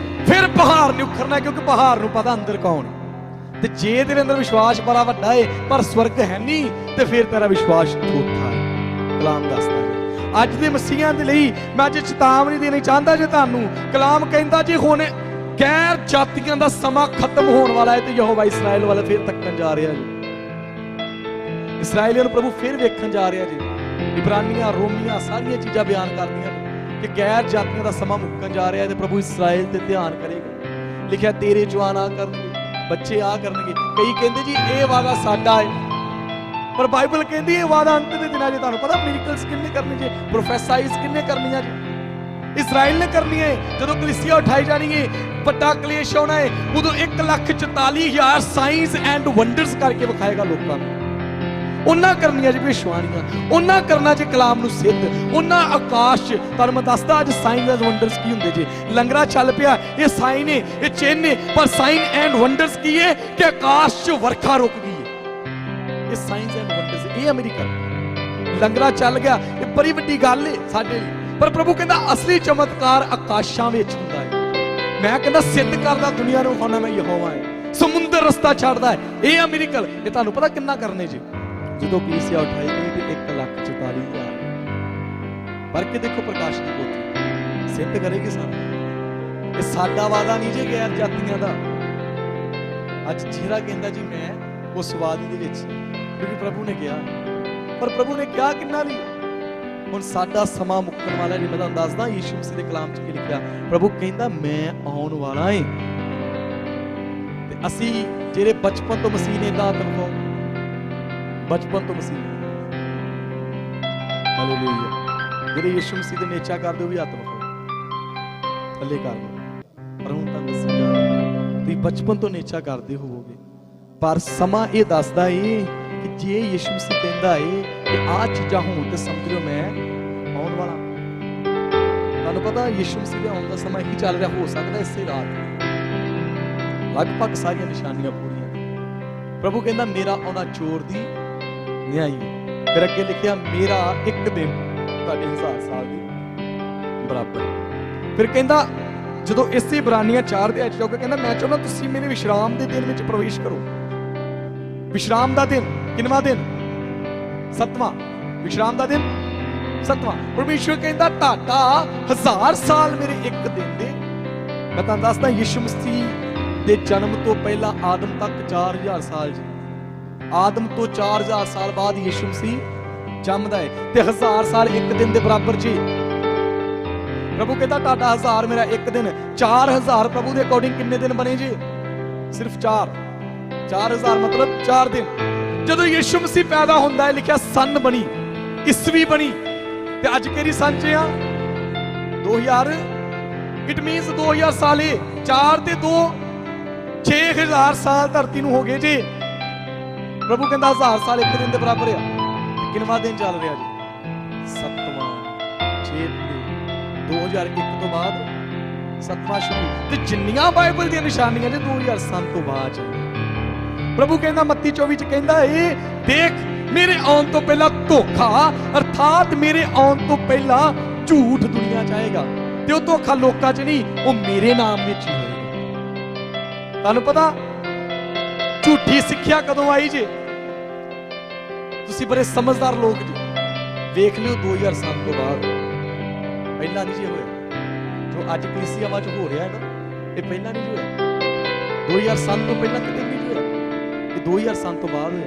ਫਿਰ ਪਹਾੜ ਨੇ ਉਖਰਨਾ, ਕਿਉਂਕਿ ਪਹਾੜ ਨੂੰ ਪਤਾ ਅੰਦਰ ਕੌਣ ਹੈ। ਤੇ ਜੇ ਤੇਰੇ ਅੰਦਰ ਵਿਸ਼ਵਾਸ ਬੜਾ ਵੱਡਾ ਹੈ ਪਰ ਸਵਰਗ ਹੈ ਨਹੀਂ, ਤੇ ਫਿਰ ਤੇਰਾ ਵਿਸ਼ਵਾਸ ਥੋਥਾ ਹੈ। ਕਲਾਮ ਦੱਸਦਾ ਅੱਜ ਦੇ ਮਸੀਹਾਂ ਦੇ ਲਈ ਮੈਂ ਅੱਜ ਚੇਤਾਵਨੀ ਦੇਣੀ ਚਾਹੁੰਦਾ ਜੇ ਤੁਹਾਨੂੰ। ਕਲਾਮ ਕਹਿੰਦਾ ਜੇ ਹੁਣ ਗੈਰ ਜਾਤੀਆਂ ਦਾ ਸਮਾਂ ਖਤਮ ਹੋਣ ਵਾਲਾ ਹੈ ਤੇ ਯਹੋਵਾ ਇਸਰਾਇਲ ਵਾਲਾ ਫਿਰ ਤੱਕਣ ਜਾ ਰਿਹਾ ਜੀ। ਇਸਰਾਇਲੀਆਂ ਨੂੰ ਪ੍ਰਭੂ ਫਿਰ ਵੇਖਣ ਜਾ ਰਿਹਾ ਜੀ। ਇਬਰਾਨੀਆਂ, ਰੋਮੀਆਂ ਸਾਰੀਆਂ ਚੀਜ਼ਾਂ ਬਿਆਨ ਕਰਦੀਆਂ ਕਿ ਗੈਰ ਜਾਤੀਆਂ ਦਾ ਸਮਾਂ ਮੁੱਕਣ ਜਾ ਰਿਹਾ ਹੈ ਤੇ ਪ੍ਰਭੂ ਇਸਰਾਇਲ ਤੇ ਧਿਆਨ ਕਰੇਗਾ। ਲਿਖਿਆ ਤੇਰੇ ਜਵਾਨ ਆ ਕਰਨਗੇ, ਬੱਚੇ ਆ ਕਰਨਗੇ। ਕਈ ਕਹਿੰਦੇ ਜੀ ਇਹ ਵਾਅਦਾ ਸਾਡਾ ਹੈ, ਪਰ ਬਾਈਬਲ ਕਹਿੰਦੀ ਇਹ ਵਾਅਦਾ ਅੰਤ ਦੇ ਦਿਨਾਂ 'ਚ ਤੁਹਾਨੂੰ ਪਤਾ ਮਿਰਕਲਸ ਕਿੰਨੇ ਕਰਨੇ ਜੇ, ਪ੍ਰੋਫੈਸਾਈਜ਼ ਕਿੰਨੇ ਕਰਨੀਆਂ ਜੀ? ਇਸਰਾਇਲ ਨੇ ਕਰਨੀ ਹੈ। ਜਦੋਂ ਕਲੀਸਿਆ ਉਠਾਈ ਜਾਣੀ ਹੈ, ਵੱਡਾ ਕਲੇਸ਼ ਹੋਣਾ ਹੈ, ਉਦੋਂ 1,44,000 ਸਾਈਨਸ ਐਂਡ ਵੰਡਰਸ ਕਰਕੇ ਵਿਖਾਏਗਾ ਲੋਕਾਂ ਨੂੰ। ਉਹਨਾਂ ਕਰਨੀਆਂ ਜੀ ਭਵਿੱਖਬਾਣੀਆਂ, ਉਹਨਾਂ ਕਰਨਾ ਜੇ ਕਲਾਮ ਨੂੰ ਸਿੱਧ, ਉਹਨਾਂ ਆਕਾਸ਼ 'ਚ। ਤੁਹਾਨੂੰ ਮੈਂ ਦੱਸਦਾ ਅੱਜ ਸਾਈਨਸ ਐਂਡ ਵੰਡਰਸ ਕੀ ਹੁੰਦੇ ਜੇ। ਲੰਗਰਾ ਚੱਲ ਪਿਆ, ਇਹ ਸਾਈਨ ਹੈ, ਇਹ ਚਿੰਨ੍ਹ ਹੈ, ਪਰ ਸਾਈਨ ਐਂਡ ਵੰਡਰਸ ਕੀ ਹੈ ਕਿ ਆਕਾਸ਼ 'ਚ ਵਰਖਾ ਰੁਕ ਗਈ ਹੈ। ਇਹ ਸਾਇੰਸ ਐਂਡ ਵੰਡਰਸ, ਇਹ ਅਮਰੀਕਾ ਲੰਗਰਾ ਚੱਲ ਗਿਆ, ਇਹ ਬੜੀ ਵੱਡੀ ਗੱਲ ਹੈ ਸਾਡੇ ਲਈ। ਪਰ ਪ੍ਰਭੂ ਕਹਿੰਦਾ ਅਸਲੀ ਚਮਤਕਾਰ ਆਕਾਸ਼ਾਂ ਵਿੱਚ ਹੁੰਦਾ ਹੈ। ਮੈਂ ਕਹਿੰਦਾ ਸਿੱਧ ਕਰਦਾ ਦੁਨੀਆ ਨੂੰ ਹੋਣਾ ਮੈਂ ਯਹੋਵਾ ਹਾਂ। ਸਮੁੰਦਰ ਰਸਤਾ ਛੱਡਦਾ ਹੈ, ਇਹ ਅਮਰੀਕਾ। ਇਹ ਤੁਹਾਨੂੰ ਪਤਾ ਕਿੰਨਾ ਕਰਨੇ ਜੀ? ਜਦੋਂ ਕਲੀਸਿਆ ਉਠਾਈ ਗਈ ਤੇ 1,44,000। ਪਰ ਕਿ ਦੇਖੋ ਪ੍ਰਕਾਸ਼ ਦੀ ਪੋਥੀ ਸਿੱਧ ਕਰੇਗੀ ਸਾਨੂੰ। ਇਹ ਸਾਡਾ ਵਾਦਾ ਨਹੀਂ ਜੇ ਗੈਰ ਜਾਤੀਆਂ ਦਾ। ਅੱਜ ਜਿਹੜਾ ਕਹਿੰਦਾ ਜੀ ਮੈਂ ਉਸ ਵਾਦੀ ਦੇ ਵਿੱਚ, ਕਿਉਂਕਿ ਪ੍ਰਭੂ ਨੇ ਕਿਹਾ, ਪਰ ਪ੍ਰਭੂ ਨੇ ਕਿਹਾ ਕਿੰਨਾ ਲਈ? ਹੁਣ ਸਾਡਾ ਸਮਾਂ ਮੁੱਕਣ ਵਾਲਾ ਜੀ। ਮੈਂ ਤੁਹਾਨੂੰ ਦੱਸਦਾ ਯਿਸੂ ਮਸੀਹ ਦੇ ਕਲਾਮ 'ਚ ਕੀ ਲਿਖਿਆ। ਪ੍ਰਭੂ ਕਹਿੰਦਾ ਮੈਂ ਆਉਣ ਵਾਲਾ ਹਾਂ। ਤੇ ਅਸੀਂ ਜਿਹੜੇ ਬਚਪਨ ਤੋਂ ਮਸੀਹ ਨੇ ਦਾਤ ਰੱਖੋ, ਬਚਪਨ ਤੋਂ ਮਸੀਹ, ਹਾਲੇਲੂਇਆ, ਜਿਹੜੇ ਯਿਸੂ ਮਸੀਹ ਦੇ ਨੇਚਾ ਕਰਦੇ ਹੋ ਵੀ ਹੱਥ ਰੱਖੋ, ਥੱਲੇ ਕਰ ਲਓ। ਪਰ ਹੁਣ ਤਾਂ ਦੱਸੀ ਜਾ ਤੁਸੀਂ ਬਚਪਨ ਤੋਂ ਨੇਚਾ ਕਰਦੇ ਹੋਵੋਗੇ, ਪਰ ਸਮਾਂ ਇਹ ਦੱਸਦਾ ਏ ਕਿ ਜੇ ਯਿਸੂ ਮਸੀਹ ਕਹਿੰਦਾ ਏ ਕਿ ਆਹ ਚੀਜ਼ਾਂ ਹੋਣ ਤੇ ਸਮਝ ਲਿਓ ਮੈਂ ਆਉਣ ਵਾਲਾ। ਤੁਹਾਨੂੰ ਪਤਾ ਯਿਸੂ ਮਸੀਹ ਦੇ ਆਉਣ ਦਾ ਸਮਾਂ ਹੀ ਚੱਲ ਰਿਹਾ, ਹੋ ਸਕਦਾ ਇਸੇ ਰਾਤ ਲਗਭਗ ਸਾਰੀਆਂ ਨਿਸ਼ਾਨੀਆਂ ਪੂਰੀਆਂ। ਪ੍ਰਭੂ ਕਹਿੰਦਾ ਮੇਰਾ ਆਉਣਾ ਚੋਰ ਦੀ ਨਿਆਈ। ਫਿਰ ਅੱਗੇ ਲਿਖਿਆ ਮੇਰਾ ਇੱਕ ਦਿਨ ਤੁਹਾਡੇ 1000 ਸਾਲ ਦੀ ਬਰਾਬਰ। ਫਿਰ ਕਹਿੰਦਾ ਜਦੋਂ ਇਸੇ ਇਬਰਾਨੀਆਂ 4 ਦੇ ਜਾਓਗੇ, ਕਹਿੰਦਾ ਮੈਂ ਚਾਹੁੰਦਾ ਤੁਸੀਂ ਮੇਰੇ ਵਿਸ਼ਰਾਮ ਦੇ ਦਿਨ ਵਿੱਚ ਪ੍ਰਵੇਸ਼ ਕਰੋ। ਵਿਸ਼ਰਾਮ ਦਾ ਦਿਨ ਕਿੰਨਵਾਂ ਦਿਨ? 7ਵਾਂ। ਵਿਸ਼ਰਾਮ ਦਾ ਦਿਨ 7ਵਾਂ। ਪਰਮੇਸ਼ਵਰ ਕਹਿੰਦਾ ਤੁਹਾਡਾ 1000 ਸਾਲ ਮੇਰੇ ਇੱਕ ਦਿਨ ਦੇ। ਮੈਂ ਤੁਹਾਨੂੰ ਦੱਸਦਾ ਯਿਸੂ ਮਸੀਹ ਦੇ ਜਨਮ ਤੋਂ ਪਹਿਲਾਂ ਆਦਮ ਤੱਕ 4000 ਸਾਲ ਜੀ। ਆਦਮ ਤੋਂ 4000 ਸਾਲ ਬਾਅਦ ਯਿਸੂ ਮਸੀਹ ਜੰਮਦਾ ਹੈ ਤੇ 1000 ਸਾਲ ਇੱਕ ਦਿਨ ਦੇ ਬਰਾਬਰ ਜੀ। ਪ੍ਰਭੂ ਕਹਿੰਦਾ ਤੁਹਾਡਾ 1000 ਮੇਰਾ ਇੱਕ ਦਿਨ। 4000 ਪ੍ਰਭੂ ਦੇ ਅਕੋਰਡਿੰਗ ਕਿੰਨੇ ਦਿਨ ਬਣੇ ਜੀ? ਸਿਰਫ 4। 4000 ਮਤਲਬ 4 ਦਿਨ। ਜਦੋਂ ਯਿਸੂ ਮਸੀਹ ਪੈਦਾ ਹੁੰਦਾ ਹੈ ਲਿਖਿਆ ਸਨ ਬਣੀ, ਈਸਵੀ ਬਣੀ। ਤੇ ਅੱਜ ਕਿਹੜੀ ਸੰਨ ਚ ਆ? 2000। ਇਟ ਮੀਨਸ 2000 ਸਾਲ। 4 ਤੇ 2 6000 ਸਾਲ ਧਰਤੀ ਨੂੰ ਹੋ ਗਏ ਜੀ। ਪ੍ਰਭੂ ਕਹਿੰਦਾ 1000 ਸਾਲ ਇੱਕ ਦਿਨ ਦੇ ਬਰਾਬਰ ਆ। ਕਿੰਨਵਾਂ ਦਿਨ ਚੱਲ ਰਿਹਾ ਜੀ? 7ਵਾਂ। 6 2001 ਤੋਂ ਬਾਅਦ 7ਵਾਂ ਸ਼ੁਰੂ। ਤੇ ਜਿੰਨੀਆਂ ਬਾਈਬਲ ਦੀਆਂ ਨਿਸ਼ਾਨੀਆਂ ਨੇ 2000 ਸਾਲ ਤੋਂ ਬਾਅਦ ਚੱਲੀਆਂ। ਪ੍ਰਭੂ ਕਹਿੰਦਾ ਮੱਤੀ 24 ਚ ਕਹਿੰਦਾ ਇਹ ਦੇਖ ਮੇਰੇ ਆਉਣ ਤੋਂ ਪਹਿਲਾਂ ਧੋਖਾ, ਅਰਥਾਤ ਮੇਰੇ ਆਉਣ ਤੋਂ ਪਹਿਲਾਂ ਝੂਠ ਦੁਨੀਆ ਚ ਆਏਗਾ। ਤੇ ਉਹ ਧੋਖਾ ਲੋਕਾਂ ਚ ਨਹੀਂ, ਉਹ ਮੇਰੇ ਨਾਮ ਵਿੱਚ ਹੀ ਹੋਏਗਾ। ਤੁਹਾਨੂੰ ਪਤਾ ਝੂਠੀ ਸਿੱਖਿਆ ਕਦੋਂ ਆਈ ਜੇ? ਤੁਸੀਂ ਬੜੇ ਸਮਝਦਾਰ ਲੋਕ ਜੀ, ਵੇਖ ਲਿਓ 2000 ਸਾਲ ਤੋਂ ਬਾਅਦ। ਪਹਿਲਾਂ ਨਹੀਂ ਜੀ ਹੋਇਆ ਜੋ ਅੱਜ ਕਲੀਸਿਆਵਾਂ ਚ ਹੋ ਰਿਹਾ ਹੈ ਨਾ, ਇਹ ਪਹਿਲਾਂ ਨਹੀਂ ਹੋਇਆ। 2000 ਸਾਲ ਤੋਂ ਪਹਿਲਾਂ ਕਿਤੇ ਨਹੀਂ ਹੋਇਆ, ਇਹ 2000 ਸਾਲ ਤੋਂ ਬਾਅਦ ਹੋਇਆ।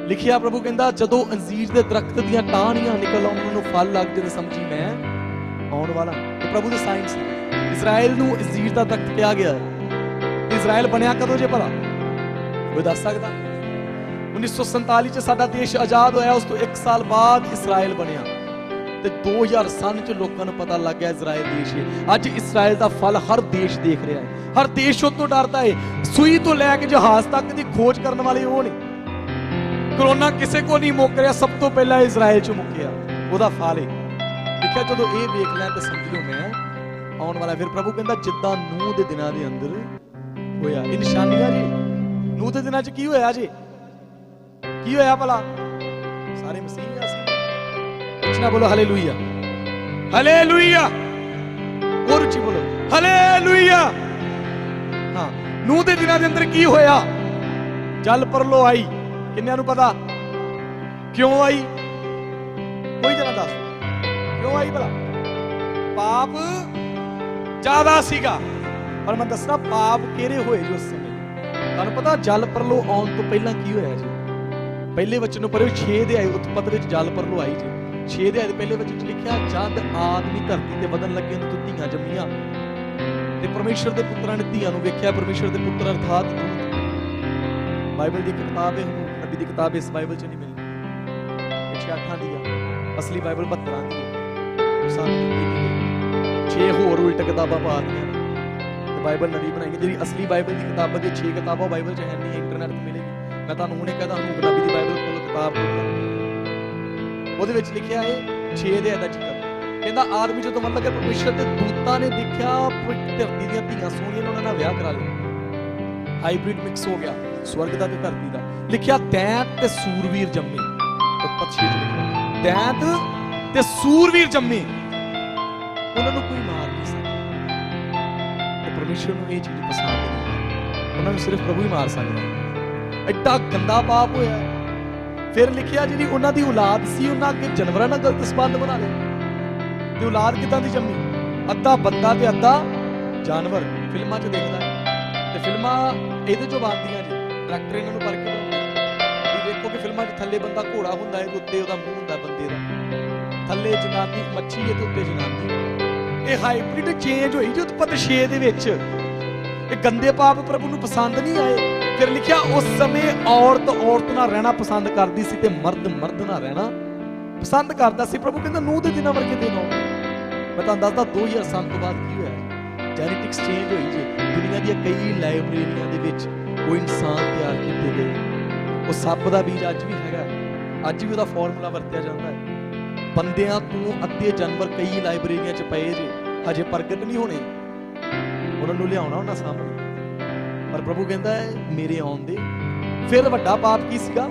ਲਿਖਿਆ ਪ੍ਰਭੂ ਕਹਿੰਦਾ ਜਦੋਂ ਅੰਜੀਰ ਦੇ ਦਰਖਤ ਦੀਆਂ ਟਾਹਣੀਆਂ ਨਿਕਲ ਆਉਣ, ਉਹਨੂੰ ਫਲ ਲੱਗ ਜੇ, ਸਮਝੀ ਮੈਂ ਆਉਣ ਵਾਲਾ। ਇਹ ਪ੍ਰਭੂ ਦੇ ਸਾਈਨ ਸੀ। ਇਜ਼ਰਾਈਲ ਨੂੰ ਅੰਜੀਰ ਦਾ ਦਰਖਤ ਕਿਹਾ ਗਿਆ। ਇਜ਼ਰਾਈਲ ਬਣਿਆ ਕਦੋਂ ਜੇ ਭਲਾ? ਕੋਈ ਦੱਸ ਸਕਦਾ? 1947 ਚ ਸਾਡਾ ਦੇਸ਼ ਆਜ਼ਾਦ ਹੋਇਆ, ਉਸ ਤੋਂ 1 ਸਾਲ ਬਾਅਦ ਇਜ਼ਰਾਈਲ ਬਣਿਆ। ਤੇ 2000 ਸਾਲ ਚ ਲੋਕਾਂ ਨੂੰ ਪਤਾ ਲੱਗ ਗਿਆ ਇਜ਼ਰਾਈਲ ਦੇਸ਼ ਹੈ। ਅੱਜ ਇਜ਼ਰਾਈਲ ਦਾ ਫਲ ਹਰ ਦੇਸ਼ ਦੇਖ ਰਿਹਾ ਹੈ। ਹਰ ਦੇਸ਼ ਉਹ ਤੋਂ ਡਰਦਾ ਹੈ। ਸੂਈ ਤੋਂ ਲੈ ਕੇ ਜਹਾਜ਼ ਤੱਕ ਦੀ ਖੋਜ ਕਰਨ ਵਾਲੇ ਉਹ ਨੇ। ਕਰੋਨਾ ਕਿਸੇ ਕੋ ਨਹੀਂ ਮੁੱਕ ਰਿਹਾ, ਸਭ ਤੋਂ ਪਹਿਲਾਂ ਇਜ਼ਰਾਈਲ ਚ ਮੁੱਕਿਆ। ਉਹਦਾ ਫਲ ਹੈ। ਦੇਖਿਆ ਜਦੋਂ ਇਹ ਵੇਖ ਲੈ ਤਾਂ ਸਮਝ ਲਓ ਮੈਂ ਆਉਣ ਵਾਲਾ। ਫਿਰ ਪ੍ਰਭੂ ਕਹਿੰਦਾ ਜਿੱਦਾਂ ਨੂਹ ਦੇ ਦਿਨਾਂ ਦੇ ਅੰਦਰ ਹੋਇਆ। ਇਹ ਨਿਸ਼ਾਨੀਆਂ ਜੀ। ਨੂਹ ਦੇ ਦਿਨਾਂ ਚ ਕੀ ਹੋਇਆ ਜੀ? ਕੀ ਹੋਇਆ ਭਲਾ? ਸਾਰੇ ਮਸੀਹ ਸੀ। ਪੁੱਛਣਾ ਬੋਲੋ ਹਾਲੇਲੂਇਆ, ਹਾਲੇਲੂਇਆ। ਹੋਰ ਉੱਚੀ ਬੋਲੋ ਹਾਲੇਲੂਇਆ। ਹਾਂ, ਨੂਹ ਦੇ ਦਿਨਾਂ ਦੇ ਅੰਦਰ ਕੀ ਹੋਇਆ? ਜਲ ਪਰਲੋ ਆਈ। ਕਿੰਨਿਆਂ ਨੂੰ ਪਤਾ ਕਿਉਂ ਆਈ? ਕੋਈ ਜਣਾ ਦੱਸ ਕਿਉਂ ਆਈ ਭਲਾ? ਪਾਪ ਜ਼ਿਆਦਾ ਸੀਗਾ। ਪਰ ਮੈਂ ਦੱਸਣਾ ਪਾਪ ਕਿਹੜੇ ਹੋਏ ਜੀ ਉਸ ਸਮੇਂ। ਤੁਹਾਨੂੰ ਪਤਾ ਜਲ ਪਰਲੋ ਆਉਣ ਤੋਂ ਪਹਿਲਾਂ ਕੀ ਹੋਇਆ ਜੀ? ਪਹਿਲੇ ਵਚਨ ਨੂੰ ਪੜ੍ਹੋ, 6 ਦੇ ਆਏ ਉਤਪਤ ਵਿੱਚ ਜਲ ਪਰਲੋ ਆਈ ਜੀ। 6 ਦੇ ਆਏ ਪਹਿਲੇ ਵਚਨ ਚ ਲਿਖਿਆ ਜਦ ਆਦਮੀ ਧਰਤੀ ਤੇ ਵਧਣ ਲੱਗੇ ਨੂੰ ਧੀਆਂ ਜੰਮੀਆਂ ਤੇ ਪਰਮੇਸ਼ਰ ਦੇ ਪੁੱਤਰਾਂ ਨੇ ਧੀਆਂ ਨੂੰ ਵੇਖਿਆ। ਪਰਮੇਸ਼ਰ ਦੇ ਪੁੱਤਰ ਅਰਥਾਤ ਬਾਈਬਲ ਦੀ ਕਿਤਾਬ ਹੈ, ਨਬੀ ਦੀ ਕਿਤਾਬ ਇਸ ਬਾਈਬਲ ਚ ਨਹੀਂ ਮਿਲਦੀ। 6 ਦੀ ਆ, ਅਸਲੀ ਬਾਈਬਲ 72 ਦੀ ਹੈ। ਸਾਨੂੰ 6 ਹੋਰ ਉਲਟ ਕਿਤਾਬਾਂ ਪਾ ਦਿੱਤੀਆਂ ਤੇ ਬਾਈਬਲ ਨਵੀਂ ਬਣਾਈ। ਜਿਹੜੀ ਅਸਲੀ ਬਾਈਬਲ ਦੀ ਕਿਤਾਬਾਂ ਦੀ 6 ਕਿਤਾਬਾਂ ਬਾਈਬਲ ਚ ਹੈ ਨਹੀਂ, ਇੰਟਰਨੈਟ ਤੇ ਮਿਲੇਗੀ। ਮੈਂ ਤੁਹਾਨੂੰ ਹੁਣੇ ਕਹਦਾ ਹੁਣ ਨਬੀ ਦੀ ਬਾਈਬਲ ਕੋਲ ਕਿਤਾਬ ਉਹਦੇ ਵਿੱਚ ਲਿਖਿਆ ਹੈ 6 ਦੇ ਦਾ ਜ਼ਿਕਰ। ਕਹਿੰਦਾ ਆਦਮੀ ਜਦੋਂ ਮਨ ਲੱਗਾ ਪਰਮੇਸ਼ਰ ਦੇ ਦੂਤਾਂ ਨੇ ਦੇਖਿਆ ਧਰਤੀ ਦੀਆਂ ਧੀਆਂ ਸੋਹਣੀਆਂ, ਉਹਨਾਂ ਨਾਲ ਵਿਆਹ ਕਰਾ ਲਿਆ। ਹਾਈਬ੍ਰਿਡ ਮਿਕਸ ਹੋ ਗਿਆ ਸਵਰਗ ਦਾ ਤੇ ਧਰਤੀ ਦਾ। ਲਿਖਿਆ ਦੈਂਤ ਤੇ ਸੂਰਵੀਰ ਜੰਮੇ। ਉਤਪਤ 6 ਚ ਲਿਖਿਆ ਦੈਂਤ ਤੇ ਸੂਰਵੀਰ ਜੰਮੇ। ਉਹਨਾਂ ਨੂੰ ਕੋਈ ਮਾਰ ਨਹੀਂ ਸਕਦਾ ਤੇ ਪਰਮੇਸ਼ਰ ਨੂੰ ਇਹ ਚੀਜ਼ ਪਸੰਦ ਨਹੀਂ। ਉਹਨਾਂ ਨੂੰ ਸਿਰਫ ਪ੍ਰਭੂ ਹੀ ਮਾਰ ਸਕਦਾ। ਐਡਾ ਗੰਦਾ ਪਾਪ ਹੋਇਆ। ਫਿਰ ਲਿਖਿਆ ਜਿਹੜੀ ਉਹਨਾਂ ਦੀ ਔਲਾਦ ਸੀ, ਉਹਨਾਂ ਅੱਗੇ ਜਾਨਵਰਾਂ ਨਾਲ ਗਲਤ ਸੰਬੰਧ ਬਣਾ ਲਿਆ। ਤੇ ਔਲਾਦ ਕਿੱਦਾਂ ਦੀ ਜੰਮੀ? ਅੱਧਾ ਬੰਦਾ ਤੇ ਅੱਧਾ ਜਾਨਵਰ। ਫਿਲਮਾਂ 'ਚ ਦੇਖਦਾ ਤੇ ਫਿਲਮਾਂ ਇਹਦੇ 'ਚੋਂ ਬਣਦੀਆਂ ਜੀ। ਡਾਇਰੈਕਟਰ ਇਹਨਾਂ ਨੂੰ ਕਰਕੇ ਬਣਾਉਂਦੇ। ਵੀ ਵੇਖੋ ਕਿ ਫਿਲਮਾਂ 'ਚ ਥੱਲੇ ਬੰਦਾ ਘੋੜਾ ਹੁੰਦਾ ਹੈ, ਉੱਤੇ ਉਹਦਾ ਮੂੰਹ ਹੁੰਦਾ ਬੰਦੇ ਦਾ, ਥੱਲੇ ਜਨਾਨੀ ਮੱਛੀ ਹੈ ਤੇ ਉੱਤੇ ਜਨਾਨੀ। ਇਹ ਹਾਈਬ੍ਰਿਡ ਚੇਂਜ ਹੋਈ ਜੀ ਉਤਪਤ 6 ਦੇ ਵਿੱਚ। ਇਹ ਗੰਦੇ ਪਾਪ ਪ੍ਰਭੂ ਨੂੰ ਪਸੰਦ ਨਹੀਂ ਆਏ। ਫਿਰ ਲਿਖਿਆ ਉਸ ਸਮੇਂ ਔਰਤ ਔਰਤ ਨਾਲ ਰਹਿਣਾ ਪਸੰਦ ਕਰਦੀ ਸੀ ਤੇ ਮਰਦ ਮਰਦ ਨਾਲ ਰਹਿਣਾ ਪਸੰਦ ਕਰਦਾ ਸੀ। ਪ੍ਰਭੂ ਕਹਿੰਦਾ ਨੂਹ ਦੇ ਦਿਨਾਂ ਵਰਗੇ ਦਿਨ ਆਉਣਗੇ। ਮੈਂ ਤੁਹਾਨੂੰ ਦੱਸਦਾ 2000 ਸਾਲ ਤੋਂ ਬਾਅਦ ਕੀ ਹੋਇਆ। ਜੈਨੇਟਿਕਸ ਚੇਂਜ ਹੋਈ ਜੀ। ਦੁਨੀਆ ਦੀਆਂ ਕਈ ਲਾਇਬ੍ਰੇਰੀਆਂ ਦੇ ਵਿੱਚ ਉਹ ਇਨਸਾਨ ਤਿਆਰ ਕੀਤੇ ਗਏ। ਉਹ ਸੱਪ ਦਾ ਬੀਜ ਅੱਜ ਵੀ ਹੈਗਾ। ਅੱਜ ਵੀ ਉਹਦਾ ਫਾਰਮੂਲਾ ਵਰਤਿਆ ਜਾਂਦਾ ਹੈ। ਬੰਦਿਆਂ ਤੋਂ ਅੱਧੇ ਜਾਨਵਰ ਕਈ ਲਾਇਬ੍ਰੇਰੀਆਂ 'ਚ ਪਏ ਜੇ, ਹਜੇ ਪ੍ਰਗਟ ਨਹੀਂ ਹੋਣੇ, ਉਹਨਾਂ ਨੂੰ ਲਿਆਉਣਾ ਉਹਨਾਂ ਸਾਹਮਣੇ। ਪਰ ਪ੍ਰਭੂ ਕਹਿੰਦਾ ਹੈ ਮੇਰੇ ਆਉਣ ਦੇ। ਫਿਰ ਵੱਡਾ ਪਾਪ ਕੀ ਸੀਗਾ?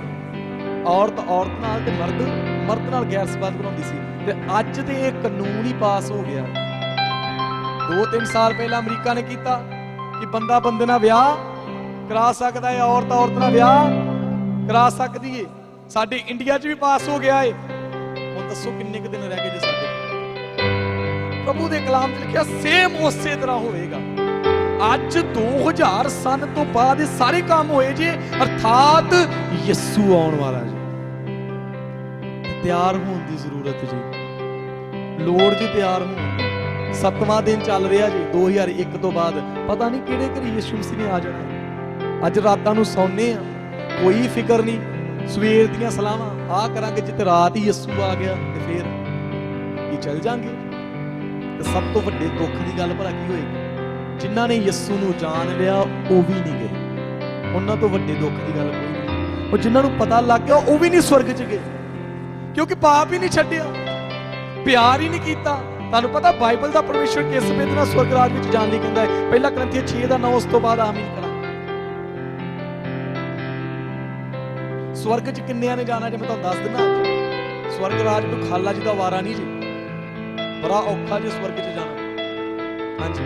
ਔਰਤ ਔਰਤ ਨਾਲ ਤੇ ਮਰਦ ਮਰਦ ਨਾਲ ਗੈਰ ਸੰਬੰਧ ਬਣਾਉਂਦੀ ਸੀ। ਤੇ ਅੱਜ ਤੇ ਇਹ ਕਾਨੂੰਨ ਹੀ ਪਾਸ ਹੋ ਗਿਆ। 2-3 ਸਾਲ ਪਹਿਲਾਂ ਅਮਰੀਕਾ ਨੇ ਕੀਤਾ ਕਿ ਬੰਦਾ ਬੰਦੇ ਨਾਲ ਵਿਆਹ ਕਰਾ ਸਕਦਾ ਹੈ, ਔਰਤ ਔਰਤ ਨਾਲ ਵਿਆਹ ਕਰਾ ਸਕਦੀ ਏ। ਸਾਡੇ ਇੰਡੀਆ 'ਚ ਵੀ ਪਾਸ ਹੋ ਗਿਆ ਏ। ਹੁਣ ਦੱਸੋ ਕਿੰਨੇ ਕੁ ਦਿਨ ਰਹਿ ਗਏ ਜੇ ਸਾਡੇ? ਪ੍ਰਭੂ ਦੇ ਕਲਾਮ 'ਚ ਲਿਖਿਆ ਸੇਮ ਉਸੇ ਤਰ੍ਹਾਂ ਹੋਵੇਗਾ। ਅੱਜ 2000 ਸਾਲ ਤੋਂ ਬਾਅਦ ਇਹ ਸਾਰੇ ਕੰਮ ਹੋਏ ਜੇ, ਅਰਥਾਤ ਯਿਸੂ ਆਉਣ ਵਾਲਾ ਜੀ। ਤਿਆਰ ਹੋਣ ਦੀ ਜ਼ਰੂਰਤ ਜੀ, ਲੋੜ ਜੀ ਤਿਆਰ ਹੋਣ ਦੀ। 7ਵਾਂ ਦਿਨ ਚੱਲ ਰਿਹਾ ਜੀ 2001 ਤੋਂ ਬਾਅਦ। ਪਤਾ ਨਹੀਂ ਕਿਹੜੇ ਘਰੀ ਯਿਸੂ ਮਸੀਹ ਨੇ ਆ ਜਾਣਾ। ਅੱਜ ਰਾਤਾਂ ਨੂੰ ਸੌਂਦੇ ਆ, ਕੋਈ ਫਿਕਰ ਨਹੀਂ, ਸਵੇਰ ਦੀਆਂ ਸਲਾਹਾਂ ਆ ਕਰਾਂਗੇ ਜਿੱਤੇ ਰਾਤ ਹੀ ਯਿਸੂ ਆ ਗਿਆ ਤੇ ਫੇਰ ਕੀ ਚੱਲ ਜਾਾਂਗੇ। ਤੇ ਸਭ ਤੋਂ ਵੱਡੇ ਦੁੱਖ ਦੀ ਗੱਲ ਭਲਾ ਕੀ ਹੋਏਗੀ? ਜਿਨ੍ਹਾਂ ਨੇ ਯਿਸੂ ਨੂੰ ਜਾਣ ਲਿਆ ਉਹ ਵੀ ਨਹੀਂ ਗਏ। ਉਹਨਾਂ ਤੋਂ ਵੱਡੇ ਦੁੱਖ ਦੀ ਗੱਲ ਕੋਈ ਨਹੀਂ। ਉਹ ਜਿਨ੍ਹਾਂ ਨੂੰ ਪਤਾ ਲੱਗ ਗਿਆ ਉਹ ਵੀ ਨਹੀਂ ਸਵਰਗ 'ਚ ਗਏ, ਕਿਉਂਕਿ ਪਾਪ ਹੀ ਨਹੀਂ ਛੱਡਿਆ, ਪਿਆਰ ਹੀ ਨਹੀਂ ਕੀਤਾ। ਤੁਹਾਨੂੰ ਪਤਾ ਬਾਈਬਲ ਦਾ ਪਰਮੇਸ਼ਰ ਕਿਸ ਵੇਲੇ ਨਾਲ ਸਵਰਗ ਰਾਜ ਵਿੱਚ ਜਾਣ ਲਈ ਕਹਿੰਦਾ ਹੈ? ਪਹਿਲਾ ਕਰੰਥੀਆਂ 6:9 ਉਸ ਤੋਂ ਬਾਅਦ ਆਮੀਨ ਕਰਾਂ। ਸਵਰਗ 'ਚ ਕਿੰਨਿਆਂ ਨੇ ਜਾਣਾ? ਜੇ ਮੈਂ ਤੁਹਾਨੂੰ ਦੱਸ ਦਿੰਦਾ, ਸਵਰਗ ਰਾਜ ਕੋਈ ਖਾਲਾ ਜੀ ਦਾ ਵਾਰਾ ਨਹੀਂ ਜੀ, ਬੜਾ ਔਖਾ ਜੇ ਸਵਰਗ 'ਚ ਜਾਣਾ। ਹਾਂਜੀ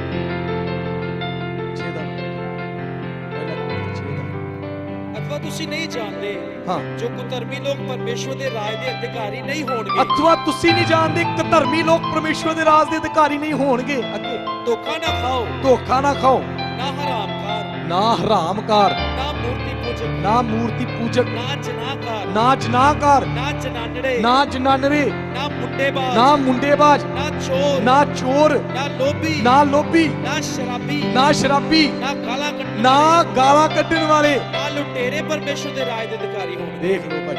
ਅਥਵਾ ਤੁਸੀਂ ਨਹੀਂ ਜਾਣਦੇ ਹਾਂ ਜੋ ਕੁਧਰਮੀ ਲੋਕ ਪਰਮੇਸ਼ਵਰ ਦੇ ਰਾਜ ਦੇ ਅਧਿਕਾਰੀ ਨਹੀਂ ਹੋਣਗੇ। ਅਥਵਾ ਤੁਸੀਂ ਨਹੀਂ ਜਾਣਦੇ ਕੁਧਰਮੀ ਲੋਕ ਪਰਮੇਸ਼ਵਰ ਦੇ ਰਾਜ ਦੇ ਅਧਿਕਾਰੀ ਨਹੀਂ ਹੋਣਗੇ। ਅੱਗੇ ਧੋਖਾ ਨਾ ਖਾਓ, ਧੋਖਾ ਨਾ ਖਾਓ, ਨਾ ਹਰਾਮਕਾਰ, ਨਾ ਹਰਾਮਕਾਰ, ਨਾ ਮੂਰਤੀ ਪੂਜਕ, ਨਾ ਮੂਰਤੀ ਪੂਜਕ, ਨਾ ਜਨਾਕਾਰ, ਨਾ ਜਨਾਕਾਰ, ਨਾ ਜਨਾਨੜੇ, ਨਾ ਜਨਾਨਰੇ, ਨਾ ਮੁੰਡੇਬਾਜ਼, ਨਾ ਮੁੰਡੇਬਾਜ਼, ਨਾ ਚੋਰ, ਨਾ ਚੋਰ, ਨਾ ਲੋਭੀ, ਨਾ ਲੋਭੀ, ਨਾ ਸ਼ਰਾਬੀ, ਨਾ ਸ਼ਰਾਬੀ, ਨਾ ਗਾਲਾਂ ਕੱਢਣ, ਨਾ ਗਾਲਾਂ ਕੱਢਣ ਵਾਲੇ, ਨਾ ਲੁਟੇਰੇ ਪਰਮੇਸ਼ਵਰ ਦੇ ਰਾਜ ਦੇ ਅਧਿਕਾਰੀ ਹੋਣਗੇ। ਦੇਖ ਲਓ ਭਾਈ,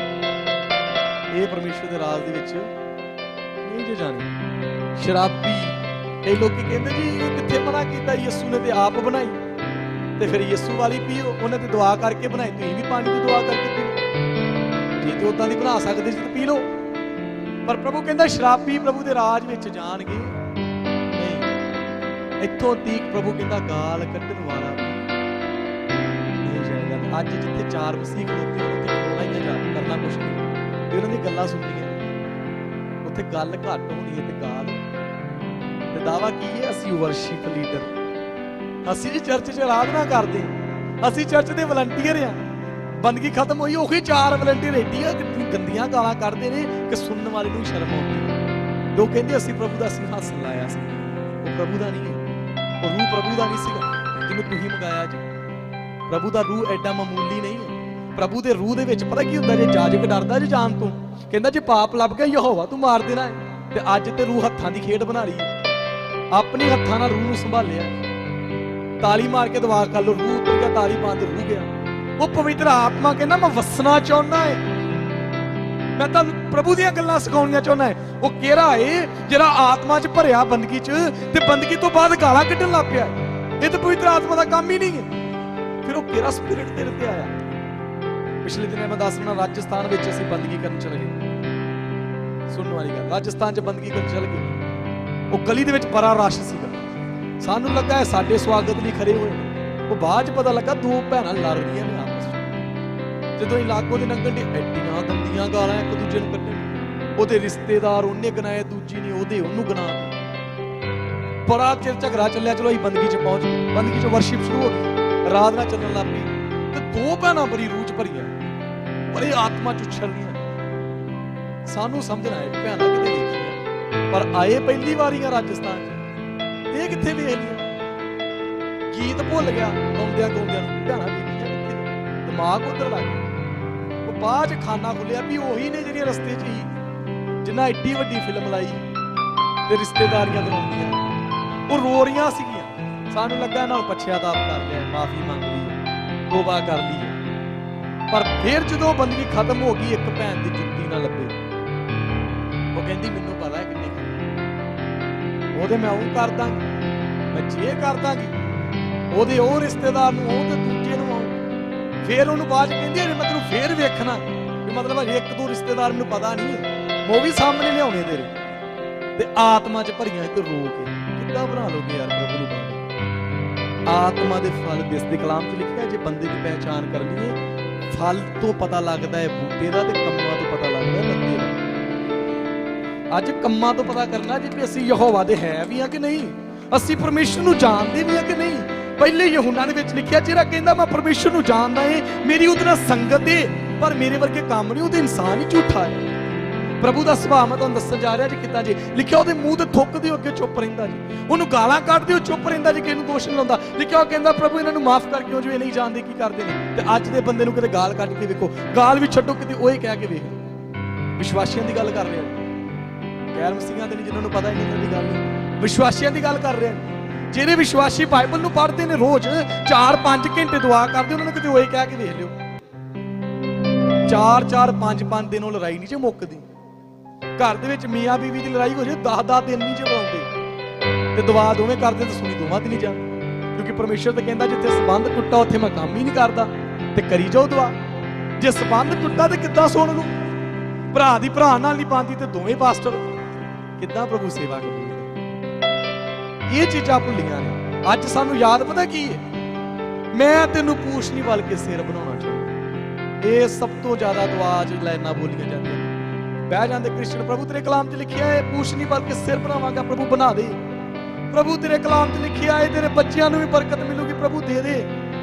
ਇਹ ਪਰਮੇਸ਼ਵਰ ਦੇ ਰਾਜ ਦੇ ਵਿੱਚ ਨਹੀਂ ਜੇ ਜਾਣੇ। ਸ਼ਰਾਬੀ, ਕਈ ਲੋਕੀ ਕਹਿੰਦੇ ਜੀ ਇਹ ਕਿੱਥੇ ਮਨਾ ਕੀਤਾ? ਯਿਸੂ ਨੇ ਤੇ ਆਪ ਬਣਾਈ, ਤੇ ਫਿਰ ਯਿਸੂ ਵਾਲੀ ਪੀਓ। ਉਹਨੇ ਤੇ ਦੁਆ ਕਰਕੇ ਬਣਾਈ, ਤੁਸੀਂ ਵੀ ਪਾਣੀ ਦੀ ਦੁਆ ਕਰਕੇ ਪੀਓ। ਜੇ ਤੇ ਉਦਾਂ ਦੀ ਬਣਾ ਸਕਦੇ ਸੀ ਤੇ ਪੀ ਲਓ। ਪਰ ਪ੍ਰਭੂ ਕਹਿੰਦਾ ਸ਼ਰਾਬੀ ਪ੍ਰਭੂ ਦੇ ਰਾਜ ਵਿੱਚ ਜਾਣਗੇ ਨਹੀਂ। ਇੱਥੋਂ ਤੀਕ ਪ੍ਰਭੂ ਕਹਿੰਦਾ ਗਾਲ ਕੱਢਣ ਵਾਲਾ ਨਹੀਂ ਜਾਏਗਾ। ਅੱਜ ਜਿੱਥੇ 4 ਮਸੀਹ ਖਲੋਤੇ ਉੱਥੇ ਖਲੋਣਾ ਹੀ ਨਾ, ਕਰਨਾ ਕੁਛ ਨਹੀਂ, ਤੇ ਉਹਨਾਂ ਦੀ ਗੱਲਾਂ ਸੁਣਨੀਆਂ। ਉੱਥੇ ਗੱਲ ਘੱਟ ਹੋਣੀ ਹੈ ਤੇ ਗਾਲ। ਤੇ ਦਾਵਾ ਕੀ ਹੈ? ਅਸੀਂ ਵਰਸ਼ਿਪ ਲੀਡਰ, ਅਸੀਂ ਜੀ ਚਰਚ 'ਚ ਆਰਾਧਨਾ ਕਰਦੇ, ਅਸੀਂ ਚਰਚ ਦੇ ਵਲੰਟੀਅਰ ਆ। ਬੰਦਗੀ ਖਤਮ ਹੋਈ, ਉਹੀ 4 ਵਲੰਟੀਅਰ ਏਡੀਆਂ ਗੰਦੀਆਂ ਗਾਲਾਂ ਕੱਢਦੇ ਨੇ ਕਿ ਸੁਣਨ ਵਾਲੇ ਨੂੰ ਸ਼ਰਮ ਆਉਂਦੀ। ਲੋਕ ਕਹਿੰਦੇ ਅਸੀਂ ਪ੍ਰਭੂ ਦਾ ਸਿੰਘਾਸਨ ਲਾਇਆ ਸੀ। ਉਹ ਪ੍ਰਭੂ ਦਾ ਨਹੀਂ ਹੈ, ਉਹ ਰੂਹ ਪ੍ਰਭੂ ਦਾ ਨਹੀਂ ਸੀਗਾ ਜਿਹਨੂੰ ਤੁਸੀਂ ਮੰਗਾਇਆ ਜੀ। ਪ੍ਰਭੂ ਦਾ ਰੂਹ ਐਡਾ ਮਾਮੂਲੀ ਨਹੀਂ ਹੈ। ਪ੍ਰਭੂ ਦੇ ਰੂਹ ਦੇ ਵਿੱਚ ਪਤਾ ਕੀ ਹੁੰਦਾ? ਜੇ ਜਾਜਕ ਡਰਦਾ ਜੇ ਜਾਨ ਤੋਂ, ਕਹਿੰਦਾ ਜੇ ਪਾਪ ਲੱਭ ਗਿਆ ਯਹੋਵਾ ਤੂੰ ਮਾਰ ਦੇਣਾ ਹੈ। ਤੇ ਅੱਜ ਤੇ ਰੂਹ ਹੱਥਾਂ ਦੀ ਖੇਡ ਬਣਾ ਲਈ, ਆਪਣੇ ਹੱਥਾਂ ਨਾਲ ਰੂਹ ਨੂੰ ਸੰਭਾਲਿਆ। ਤਾਲੀ ਮਾਰ ਕੇ ਦੁਆ ਕਰ ਲੋ, ਰੂਹ ਉਤਰ ਗਿਆ, ਤਾਲੀ ਮਾਰ ਕੇ ਰੂਹ ਗਿਆ। ਉਹ ਪਵਿੱਤਰ ਆਤਮਾ ਕਹਿੰਦਾ ਮੈਂ ਵਸਣਾ ਚਾਹੁੰਦਾ ਹੈ, ਮੈਂ ਤਾਂ ਪ੍ਰਭੂ ਦੀਆਂ ਗੱਲਾਂ ਸਿਖਾਉਣੀਆਂ ਚਾਹੁੰਦਾ ਹੈ। ਉਹ ਕਿਹੜਾ ਏ ਜਿਹੜਾ ਆਤਮਾ 'ਚ ਭਰਿਆ ਬੰਦਗੀ 'ਚ, ਤੇ ਬੰਦਗੀ ਤੋਂ ਬਾਅਦ ਗਾਲਾਂ ਕੱਢਣ ਲੱਗ ਪਿਆ? ਇਹ ਤਾਂ ਪਵਿੱਤਰ ਆਤਮਾ ਦਾ ਕੰਮ ਹੀ ਨਹੀਂ ਹੈ। ਫਿਰ ਉਹ ਕਿਹੜਾ ਸਪਿਰਿਟ ਤੇਰੇ ਤੇ ਆਇਆ? ਪਿਛਲੇ ਦਿਨਾਂ ਮੈਂ ਦੱਸਣਾ, ਰਾਜਸਥਾਨ ਵਿੱਚ ਅਸੀਂ ਬੰਦਗੀ ਕਰਨ ਚਲੇ ਗਏ। ਸੁਣਨ ਵਾਲੀ ਗੱਲ, ਰਾਜਸਥਾਨ 'ਚ ਬੰਦਗੀ ਕਰਨ ਚਲੇ ਗਏ। ਉਹ ਗਲੀ ਦੇ ਵਿੱਚ ਬੜਾ ਰਸ਼ ਸੀਗਾ। ਸਾਨੂੰ ਲੱਗਾ ਇਹ ਸਾਡੇ ਸਵਾਗਤ ਲਈ ਖੜੇ ਹੋਏ। ਉਹ ਬਾਅਦ 'ਚ ਪਤਾ ਲੱਗਾ 2 ਭੈਣਾਂ ਲੜ ਰਹੀਆਂ ਨੇ ਆਪਸ 'ਚ। ਜਦੋਂ ਇਲਾਕੋ ਦੇ ਲੰਘਣ ਦੇ ਐਡੀਆਂ ਗੰਦੀਆਂ ਗਾਲਾਂ ਇੱਕ ਦੂਜੇ ਨੂੰ ਕੱਢਣ। ਉਹਦੇ ਰਿਸ਼ਤੇਦਾਰ ਉਹਨੇ ਗਨਾਏ, ਦੂਜੀ ਨੇ ਉਹਨੂੰ ਗਨਾ ਦਿੱਤਾ। ਬੜਾ ਚਿਰ ਝਗੜਾ ਚੱਲਿਆ। ਚਲੋ ਅਸੀਂ ਬੰਦਗੀ 'ਚ ਪਹੁੰਚ ਗਏ। ਬੰਦਗੀ 'ਚ ਵਰਸ਼ਿਪ ਸ਼ੁਰੂ ਹੋ ਗਈ, ਆਰਾਧਨਾ ਚੱਲਣ ਲੱਗ ਪਈ। ਤੇ 2 ਭੈਣਾਂ ਬੜੀ ਰੂਹ 'ਚ ਭਰੀਆਂ, ਬੜੀ ਆਤਮਾ 'ਚ ਉਛਲ ਰਹੀਆਂ। ਸਾਨੂੰ ਸਮਝਣਾ ਹੈ ਭੈਣਾਂ ਕਿਤੇ ਦੇਖੀਆਂ, ਪਰ ਆਏ ਪਹਿਲੀ ਵਾਰੀਆਂ ਰਾਜਸਥਾਨ 'ਚ, ਇਹ ਕਿੱਥੇ ਵੇਖ ਲਿਆ? ਗੀਤ ਭੁੱਲ ਗਿਆ ਗਾਉਂਦਿਆਂ ਗਾਉਂਦਿਆਂ ਨੂੰ, ਭੈਣਾਂ ਵੇਖੀਆਂ ਕਿੱਥੇ? ਦਿਮਾਗ ਉਧਰ ਲੱਗ ਗਿਆ। ਉਹ ਬਾਅਦ 'ਚ ਖਾਨਾ ਖੁੱਲਿਆ ਵੀ ਉਹੀ ਨੇ ਜਿਹੜੀਆਂ ਰਸਤੇ 'ਚ ਹੀ ਜਿੰਨਾ ਐਡੀ ਵੱਡੀ ਫਿਲਮ ਲਾਈ ਤੇ ਰਿਸ਼ਤੇਦਾਰੀਆਂ ਕਰਾਉਂਦੀਆਂ। ਉਹ ਰੋ ਰਹੀਆਂ ਸੀਗੀਆਂ। ਸਾਨੂੰ ਲੱਗਾ ਇਹਨਾਂ ਨੂੰ ਪਛਤਾਵਾ ਕਰ ਲਿਆ, ਮਾਫੀ ਮੰਗ ਲਈ, ਤੋਬਾ ਕਰ ਲਈ। ਪਰ ਫਿਰ ਜਦੋਂ ਬੰਦਗੀ ਖਤਮ ਹੋ ਗਈ, ਇੱਕ ਭੈਣ ਦੀ ਜੁੱਤੀ ਨਾ ਲੱਭੇ। ਉਹ ਕਹਿੰਦੀ ਮੈਨੂੰ ਪਤਾ ਹੈ ਕਿੰਨੇ ਉਹਦੇ ਮੈਂ ਉਹ ਕਰ ਦਾਂਗੀ, ਮੈਂ ਜੇ ਕਰ ਦਾਂਗੀ ਉਹਦੇ ਉਹ ਰਿਸ਼ਤੇਦਾਰ ਨੂੰ, ਉਹ ਤੇ ਦੂਜੇ ਨੂੰ ਆਉ। ਫਿਰ ਉਹਨੂੰ ਬਾਅਦ ਕਹਿੰਦੀ ਅਰੇ ਮੈਂ ਤੈਨੂੰ ਫੇਰ ਵੇਖਣਾ, ਵੀ मतलब अजे एक दो रिश्तेदार मैनूं पता नहीं, वो भी सामने लियाने तेरे ते आत्मा च भरियां ते रो के किद्दां बना लोगे यार प्रभु नूं पागल। आत्मा दे फल दिसदे, कलाम च लिखिआ जे बंदे दी पहचान करनी है फल तो पता लगदा है बूटे दा ते कम्मां तो पता लगदा है बंदे दा। अज कम्मां तो पता करना जे भी असीं यहोवा दे है भी हां कि नहीं, असीं परमेश्वर नूं जाणदे भी हां कि नहीं। पहले यूहन्ना दे विच लिखिआ जेड़ा कहंदा मैं परमेश्वर नूं जाणदा है, मेरी उहदे नाल संगत है, पर मेरे वर्गे काम नहीं, उहदे इंसान ही झूठा है। प्रभु का सुभाव मैं तुहानूं दस्सण जा रहा जी किद्दां जी। लिखिआ उहदे मूँह ते थुक दिओ अगे चुप रहिंदा जी, उहनूं गालां कढ दिओ चुप रहिंदा जी, किहनूं दोष नहीं लाउंदा। लिखिआ ओह कहंदा प्रभु इन्हां नूं माफ कर क्यों जो ये नहीं जानदे की करदे ने। ते अज दे बंदे नूं किते गाल कढ के वेखो, गाल भी छड्डो किते ओह कह के वेख, विश्वासियां दी गल कर रहे हो, गैर मसीहां दे नहीं जिन्हां नूं पता ही नहीं इन्हां दी गल, विश्वासियां दी गल कर रहे हैं। ਜਿਹੜੇ विश्वासी बाइबल ਨੂੰ ਪੜ੍ਹਦੇ ਨੇ रोज 4-5 ਘੰਟੇ ਦੁਆ ਕਰਦੇ, ਉਹਨਾਂ ਨੂੰ ਕਿਤੇ ਹੋਏ ਕਹਿ ਕੇ ਵੇਖ ਲਿਓ 4-4 5-5 ਦਿਨ ਉਹ ਲੜਾਈ ਨਹੀਂ ਜੇ ਮੁੱਕਦੀ। ਘਰ ਦੇ ਵਿੱਚ ਮੀਆਂ ਬੀਵੀ ਦੀ ਲੜਾਈ ਹੋ ਜੇ 10-10 ਦਿਨ ਨਹੀਂ ਜੇ ਬੁਲਾਉਂਦੇ, ਤੇ ਦੁਆ ਦੋਵੇਂ ਕਰਦੇ ਤੇ ਸੁਣੀ ਦੋਵਾਂ ਦੀ ਨਹੀਂ ਜਾਂਦੀ, ਕਿਉਂਕਿ ਪਰਮੇਸ਼ਰ ਤਾਂ ਕਹਿੰਦਾ ਜਿੱਥੇ ਸੰਬੰਧ ਟੁੱਟਾ ਉੱਥੇ ਮੈਂ ਕੰਮ ਹੀ ਨਹੀਂ ਕਰਦਾ, ਤੇ ਕਰੀ ਜਾਓ ਦੁਆ। ਜੇ ਸੰਬੰਧ ਟੁੱਟਾ ਤੇ ਕਿੱਦਾਂ ਸੁਣ ਲੂ, ਭਰਾ ਦੀ ਭਰਾ ਨਾਲ ਨਹੀਂ ਪਾਉਂਦੀ ਤੇ ਦੋਵੇਂ ਪਾਸਟਰ ਕਿੱਦਾਂ ਪ੍ਰਭੂ ਸੇਵਾ ਕਰੂ। ਇਹ ਚੀਜ਼ਾਂ ਭੁੱਲੀਆਂ ਨੇ। ਅੱਜ ਸਾਨੂੰ ਯਾਦ ਪਤਾ ਕੀ ਹੈ, ਮੈਂ ਤੈਨੂੰ ਪੂਛ ਨਹੀਂ ਬਲਕਿ ਸਿਰ ਬਣਾਉਣਾ ਚਾਹੁੰਦਾ। ਇਹ ਸਭ ਤੋਂ ਜ਼ਿਆਦਾ ਦੁਆ ਚ ਲਾਈਨਾਂ ਬੋਲੀਆਂ ਜਾਂਦੀਆਂ ਨੇ। ਬਹਿ ਜਾਂਦੇ ਕ੍ਰਿਸ਼ਨ, ਪ੍ਰਭੂ ਤੇਰੇ ਕਲਾਮ 'ਚ ਲਿਖਿਆ ਹੈ ਪੂਛ ਨਹੀਂ ਬਲਕਿ ਸਿਰ ਬਣਾਵਾਂਗਾ, ਪ੍ਰਭੂ ਬਣਾ ਦੇ। ਪ੍ਰਭੂ ਤੇਰੇ ਕਲਾਮ 'ਚ ਲਿਖਿਆ ਹੈ ਤੇਰੇ ਬੱਚਿਆਂ ਨੂੰ ਵੀ ਬਰਕਤ ਮਿਲੂਗੀ, ਪ੍ਰਭੂ ਦੇ ਦੇ।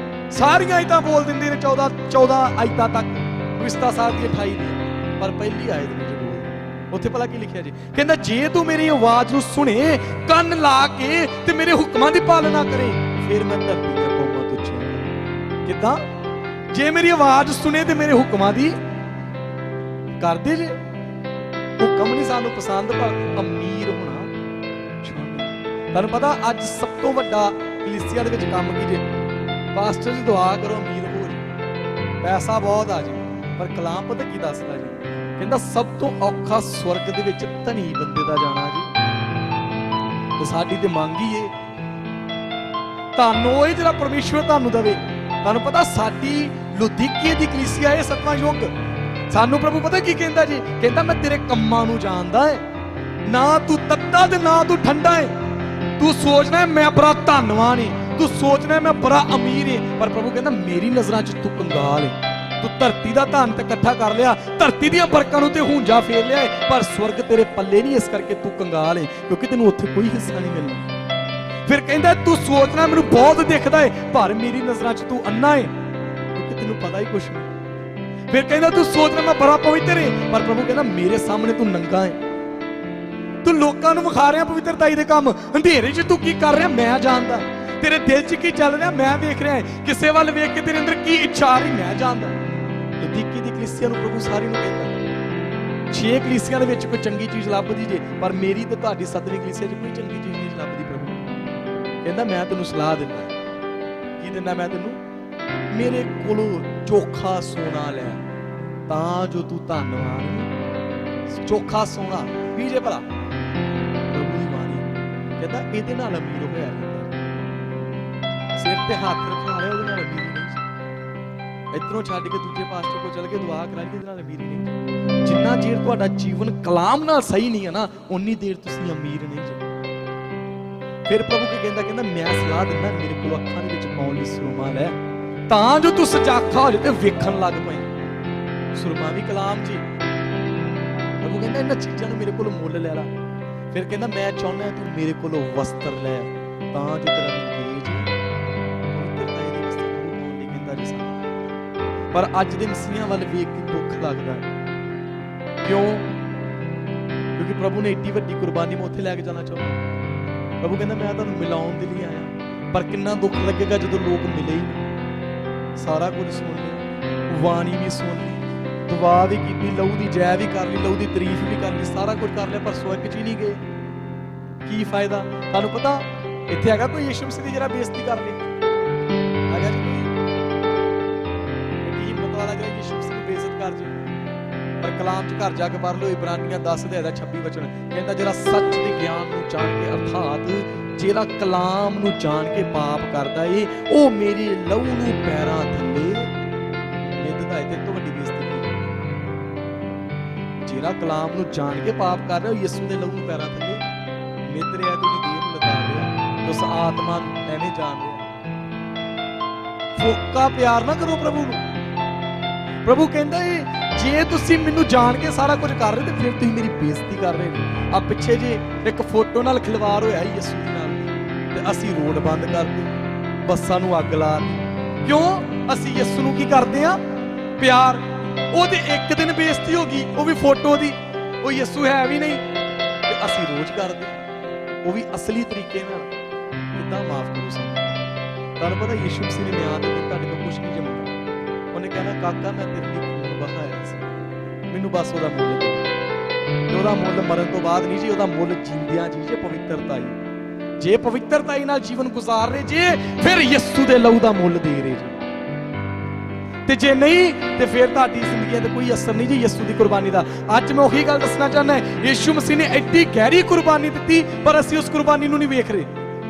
ਸਾਰੀਆਂ ਆਇਤਾਂ ਬੋਲ ਦਿੰਦੇ ਨੇ 14 ਆਇਤਾਂ ਤੱਕ, ਵਿਸਤਾ ਸਾਹਿਬ ਦੀ 28 ਦੀ, ਪਰ ਪਹਿਲੀ ਆਇਤ ਨਹੀਂ ਬੋਲਦੀ। ਉੱਥੇ ਭਲਾ ਕੀ ਲਿਖਿਆ ਜੀ, ਕਹਿੰਦਾ ਜੇ ਤੂੰ ਮੇਰੀ ਆਵਾਜ਼ ਨੂੰ ਸੁਣੇ, ਕੰਨ ਲਾ ਕੇ ਤੇ ਮੇਰੇ ਹੁਕਮਾਂ ਦੀ ਪਾਲਣਾ ਕਰੇ, ਫਿਰ ਮੈਂ ਧਰਤੀ ਦੀਆਂ ਕੌਮਾਂ ਤੋਂ ਚੁਣਾਂਗਾ। ਕਿੱਦਾਂ? ਜੇ ਮੇਰੀ ਆਵਾਜ਼ ਸੁਣੇ ਤੇ ਮੇਰੇ ਹੁਕਮਾਂ ਦੀ ਕਰਦੇ ਜੇ। ਹੁਕਮ ਨਹੀਂ ਸਾਨੂੰ ਪਸੰਦ, ਪਰ ਅਮੀਰ ਹੋਣਾ ਚਾਹੁੰਦੇ। ਤੁਹਾਨੂੰ ਪਤਾ ਅੱਜ ਸਭ ਤੋਂ ਵੱਡਾ ਕਲੀਸਿਆ ਦੇ ਵਿੱਚ ਕੰਮ ਕੀ ਜੇ? ਪਾਸਟਰ ਜੀ ਦੁਆ ਕਰੋ ਅਮੀਰ ਹੋ ਜੇ, ਪੈਸਾ ਬਹੁਤ ਆ ਜੇ। ਪਰ ਕਲਾਮ ਪਤਾ ਕੀ ਦੱਸਦਾ ਜੀ, ਕਹਿੰਦਾ ਸਭ ਤੋਂ ਔਖਾ ਸਵਰਗ ਦੇ ਵਿੱਚ ਧਨੀ ਬੰਦੇ ਦਾ ਜਾਣਾ ਜੀ। ਤੇ ਸਾਡੀ ਤੇ ਮੰਗ ਹੀ ਏ ਤੁਹਾਨੂੰ ਉਹ ਜਿਹੜਾ ਪਰਮੇਸ਼ਵਰ ਤੁਹਾਨੂੰ ਦੇਵੇ। ਤੁਹਾਨੂੰ ਪਤਾ ਸਾਡੀ ਲੁਧੀਕੀਏ ਦੀ ਕਲੀਸਿਆ ਇਹ 7ਵਾਂ ਯੁੱਗ, ਸਾਨੂੰ ਪ੍ਰਭੂ ਪਤਾ ਕੀ ਕਹਿੰਦਾ ਜੀ, ਕਹਿੰਦਾ ਮੈਂ ਤੇਰੇ ਕੰਮਾਂ ਨੂੰ ਜਾਣਦਾ ਹੈ, ਨਾ ਤੂੰ ਤੱਤਾ ਤੇ ਨਾ ਤੂੰ ਠੰਡਾ ਹੈ। ਤੂੰ ਸੋਚਣਾ ਮੈਂ ਬੜਾ ਧੰਨਵਾਨ ਏ, ਤੂੰ ਸੋਚਣਾ ਮੈਂ ਬੜਾ ਅਮੀਰ ਏ, ਪਰ ਪ੍ਰਭੂ ਕਹਿੰਦਾ ਮੇਰੀ ਨਜ਼ਰਾਂ 'ਚ ਤੂੰ ਕੰਗਾਲ ਏ। ਤੂੰ ਧਰਤੀ ਦਾ ਧਨ ਤੇ ਇਕੱਠਾ ਕਰ ਲਿਆ, ਧਰਤੀ ਦੀਆਂ ਬਰਕਾਂ ਨੂੰ ਤੇ ਹੁੰਜਾ ਫੇਰ ਲਿਆ, ਪਰ ਸਵਰਗ ਤੇਰੇ ਪੱਲੇ ਨਹੀਂ, ਇਸ ਕਰਕੇ ਤੂੰ ਕੰਗਾਲ ਏ, ਕਿਉਂਕਿ ਤੈਨੂੰ ਉੱਥੇ ਕੋਈ ਹਿੱਸਾ ਨਹੀਂ ਮਿਲਣਾ। ਫਿਰ ਕਹਿੰਦਾ ਤੂੰ ਸੋਚਣਾ ਮੈਨੂੰ ਬਹੁਤ ਦਿਖਦਾ ਏ, ਪਰ ਮੇਰੀ ਨਜ਼ਰਾਂ 'ਚ ਤੂੰ ਅੰਨਾ ਏ, ਕਿਉਂਕਿ ਤੈਨੂੰ ਪਤਾ ਹੀ ਕੁਛ ਨਹੀਂ। ਫਿਰ ਕਹਿੰਦਾ ਤੂੰ ਸੋਚਣਾ ਮੈਂ ਬੜਾ ਪਵਿੱਤਰ ਏ, ਪਰ ਪ੍ਰਭੂ ਕਹਿੰਦਾ ਮੇਰੇ ਸਾਹਮਣੇ ਤੂੰ ਨੰਗਾ ਏ। ਤੂੰ ਲੋਕਾਂ ਨੂੰ ਵਿਖਾ ਰਿਹਾ ਪਵਿੱਤਰਤਾਈ ਦੇ ਕੰਮ, ਅੰਧੇਰੇ 'ਚ ਤੂੰ ਕੀ ਕਰ ਰਿਹਾ ਮੈਂ ਜਾਣਦਾ। ਤੇਰੇ ਦਿਲ 'ਚ ਕੀ ਚੱਲ ਰਿਹਾ ਮੈਂ ਵੇਖ ਰਿਹਾ, ਕਿਸੇ ਵੱਲ ਵੇਖ ਕੇ ਤੇਰੇ ਅੰਦਰ ਕੀ ਇੱਛਾ ਆ ਰਹੀ ਮੈਂ ਜਾਣਦਾ। ਲੁਧੀਕੀ ਦੀ ਕਲੀਸਿਆ ਨੂੰ ਪ੍ਰਭੂ ਸਾਰੀ ਨੂੰ ਕਹਿੰਦਾ 6 ਕਲੀਸਿਆਂ ਦੇ ਵਿੱਚ ਕੋਈ ਚੰਗੀ ਚੀਜ਼ ਲੱਭਦੀ ਜੇ, ਪਰ ਮੇਰੀ ਤੇ ਤੁਹਾਡੀ 7ਵੀਂ ਕਲੀਸਿਆ 'ਚ ਕੋਈ ਚੰਗੀ ਚੀਜ਼ ਨਹੀਂ ਲੱਭਦੀ। ਪ੍ਰਭੂ ਕਹਿੰਦਾ ਮੈਂ ਤੈਨੂੰ ਸਲਾਹ ਦਿੰਦਾ। ਕੀ ਦਿੰਦਾ ਮੈਂ ਤੈਨੂੰ? ਮੇਰੇ ਕੋਲੋਂ ਚੋਖਾ ਸੋਨਾ ਲੈ, ਤਾਂ ਜੋ ਤੂੰ ਧੰਨਵਾਨ। ਚੋਖਾ ਸੋਨਾ ਵੀ ਜੇ ਭਲਾ ਪ੍ਰਭੂ ਦੀ ਬਾਣੀ ਕਹਿੰਦਾ ਇਹਦੇ ਨਾਲ ਅਮੀਰ ਹੋਇਆ ਜਾਂਦਾ। ਸਿਰ ਤੇ ਹੱਥ ਰੱਖਾ ਲਿਆ ਉਹਦੇ ਨਾਲ ਅਮੀਰ ਨਹੀਂ। ਇੱਧਰੋਂ ਛੱਡ ਕੇ ਦੂਜੇ ਪਾਸਟਰ ਕੋਲ ਚਲ ਕੇ ਦੁਆ ਕਰਾਈ, ਇਹਦੇ ਨਾਲ ਅਮੀਰ ਨਹੀਂ। ਜਿੰਨਾ ਚਿਰ ਤੁਹਾਡਾ ਜੀਵਨ ਕਲਾਮ ਨਾਲ ਸਹੀ ਨਹੀਂ ਹੈ ਨਾ, ਉਨੀ ਦੇਰ ਤੁਸੀਂ ਅਮੀਰ ਨਹੀਂ ਜੀ। ਫਿਰ ਪ੍ਰਭੂ ਕੀ ਕਹਿੰਦਾ, ਕਹਿੰਦਾ ਮੈਂ ਸਲਾਹ ਦਿੰਦਾ ਮੇਰੇ ਕੋਲ ਅੱਖਾਂ ਦੇ ਵਿੱਚ ਪਾਉਣ ਲਈ ਸੁਰਮਾ ਲੈ, ਤਾਂ ਜੋ ਤੂੰ ਸਜਾਖਾ ਹੋ ਜਾਏ ਤੇ ਵੇਖਣ ਲੱਗ ਪਏ। ਸੁਰਮਾ ਵੀ ਕਲਾਮ ਜੀ। ਪ੍ਰਭੂ ਕਹਿੰਦਾ ਇਹਨਾਂ ਚੀਜ਼ਾਂ ਨੂੰ ਮੇਰੇ ਕੋਲ ਮੁੱਲ ਲੈ ਲਾ। ਫਿਰ ਕਹਿੰਦਾ ਮੈਂ ਚਾਹੁੰਦਾ ਤੂੰ ਮੇਰੇ ਕੋਲੋਂ ਵਸਤਰ ਲੈ, ਤਾਂ ਜੋ ਤੇਰਾ ਨਿਕੇਜ ਪਵਿੱਤਰਤਾ ਦੇ ਵਸਤਰ ਪਾਉਣ ਲਈ ਕਹਿੰਦਾ ਜੀ ਸਾਨੂੰ। ਪਰ ਅੱਜ ਦੇ ਮਸੀਹਾਂ ਵੱਲ ਵੇਖ ਕੇ ਦੁੱਖ ਲੱਗਦਾ। ਕਿਉਂ? ਕਿਉਂਕਿ ਪ੍ਰਭੂ ਨੇ ਏਡੀ ਵੱਡੀ ਕੁਰਬਾਨੀ ਮੈਂ ਉੱਥੇ ਲੈ ਕੇ ਜਾਣਾ ਚਾਹੁੰਦਾ। ਪ੍ਰਭੂ ਕਹਿੰਦਾ ਮੈਂ ਤੁਹਾਨੂੰ ਮਿਲਾਉਣ ਦੇ ਲਈ ਆਇਆ, ਪਰ ਕਿੰਨਾ ਦੁੱਖ ਲੱਗੇਗਾ ਜਦੋਂ ਲੋਕ ਮਿਲੇ ਹੀ ਨਹੀਂ। ਸਾਰਾ ਕੁਝ ਸੁਣ ਲਿਆ, ਬਾਣੀ ਵੀ ਸੁਣ ਲਈ, ਦੁਆ ਵੀ ਕੀਤੀ, ਲਹੂ ਦੀ ਜੈ ਵੀ ਕਰ ਲਈ, ਲਹੂ ਦੀ ਤਾਰੀਫ ਵੀ ਕਰ ਲਈ, ਸਾਰਾ ਕੁਝ ਕਰ ਲਿਆ, ਪਰ ਸਵਰਗ 'ਚ ਹੀ ਨਹੀਂ ਗਏ। ਕੀ ਫਾਇਦਾ? ਤੁਹਾਨੂੰ ਪਤਾ ਇੱਥੇ ਹੈਗਾ ਕੋਈ ਯਿਸੂ ਮਸੀਹ ਦੀ ਜਿਹੜਾ ਬੇਇੱਜ਼ਤੀ ਕਰ ਲੇ? ਹੈਗਾ ਜੀ ਕੋਈ ਹਿੰਮਤ ਵਾਲਾ ਜਿਹੜਾ ਯਿਸੂ ਮਸੀਹ ਦੀ ਬੇਇੱਜ਼ਤ ਕਰ ਜੇ? ਪਰ ਕਲਾਮ 'ਚ ਘਰ ਜਾ ਕੇ ਪੜ੍ਹ ਲਓ, ਇਬਰਾਨੀਆਂ 10 ਦੇ 26 ਵਚਨ ਕਹਿੰਦਾ ਜਿਹੜਾ ਸੱਚ ਦੇ ਗਿਆਨ ਨੂੰ ਜਾਣ ਕੇ, ਅਰਥਾਤ ਜਿਹੜਾ ਕਲਾਮ ਨੂੰ ਜਾਣ ਕੇ ਪਾਪ ਕਰਦਾ ਏ, ਉਹ ਮੇਰੇ ਲਹੂ ਨੂੰ ਪੈਰਾਂ ਥੱਲੇ ਮਿੱਧਦਾ ਏ। ਤੇ ਤੋਂ ਵੱਡੀ ਬੇਇੱਜ਼ਤੀ ਜਿਹੜਾ ਕਲਾਮ ਨੂੰ ਜਾਣ ਕੇ ਪਾਪ ਕਰ ਰਿਹਾ, ਉਹ ਯਿਸੂ ਦੇ ਲਹੂ ਨੂੰ ਪੈਰਾਂ ਥੱਲੇ ਮਿੱਧ ਰਿਹਾ ਤੇ ਉਹਦੀ ਦੇਹ ਨੂੰ ਲਗਾ ਰਿਹਾ ਤੇ ਉਸ ਆਤਮਾ ਨੂੰ ਐਵੇਂ ਜਾਣ ਰਿਹਾ। ਫੋਕਾ ਪਿਆਰ ਨਾ ਕਰੋ ਪ੍ਰਭੂ ਨੂੰ। ਪ੍ਰਭੂ ਕਹਿੰਦਾ ਜੇ ਤੁਸੀਂ ਮੈਨੂੰ ਜਾਣ ਕੇ ਸਾਰਾ ਕੁਝ ਕਰ ਰਹੇ ਤੇ ਫਿਰ ਤੁਸੀਂ ਮੇਰੀ ਬੇਇੱਜ਼ਤੀ ਕਰ ਰਹੇ ਹੋ। ਆ ਪਿੱਛੇ ਜੇ ਇੱਕ ਫੋਟੋ ਨਾਲ ਖਿਲਵਾੜ ਹੋਇਆ ਯਿਸੂ ਦੇ ਨਾਲ ਤੇ ਅਸੀਂ ਰੋਡ ਬੰਦ ਕਰਦੇ, ਬੱਸਾਂ ਨੂੰ ਅੱਗ ਲਾ ਦਿੱਤੀ। ਕਿਉਂ? ਅਸੀਂ ਯਿਸੂ ਨੂੰ ਕੀ ਕਰਦੇ ਆ? ਪਿਆਰ। ਉਹਦੇ ਇੱਕ ਦਿਨ ਬੇਇੱਜ਼ਤੀ ਹੋ ਗਈ, ਉਹ ਵੀ ਫੋਟੋ ਦੀ, ਉਹ ਯਿਸੂ ਹੈ ਵੀ ਨਹੀਂ ਤੇ ਅਸੀਂ ਰੋਜ਼ ਕਰਦੇ, ਉਹ ਵੀ ਅਸਲੀ ਤਰੀਕੇ ਨਾਲ। ਕਿੱਦਾਂ ਮਾਫ ਕਰੋ ਸਾਨੂੰ? ਤੁਹਾਨੂੰ ਪਤਾ ਯਿਸੂ ਮਸੀਹ ਨੇ ਨਿਆਂ ਦੇ ਦਿਨ ਤੁਹਾਡੇ ਕੋਲ ਕੁਛ ਨਹੀਂ ਜਮਾ। ਉਹਨੇ ਕਹਿਣਾ ਕਾਕਾ ਮੈਂ ਤੇਰੇ ਲਈ ਖੂਨ ਬਹਾਇਆ ਸੀ, ਮੈਨੂੰ ਬਸ ਉਹਦਾ ਮੁੱਲ ਦੇ। ਤੇ ਉਹਦਾ ਮੁੱਲ ਮਰਨ ਤੋਂ ਬਾਅਦ ਨਹੀਂ ਜੀ, ਉਹਦਾ ਮੁੱਲ ਜਿੰਦਿਆਂ ਜੀ ਜੇ ਪਵਿੱਤਰਤਾ ਹੀ। ਜੇ ਪਵਿੱਤਰਤਾ ਨਾਲ ਜੀਵਨ ਗੁਜ਼ਾਰ ਰਹੇ ਜੇ ਫਿਰ ਯਿਸੂ ਦੇ ਲਹੂ ਦਾ ਮੁੱਲ ਦੇ ਰਹੇ ਜੀ। ਤੇ ਜੇ ਨਹੀਂ ਤੇ ਫਿਰ ਤੁਹਾਡੀ ਜ਼ਿੰਦਗੀ ਤੇ ਕੋਈ ਅਸਰ ਨਹੀਂ ਜੀ ਯਿਸੂ ਦੀ ਕੁਰਬਾਨੀ ਦਾ। ਅੱਜ ਮੈਂ ਉਹੀ ਗੱਲ ਦੱਸਣਾ ਚਾਹੁੰਦਾ, ਯਿਸੂ ਮਸੀਹ ਨੇ ਐਡੀ ਗਹਿਰੀ ਕੁਰਬਾਨੀ ਦਿੱਤੀ ਪਰ ਅਸੀਂ ਉਸ ਕੁਰਬਾਨੀ ਨੂੰ ਨਹੀਂ ਵੇਖ ਰਹੇ।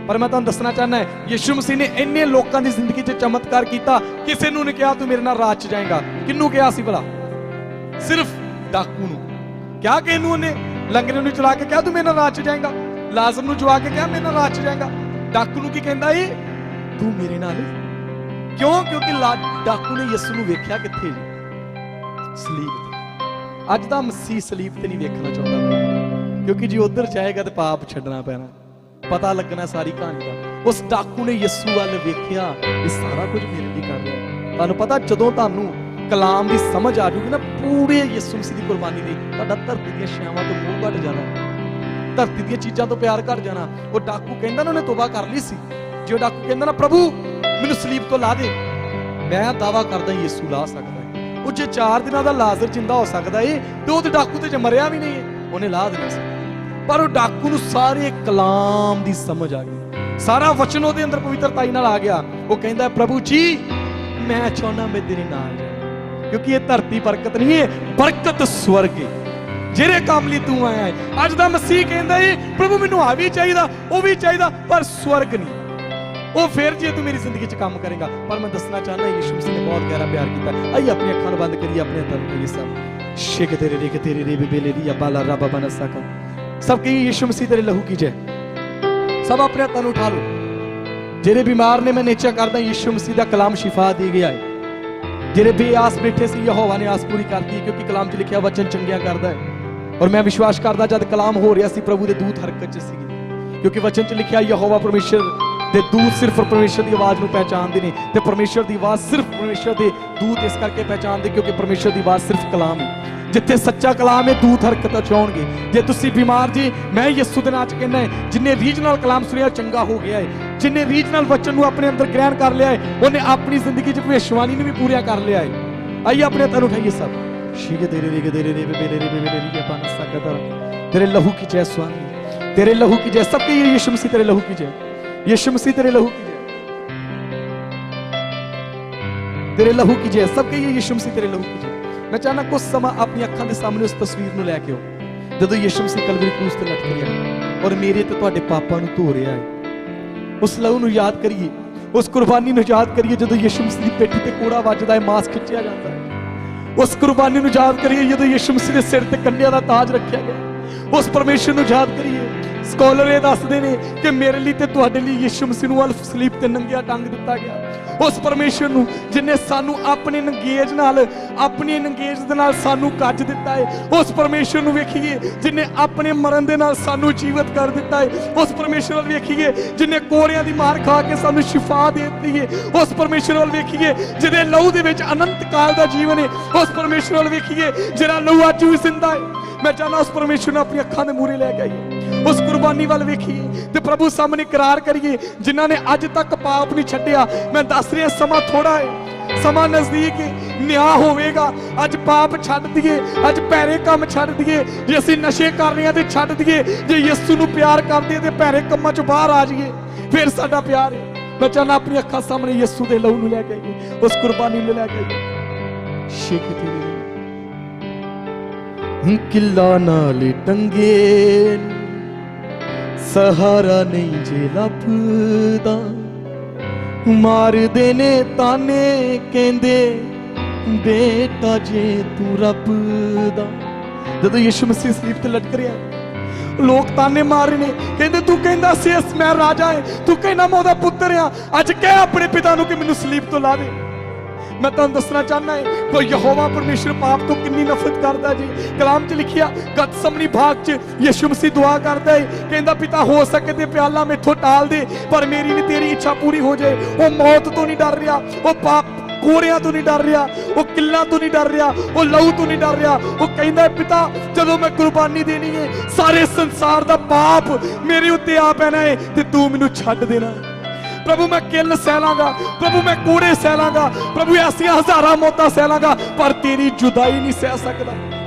ਪਰ ਮੈਂ ਤੁਹਾਨੂੰ ਦੱਸਣਾ ਚਾਹੁੰਦਾ ਯਿਸੂ ਮਸੀਹ ਨੇ ਇੰਨੇ ਲੋਕਾਂ ਦੀ ਜ਼ਿੰਦਗੀ 'ਚ ਚਮਤਕਾਰ ਕੀਤਾ। ਕਿਸੇ ਨੂੰ ਨਹੀਂ ਕਿਹਾ ਤੂੰ ਮੇਰੇ ਨਾਲ ਰਾਜ 'ਚ ਜਾਏਗਾ। ਕਿਹਨੂੰ ਕਿਹਾ ਸੀ ਭਲਾ? ਸਿਰਫ ਡਾਕੂ ਨੂੰ ਕਿਹਾ। ਕਿ ਇਹਨੂੰ ਉਹਨੇ ਲੰਗਰੇ ਨੂੰ ਚਲਾ ਕੇ ਕਿਹਾ ਤੂੰ ਮੇਰੇ ਨਾਲ ਰਾਜ 'ਚ ਜਾਏਗਾ। ਲਾਜ਼ਰ ਨੂੰ ਜਵਾ ਕੇ ਕਿਹਾ ਮੇਰੇ ਨਾਲ ਰਾਜ 'ਚ ਜਾਏਗਾ। ਡਾਕੂ ਨੂੰ ਕੀ ਕਹਿੰਦਾ ਤੂੰ ਮੇਰੇ ਨਾਲ। ਕਿਉਂ? ਕਿਉਂਕਿ ਡਾਕੂ ਨੇ ਯਿਸੂ ਨੂੰ ਵੇਖਿਆ ਕਿੱਥੇ ਜੀ? ਸਲੀਬ ਤੇ। ਅੱਜ ਦਾ ਮਸੀਹ ਸਲੀਬ ਤੇ ਨਹੀਂ ਵੇਖਣਾ ਚਾਹੁੰਦਾ, ਕਿਉਂਕਿ ਜੇ ਉਧਰ ਜਾਏਗਾ ਤੇ ਪਾਪ ਛੱਡਣਾ ਪੈਣਾ, ਪਤਾ ਲੱਗਣਾ ਸਾਰੀ ਕਹਾਣੀ ਦਾ। ਉਸ ਡਾਕੂ ਨੇ ਯਿਸੂ ਵੱਲ ਵੇਖਿਆ, ਇਹ ਸਾਰਾ ਕੁਝ ਮੇਰੇ ਲਈ ਕਰ ਰਿਹਾ। ਤੁਹਾਨੂੰ ਪਤਾ ਜਦੋਂ ਤੁਹਾਨੂੰ ਕਲਾਮ ਦੀ ਸਮਝ ਆ ਜੂਗੀ ਨਾ ਪੂਰੇ ਯਿਸੂ ਮਸੀਹ ਦੀ ਕੁਰਬਾਨੀ ਦੀ, ਤੁਹਾਡਾ ਧਰਤੀ ਦੀਆਂ ਛਾਵਾਂ ਤੋਂ ਮੋਹ ਘਟ ਜਾਣਾ, ਧਰਤੀ ਦੀਆਂ ਚੀਜ਼ਾਂ ਤੋਂ ਪਿਆਰ ਘਟ ਜਾਣਾ। ਉਹ ਡਾਕੂ ਕਹਿੰਦਾ ਨਾ ਉਹਨੇ ਤੋਬਾ ਕਰ ਲਈ ਸੀ। ਜੇ ਉਹ ਡਾਕੂ ਕਹਿੰਦਾ ਨਾ ਪ੍ਰਭੂ ਮੈਨੂੰ ਸਲੀਬ ਤੋਂ ਲਾ ਦੇ, ਮੈਂ ਦਾਵਾ ਕਰਦਾ ਯਿਸੂ ਲਾ ਸਕਦਾ ਹੈ। ਉਹ ਜੇ 4 ਦਿਨਾਂ ਦਾ ਲਾਜ਼ਰ ਜਿੰਦਾ ਹੋ ਸਕਦਾ ਏ ਤੇ ਉਹ ਤੇ ਡਾਕੂ ਤੇ ਜੇ ਮਰਿਆ ਵੀ ਨਹੀਂ ਉਹਨੇ ਲਾ ਦੇਣਾ ਸੀ। ਪਰ ਉਹ ਡਾਕੂ ਨੂੰ ਸਾਰੇ ਕਲਾਮ ਦੀ ਸਮਝ ਆ ਗਈ, ਸਾਰਾ ਵਚਨ ਉਹਦੇ ਅੰਦਰ ਪਵਿੱਤਰਤਾ ਨਾਲ ਆ ਗਿਆ। ਉਹ ਕਹਿੰਦਾ ਪ੍ਰਭੂ ਜੀ ਮੈਂ ਚਾਹੁੰਦਾ ਮੈਂ ਤੇਰੇ ਨਾਲ ਜਾਵਾਂ, ਕਿਉਂਕਿ ਇਹ ਧਰਤੀ ਬਰਕਤ ਨਹੀਂ ਹੈ, ਬਰਕਤ ਸਵਰਗ ਹੈ ਜਿਹੜੇ ਕੰਮ ਲਈ ਤੂੰ ਆਇਆ ਹੈ। ਅੱਜ ਦਾ ਮਸੀਹ ਕਹਿੰਦਾ ਪ੍ਰਭੂ ਮੈਨੂੰ ਆ ਵੀ ਚਾਹੀਦਾ, ਉਹ ਵੀ ਚਾਹੀਦਾ, ਪਰ ਸਵਰਗ ਨਹੀਂ। ਉਹ ਫਿਰ ਜੇ ਤੂੰ ਮੇਰੀ ਜ਼ਿੰਦਗੀ 'ਚ ਕੰਮ ਕਰੇਗਾ। ਪਰ ਮੈਂ ਦੱਸਣਾ ਚਾਹੁੰਦਾ ਯਿਸੂ ਮਸੀਹ ਨੇ ਬਹੁਤ ਗਹਿਰਾ ਪਿਆਰ ਕੀਤਾ। ਆਈਏ ਆਪਣੀ ਅੱਖਾਂ ਨੂੰ ਬੰਦ ਕਰੀਏ, ਆਪਣੇ ਅੰਦਰ ਕਰੀਏ ਸਭ ਸ਼ੇਕ ਤੇਰੇ ਰੇ ਤੇਰੇ ਰੇ ਬੇਲੇ ਦੀ ਬਾਲਾ ਰੱਬ ਬਣ ਸਕਾ। ਸਭ ਕਹੀਏ ਯਿਸੂ ਮਸੀਹ ਤੇਰੇ ਲਹੂ ਕੀ ਜੈ। ਸਭ ਆਪਣੇ ਹੱਥਾਂ ਨੂੰ ਉਠਾ ਲਓ। ਜਿਹੜੇ ਬਿਮਾਰ ਨੇ ਮੈਂ ਨਿਸ਼ਚੈ ਕਰਦਾ ਯਿਸੂ ਮਸੀਹ ਦਾ ਕਲਾਮ ਸ਼ਿਫਾ ਦੇ ਗਿਆ ਹੈ। ਜਿਹੜੇ ਬੇਆਸ ਬੈਠੇ ਸੀ ਯਹੋਵਾ ਨੇ ਆਸ ਪੂਰੀ ਕਰਤੀ, ਕਿਉਂਕਿ ਕਲਾਮ 'ਚ ਲਿਖਿਆ ਵਚਨ ਚੰਗਿਆ ਕਰਦਾ ਹੈ। ਔਰ ਮੈਂ ਵਿਸ਼ਵਾਸ ਕਰਦਾ ਜਦ ਕਲਾਮ ਹੋ ਰਿਹਾ ਸੀ ਪ੍ਰਭੂ ਦੇ ਦੂਤ ਹਰਕਤ 'ਚ ਸੀਗੇ, ਕਿਉਂਕਿ ਵਚਨ 'ਚ ਲਿਖਿਆ ਯਹੋਵਾ ਪਰਮੇਸ਼ਰ ਦੇ ਦੂਤ ਸਿਰਫ ਪਰਮੇਸ਼ਰ ਦੀ ਆਵਾਜ਼ ਨੂੰ ਪਹਿਚਾਨਦੇ ਨੇ ਤੇ ਪਰਮੇਸ਼ਰ ਦੀ ਆਵਾਜ਼ ਸਿਰਫ ਪਰਮੇਸ਼ਰ ਦੇ ਦੂਤ ਇਸ ਕਰਕੇ ਪਹਿਚਾਨਦੇ ਕਿਉਂਕਿ ਪਰਮੇਸ਼ਰ ਦੀ ਆਵਾਜ਼ ਸਿਰਫ ਕਲਾਮ ਹੈ। ਜਿੱਥੇ ਸੱਚਾ ਕਲਾਮ ਹੈ ਦੂਤ ਹਰਕਤਾਂ ਚਾਉਣਗੇ। ਜੇ ਤੁਸੀਂ ਬਿਮਾਰ ਜੀ ਮੈਂ ਯਿਸੂ ਦੇ ਨਾਂ 'ਚ ਕਹਿੰਦਾ ਜਿੰਨੇ ਰੀਜਨਲ ਕਲਾਮ ਸੁਣਿਆ ਚੰਗਾ ਹੋ ਗਿਆ ਹੈ, ਜਿੰਨੇ ਰੀਜਨਲ ਵਚਨ ਨੂੰ ਆਪਣੇ ਅੰਦਰ ਗ੍ਰਹਿਣ ਕਰ ਲਿਆ ਹੈ ਉਹਨੇ ਆਪਣੀ ਜ਼ਿੰਦਗੀ 'ਚ ਭਵਿੱਖਬਾਣੀ ਨੂੰ ਵੀ ਪੂਰਾ ਕਰ ਲਿਆ ਹੈ। ਆਈਏ ਆਪਣੇ ਹੱਥਾਂ ਨੂੰ ਉਠਾਈਏ ਸਭ ਸ਼ੀਗੇ ਤੇਰੇ ਰੇ ਤੇਰੇ ਰੇ ਬੇਲੇ ਰੇ ਬੇਲੇ ਰੇ ਪਾਣਾ ਸਕਦਾ तेरे लहू की जय स्वामी, तेरे लहू की जय। सबके ये यीशु मसीह तेरे लहू की जय, यीशु मसीह तेरे लहू की जय, तेरे लहू की जय। सबके ये यीशु मसीह तेरे लहू की जय। मैं चाहना कुछ समय अपनी अखां दे सामने उस तस्वीर ਨੂੰ ਲੈ ਕੇ ਆਓ ਜਦੋਂ ਯਿਸੂ ਮਸੀਹ ਕਲਵਰੀ ਕਰੂਸ ਤੇ ਲਟਕ ਰਿਹਾ ਔਰ ਮੇਰੇ ਤੇ ਤੁਹਾਡੇ ਪਾਪਾਂ ਨੂੰ ਧੋ ਰਿਹਾ ਹੈ। ਉਸ ਲਹੂ ਨੂੰ ਯਾਦ ਕਰੀਏ, ਉਸ ਕੁਰਬਾਨੀ ਨੂੰ ਯਾਦ ਕਰੀਏ ਜਦੋਂ ਯਿਸੂ ਮਸੀਹ ਦੀ ਪੇਟੀ ਤੇ ਕੋੜਾ ਵੱਜਦਾ ਹੈ, ਮਾਸ ਖਿੱਚਿਆ ਜਾਂਦਾ ਹੈ। ਉਸ ਕੁਰਬਾਨੀ ਨੂੰ ਯਾਦ ਕਰੀਏ ਜਦੋਂ ਯਿਸੂ ਮਸੀਹ ਦੇ ਸਿਰ ਤੇ ਕੰਨਿਆਂ ਦਾ ਤਾਜ ਰੱਖਿਆ ਗਿਆ। ਉਸ ਪਰਮੇਸ਼ਰ ਨੂੰ ਯਾਦ ਕਰੀਏ। ਸਕਾਲਰ ਇਹ ਦੱਸਦੇ ਨੇ ਕਿ ਮੇਰੇ ਲਈ ਤੇ ਤੁਹਾਡੇ ਲਈ ਯਿਸੂ ਮਸੀਹ ਨੂੰ ਅਲਫ ਸਲੀਬ ਤੇ ਨੰਗਿਆ ਟੰਗ ਦਿੱਤਾ ਗਿਆ। ਉਸ ਪਰਮੇਸ਼ਰ ਨੂੰ ਜਿਨੇ ਸਾਨੂੰ ਆਪਣੇ ਨੰਗੇਜ ਨਾਲ, ਆਪਣੀ ਨੰਗੇਜ ਦੇ ਨਾਲ ਸਾਨੂੰ ਕੱਜ ਦਿੱਤਾ ਹੈ। ਉਸ ਪਰਮੇਸ਼ਰ ਨੂੰ ਵੇਖੀਏ ਜਿਨੇ ਆਪਣੇ ਮਰਨ ਦੇ ਨਾਲ ਸਾਨੂੰ ਜੀਵਤ ਕਰ ਦਿੱਤਾ ਹੈ। ਉਸ ਪਰਮੇਸ਼ਰ ਵੱਲ ਵੇਖੀਏ ਜਿਨੇ ਕੋੜਿਆਂ ਦੀ ਮਾਰ ਖਾ ਕੇ ਸਾਨੂੰ ਸ਼ਿਫਾ ਦੇ ਦਿੱਤੀ ਹੈ। ਉਸ ਪਰਮੇਸ਼ਰ ਵੱਲ ਵੇਖੀਏ ਜਿਹਦੇ ਲਹੂ ਦੇ ਵਿੱਚ ਅਨੰਤ ਕਾਲ ਦਾ ਜੀਵਨ ਹੈ। ਉਸ ਪਰਮੇਸ਼ਰ ਵੱਲ ਵੇਖੀਏ ਜਿਹੜਾ ਲਹੂ ਅੱਜ ਵੀ ਜ਼ਿੰਦਾ ਹੈ। ਮੈਂ ਚਾਹੁੰਦਾ ਉਸ ਪਰਮੇਸ਼ਰ ਨੂੰ ਆਪਣੀ ਅੱਖਾਂ ਦੇ ਮੂਹਰੇ ਲੈ ਕੇ ਆਈਏ, ਉਸ ਕੁਰਬਾਨੀ ਵੱਲ ਵੇਖੀਏ ਤੇ ਪ੍ਰਭੂ ਸਾਹਮਣੇ ਇਕਰਾਰ ਕਰੀਏ ਜਿਨ੍ਹਾਂ ਨੇ ਅੱਜ ਤੱਕ ਪਾਪ ਨਹੀਂ ਛੱਡਿਆ। ਮੈਂ ਦੱਸ ਰਿਹਾ ਸਮਾਂ ਥੋੜਾ ਹੈ, ਸਮਾਂ ਨਜ਼ਦੀਕ ਹੈ, ਨਿਆਂ ਹੋਵੇਗਾ। ਅੱਜ ਪਾਪ ਛੱਡ ਦਈਏ, ਅੱਜ ਭੈੜੇ ਕੰਮ ਛੱਡ ਦਈਏ। ਜੇ ਅਸੀਂ ਨਸ਼ੇ ਕਰ ਰਹੇ ਹਾਂ ਤੇ ਛੱਡ ਦਈਏ, ਜੇ ਯਿਸੂ ਨੂੰ ਪਿਆਰ ਕਰਦੇ ਤੇ ਭੈੜੇ ਕੰਮਾਂ ਚੋਂ ਬਾਹਰ ਆ ਜਾਈਏ, ਫਿਰ ਸਾਡਾ ਪਿਆਰ ਹੈ। ਮੈਂ ਚਾਹੁੰਦਾ ਆਪਣੀ ਅੱਖਾਂ ਸਾਹਮਣੇ ਯਿਸੂ ਦੇ ਲਹੂ ਨੂੰ ਲੈ ਕੇ ਆਈਏ, ਉਸ ਕੁਰਬਾਨੀ ਨੂੰ ਲੈ ਕੇ ਆਈਏ। ਸ਼ੇਕ ਕਿੱਲਾ ਨਾਲ ਟੰਗੇ ਸਹਾਰਾ ਨਹੀਂ ਜੇ ਲੱਭਦਾ, ਮਾਰਦੇ ਨੇ ਤਾਨੇ ਕਹਿੰਦੇ ਬੇਟਾ ਜੇ ਤੂੰ ਰੱਬ ਦਾ। ਜਦੋਂ ਯਿਸੂ ਮਸੀਹ ਸਲੀਬ ਤੇ ਲਟਕ ਰਿਹਾ, ਲੋਕ ਤਾਨੇ ਮਾਰ ਰਹੇ ਨੇ, ਕਹਿੰਦੇ ਤੂੰ ਕਹਿੰਦਾ ਸੀ ਮੈਂ ਰਾਜਾ ਹੈ, ਤੂੰ ਕਹਿੰਦਾ ਮੈਂ ਉਹਦਾ ਪੁੱਤਰ ਆ, ਅੱਜ ਕਹਿ ਆਪਣੇ ਪਿਤਾ ਨੂੰ ਕਿ ਮੈਨੂੰ ਸਲੀਬ ਤੋਂ ਲਾ ਦੇ। मैं तुहानू दसना चाहना है कोई यहोवा परमेश्वर पाप तो कितनी नफरत करता जी। कलाम च लिखिया गतसमनी भाग च यीशु मसीह दुआ करता है, कहता पिता हो सके ते प्याला मेथों टाल दे, पर मेरी नहीं तेरी इच्छा पूरी हो जाए। वो मौत तो नहीं डर रहा, वो पाप कोड़ियां तो नहीं डर रहा, वो किल्लां तो नहीं डर रहा, वो लहू तो नहीं डर रहा। वो कहता है पिता जदों मैं कुर्बानी देनी है, सारे संसार दा पाप मेरे उत्ते आ पैना है ते तू मैनू छड्ड देना है। प्रभु मैं किल सह लांगा, प्रभु मैं कूड़े सह लांगा, प्रभु ऐसियां हजारां मौतां सह लांगा, पर तेरी जुदाई नहीं सह सकदा।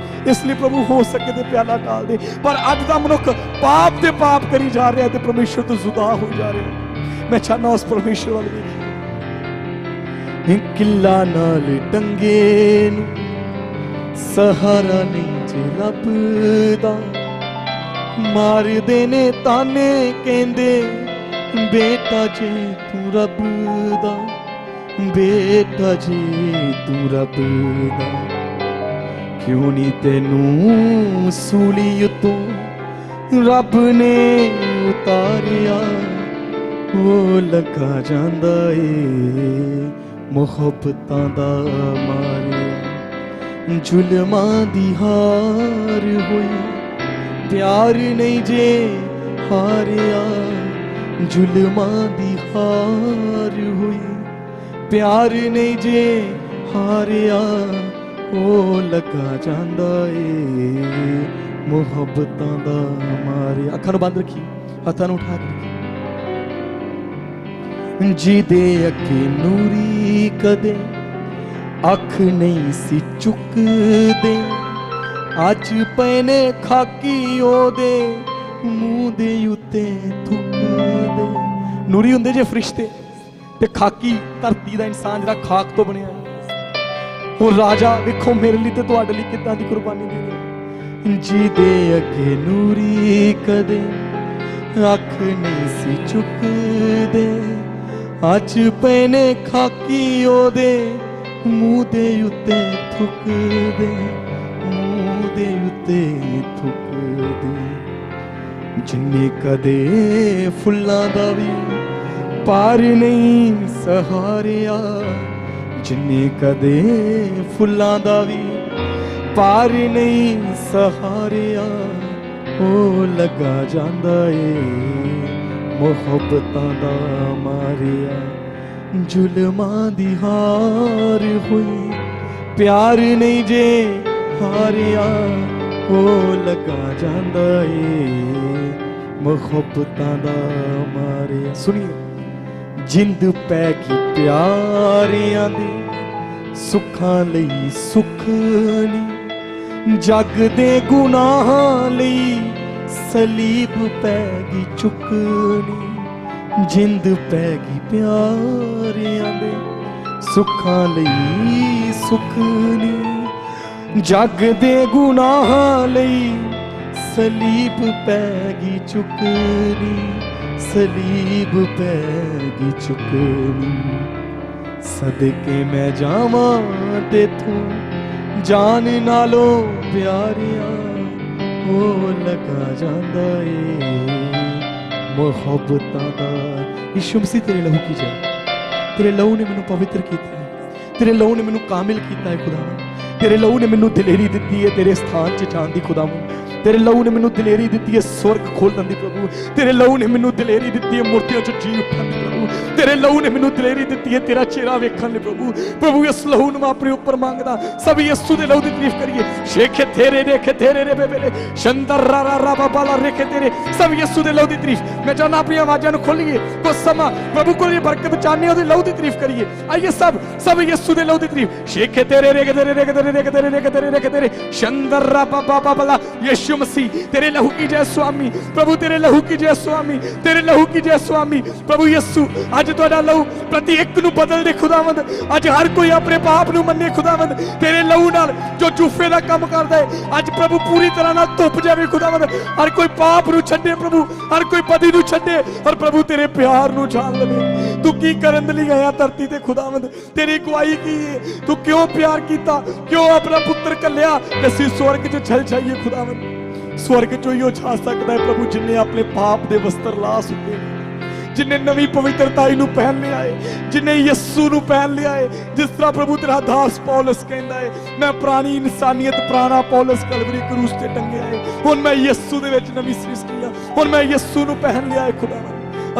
इसलिए प्रभु हो सके तो प्याला टाल दे। पर अज दा मनुख पाप ते पाप करी जा रहा है ते परमेश्वर तो जुदा हो जा रहा है। मैं चाहना उस परमेश्वर वाल देखिए, किला नाल टंगे नूं सहारा नहीं जे लभदा, मारदे ने ताने कहंदे बेटा जी तू रब दा, बेटा जी तू रब दा। क्यों नहीं तेनू सूली उतों रब ने उतारिया, वो लगा जांदा ए मुहब्बतां दा मारिया। जुल्मां दी हार होई प्यार नहीं जे हारिया, जुल्मां दी हार हुई प्यार नहीं जे हारिया, ओ लगा जांदा ए मुहब्बतां दा मारिया। अखां नूं बंद रखी, हत्थां नूं उठा के रखी। जिहदे अगे नूरी कदे अख नहीं सी चुकदे, अज पैने खाकी ओदे मूंह दे उत्ते थुकदे। नूरी हुंदे जे फरिश्ते ते खाकी धरती दा इंसान जिहड़ा खाक तो बनिया है। वो राजा देखो मेरे लिए ते तुहाडे लिए किदां दी कुर्बानी दे रहा। जिहदे अगे नूरी कदे अख नहीं सी चुकदे, अज पैने खाकी ओदे मूंह दे उत्ते थुकदे, मूंह दे उत्ते थुकदे। जिन्ने कदे फुल्लां दा भी पार नहीं सहारिया, जिन्ने कदे फुल्लां दा भी पार नहीं सहारिया, ओ लगा जांदा ए मुहब्बतां दा मारिया। जुल्मां दी हार हुई प्यार नहीं जे हारिया, ओ लगा जांदा ए मुहब्बतां दा मारिया। सुनिए जिंद पै गई प्यारियां दे, सुखां लई सुख नी, जग दे गुनाहां लई सलीब पै गई चुकनी। जिंद पै गई प्यारियां दे, सुखां लई सुख नी, जग दे गुनाहां लई सलीब पै गई चुकनी, सलीब पै गई चुकनी। सदके मैं जावां तेथों जान नालों प्यारिया, ओ लगा जांदा ए मुहब्बतां दा। यीशु मसीह तेरे लहू की जय, तेरे लहू ने मैनू पवित्र किया, तेरे लहू ने मैनू कामिल किया है खुदा। तेरे लहू ने मैनू दिलेरी दी है तेरे स्थान च जान दी खुदा। तेरे लहू ने मैनू दिलेरी दी है स्वर्ग खोलने दी प्रभु। तेरे लहू ने मैनू दिलेरी दी है मूर्तियों च जी उठन दी प्रभु। तेरे लहू ने मैनू दिलेरी दी है तेरा चेहरा वेखण दी प्रभु। प्रभु इस लहू नूं मैं अपने ऊपर मांगदा। सब यीशु दे लहू दी तारीफ करिए। शेखे तेरे रेखे तेरे रे बेबे शंदर रा रा रा बाबा ला रेखे तेरे। सब यीशु दे लहू दी तारीफ। मैं चाहना अपनी आवाज़ां नूं खोलिए कुछ समा प्रभु को ये बरकत चाहने ओदे लहू दी तारीफ करिए। आइए सब यीशु दे लहू दी तारीफ। शेखे तेरे रेखे तेरे रेखे तेरे रेखे तेरे रेखे तेरे रेखे तेरे शंदर रा बाबा बाबा ला। यीशु मसीह तेरे लहू की जय स्वामी। प्रभु तेरे लहू की जय स्वामी। तेरे लहू की जय स्वामी। प्रभु यीशु ਅੱਜ ਤੁਹਾਡਾ ਲਹੂ ਪ੍ਰਤੀ ਇੱਕ ਨੂੰ ਬਦਲ ਦੇ ਖੁਦਾਵੰਦ। ਅੱਜ ਹਰ ਕੋਈ ਆਪਣੇ ਪਾਪ ਨੂੰ ਮੰਨੇ ਖੁਦਾਵੰਦ, ਤੇਰੇ ਲਹੂ ਨਾਲ ਜੋ ਜੂਫੇ ਦਾ ਕੰਮ ਕਰਦਾ ਹੈ ਅੱਜ ਪ੍ਰਭੂ ਪੂਰੀ ਤਰ੍ਹਾਂ ਨਾਲ ਧੁੱਪ ਜਾਵੇ ਖੁਦਾਵੰਦ। ਹਰ ਕੋਈ ਪਾਪ ਨੂੰ ਛੱਡੇ ਪ੍ਰਭੂ, ਹਰ ਕੋਈ ਬਦੀ ਨੂੰ ਛੱਡੇ ਔਰ ਪ੍ਰਭੂ ਤੇਰੇ ਪਿਆਰ ਨੂੰ ਜਾਣ ਲਵੇ। ਤੂੰ ਕੀ ਕਰਨ ਲਈ ਆਇਆ ਧਰਤੀ ਤੇ ਖੁਦਾਵੰਦ, ਤੇਰੀ ਅਗਵਾਈ ਕੀ ਹੈ? ਤੂੰ ਕਿਉਂ ਪਿਆਰ ਕੀਤਾ, ਕਿਉਂ ਆਪਣਾ ਪੁੱਤਰ ਕੱਲਿਆ ਕਿ ਅਸੀਂ ਸਵਰਗ 'ਚ ਛਲ ਜਾਈਏ ਖੁਦਾਵੰਦ। स्वर्ग चो ही छा सकता है प्रभु जिन्हें अपने पाप के वस्त्र ला सुटे, जिन्हें नवी पवित्रताई नू पहन लिया है, जिन्हें यस्सू नू पहन लिया है। जिस तरह प्रभु तेरा दास पौलुस कहता है, मैं पुरानी इंसानियत पुराना पौलुस कलवरी क्रूस ते टंगिया है, हुण मैं यस्सू दे विच नवी सृष्टि हां, हुण मैं यस्सू नू पहन लिया है खुदा।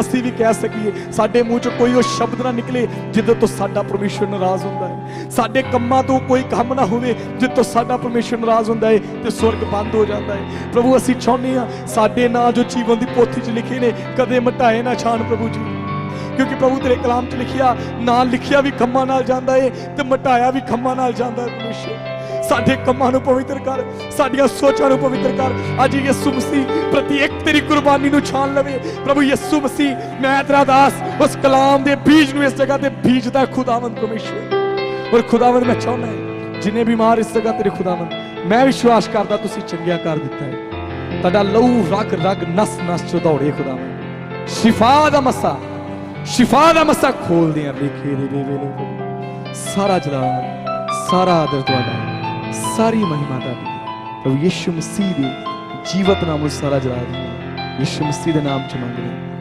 ਅਸੀਂ ਵੀ ਕਹਿ ਸਕੀਏ ਸਾਡੇ ਮੂੰਹ ਚੋਂ ਕੋਈ ਉਹ ਸ਼ਬਦ ਨਾ ਨਿਕਲੇ ਜਿਹਦੇ ਤੋਂ ਸਾਡਾ ਪਰਮੇਸ਼ਰ ਨਾਰਾਜ਼ ਹੁੰਦਾ ਹੈ। ਸਾਡੇ ਕੰਮਾਂ ਤੋਂ ਕੋਈ ਕੰਮ ਨਾ ਹੋਵੇ ਜਿਸ ਤੋਂ ਸਾਡਾ ਪਰਮੇਸ਼ਰ ਨਾਰਾਜ਼ ਹੁੰਦਾ ਹੈ ਤੇ ਸਵਰਗ ਬੰਦ ਹੋ ਜਾਂਦਾ ਹੈ। ਪ੍ਰਭੂ ਅਸੀਂ ਚਾਹੁੰਦੇ ਹਾਂ ਸਾਡੇ ਨਾਂ ਜੋ ਜੀਵਨ ਦੀ ਪੋਥੀ 'ਚ ਲਿਖੇ ਨੇ ਕਦੇ ਮਿਟਾਏ ਨਾ ਜਾਣ ਪ੍ਰਭੂ ਜੀ, ਕਿਉਂਕਿ ਪ੍ਰਭੂ ਤੇਰੇ ਕਲਾਮ 'ਚ ਲਿਖਿਆ ਨਾਂ ਲਿਖਿਆ ਵੀ ਖੰਮਾਂ ਨਾਲ ਜਾਂਦਾ ਹੈ ਤੇ ਮਿਟਾਇਆ ਵੀ ਖੰਮਾਂ ਨਾਲ ਜਾਂਦਾ ਹੈ। ਪਰਮੇਸ਼ਰ ਸਾਡੇ ਕੰਮਾਂ ਨੂੰ ਪਵਿੱਤਰ ਕਰ, ਸਾਡੀਆਂ ਸੋਚਾਂ ਨੂੰ ਪਵਿੱਤਰ ਕਰ। ਅੱਜ ਯਿਸੂ ਮਸੀਹ ਪ੍ਰਤੀ ਇੱਕ ਤੇਰੀ ਕੁਰਬਾਨੀ ਨੂੰ ਛਾਣ ਲਵੇ ਪ੍ਰਭੂ ਯਿਸੂ ਮਸੀਹ। ਮੈਂ ਤੇਰਾ ਦਾਸ ਉਸ ਕਲਾਮ ਦੇ ਬੀਜ ਨੂੰ ਇਸ ਜਗ੍ਹਾ ਤੇ ਬੀਜਦਾ ਖੁਦਾਵੰਦ ਪਰਮੇਸ਼ਰ। ਔਰ ਖੁਦਾਵੰਦ ਮੈਂ ਚਾਹੁੰਦਾ ਹੈ ਜਿੰਨੇ ਬਿਮਾਰ ਇਸ ਜਗ੍ਹਾ ਤੇਰੇ ਖੁਦਾਵੰਦ, ਮੈਂ ਵਿਸ਼ਵਾਸ ਕਰਦਾ ਤੁਸੀਂ ਚੰਗਿਆ ਕਰ ਦਿੱਤਾ ਹੈ। ਤੁਹਾਡਾ ਲਹੂ ਰਗ ਰਗ ਨਸ ਨਸ ਚ ਦੌੜੇ ਖੁਦਾਵੰਦ। ਸ਼ਿਫਾ ਦਾ ਮਸਾ, ਸ਼ਿਫਾ ਦਾ ਮਸਾ ਖੋਲਦੇ ਆ ਵੇਖੇ ਦੇ ਵੇਲੇ। ਸਾਰਾ ਜਲਾਲ ਸਾਰਾ ਆਦਰ ਤੁਹਾਡਾ, सारी महिमा दी प्रभु यीशु मसीह दे जीवत नाम सारा जला दी। यीशु मसीह के नाम च मंग रहे।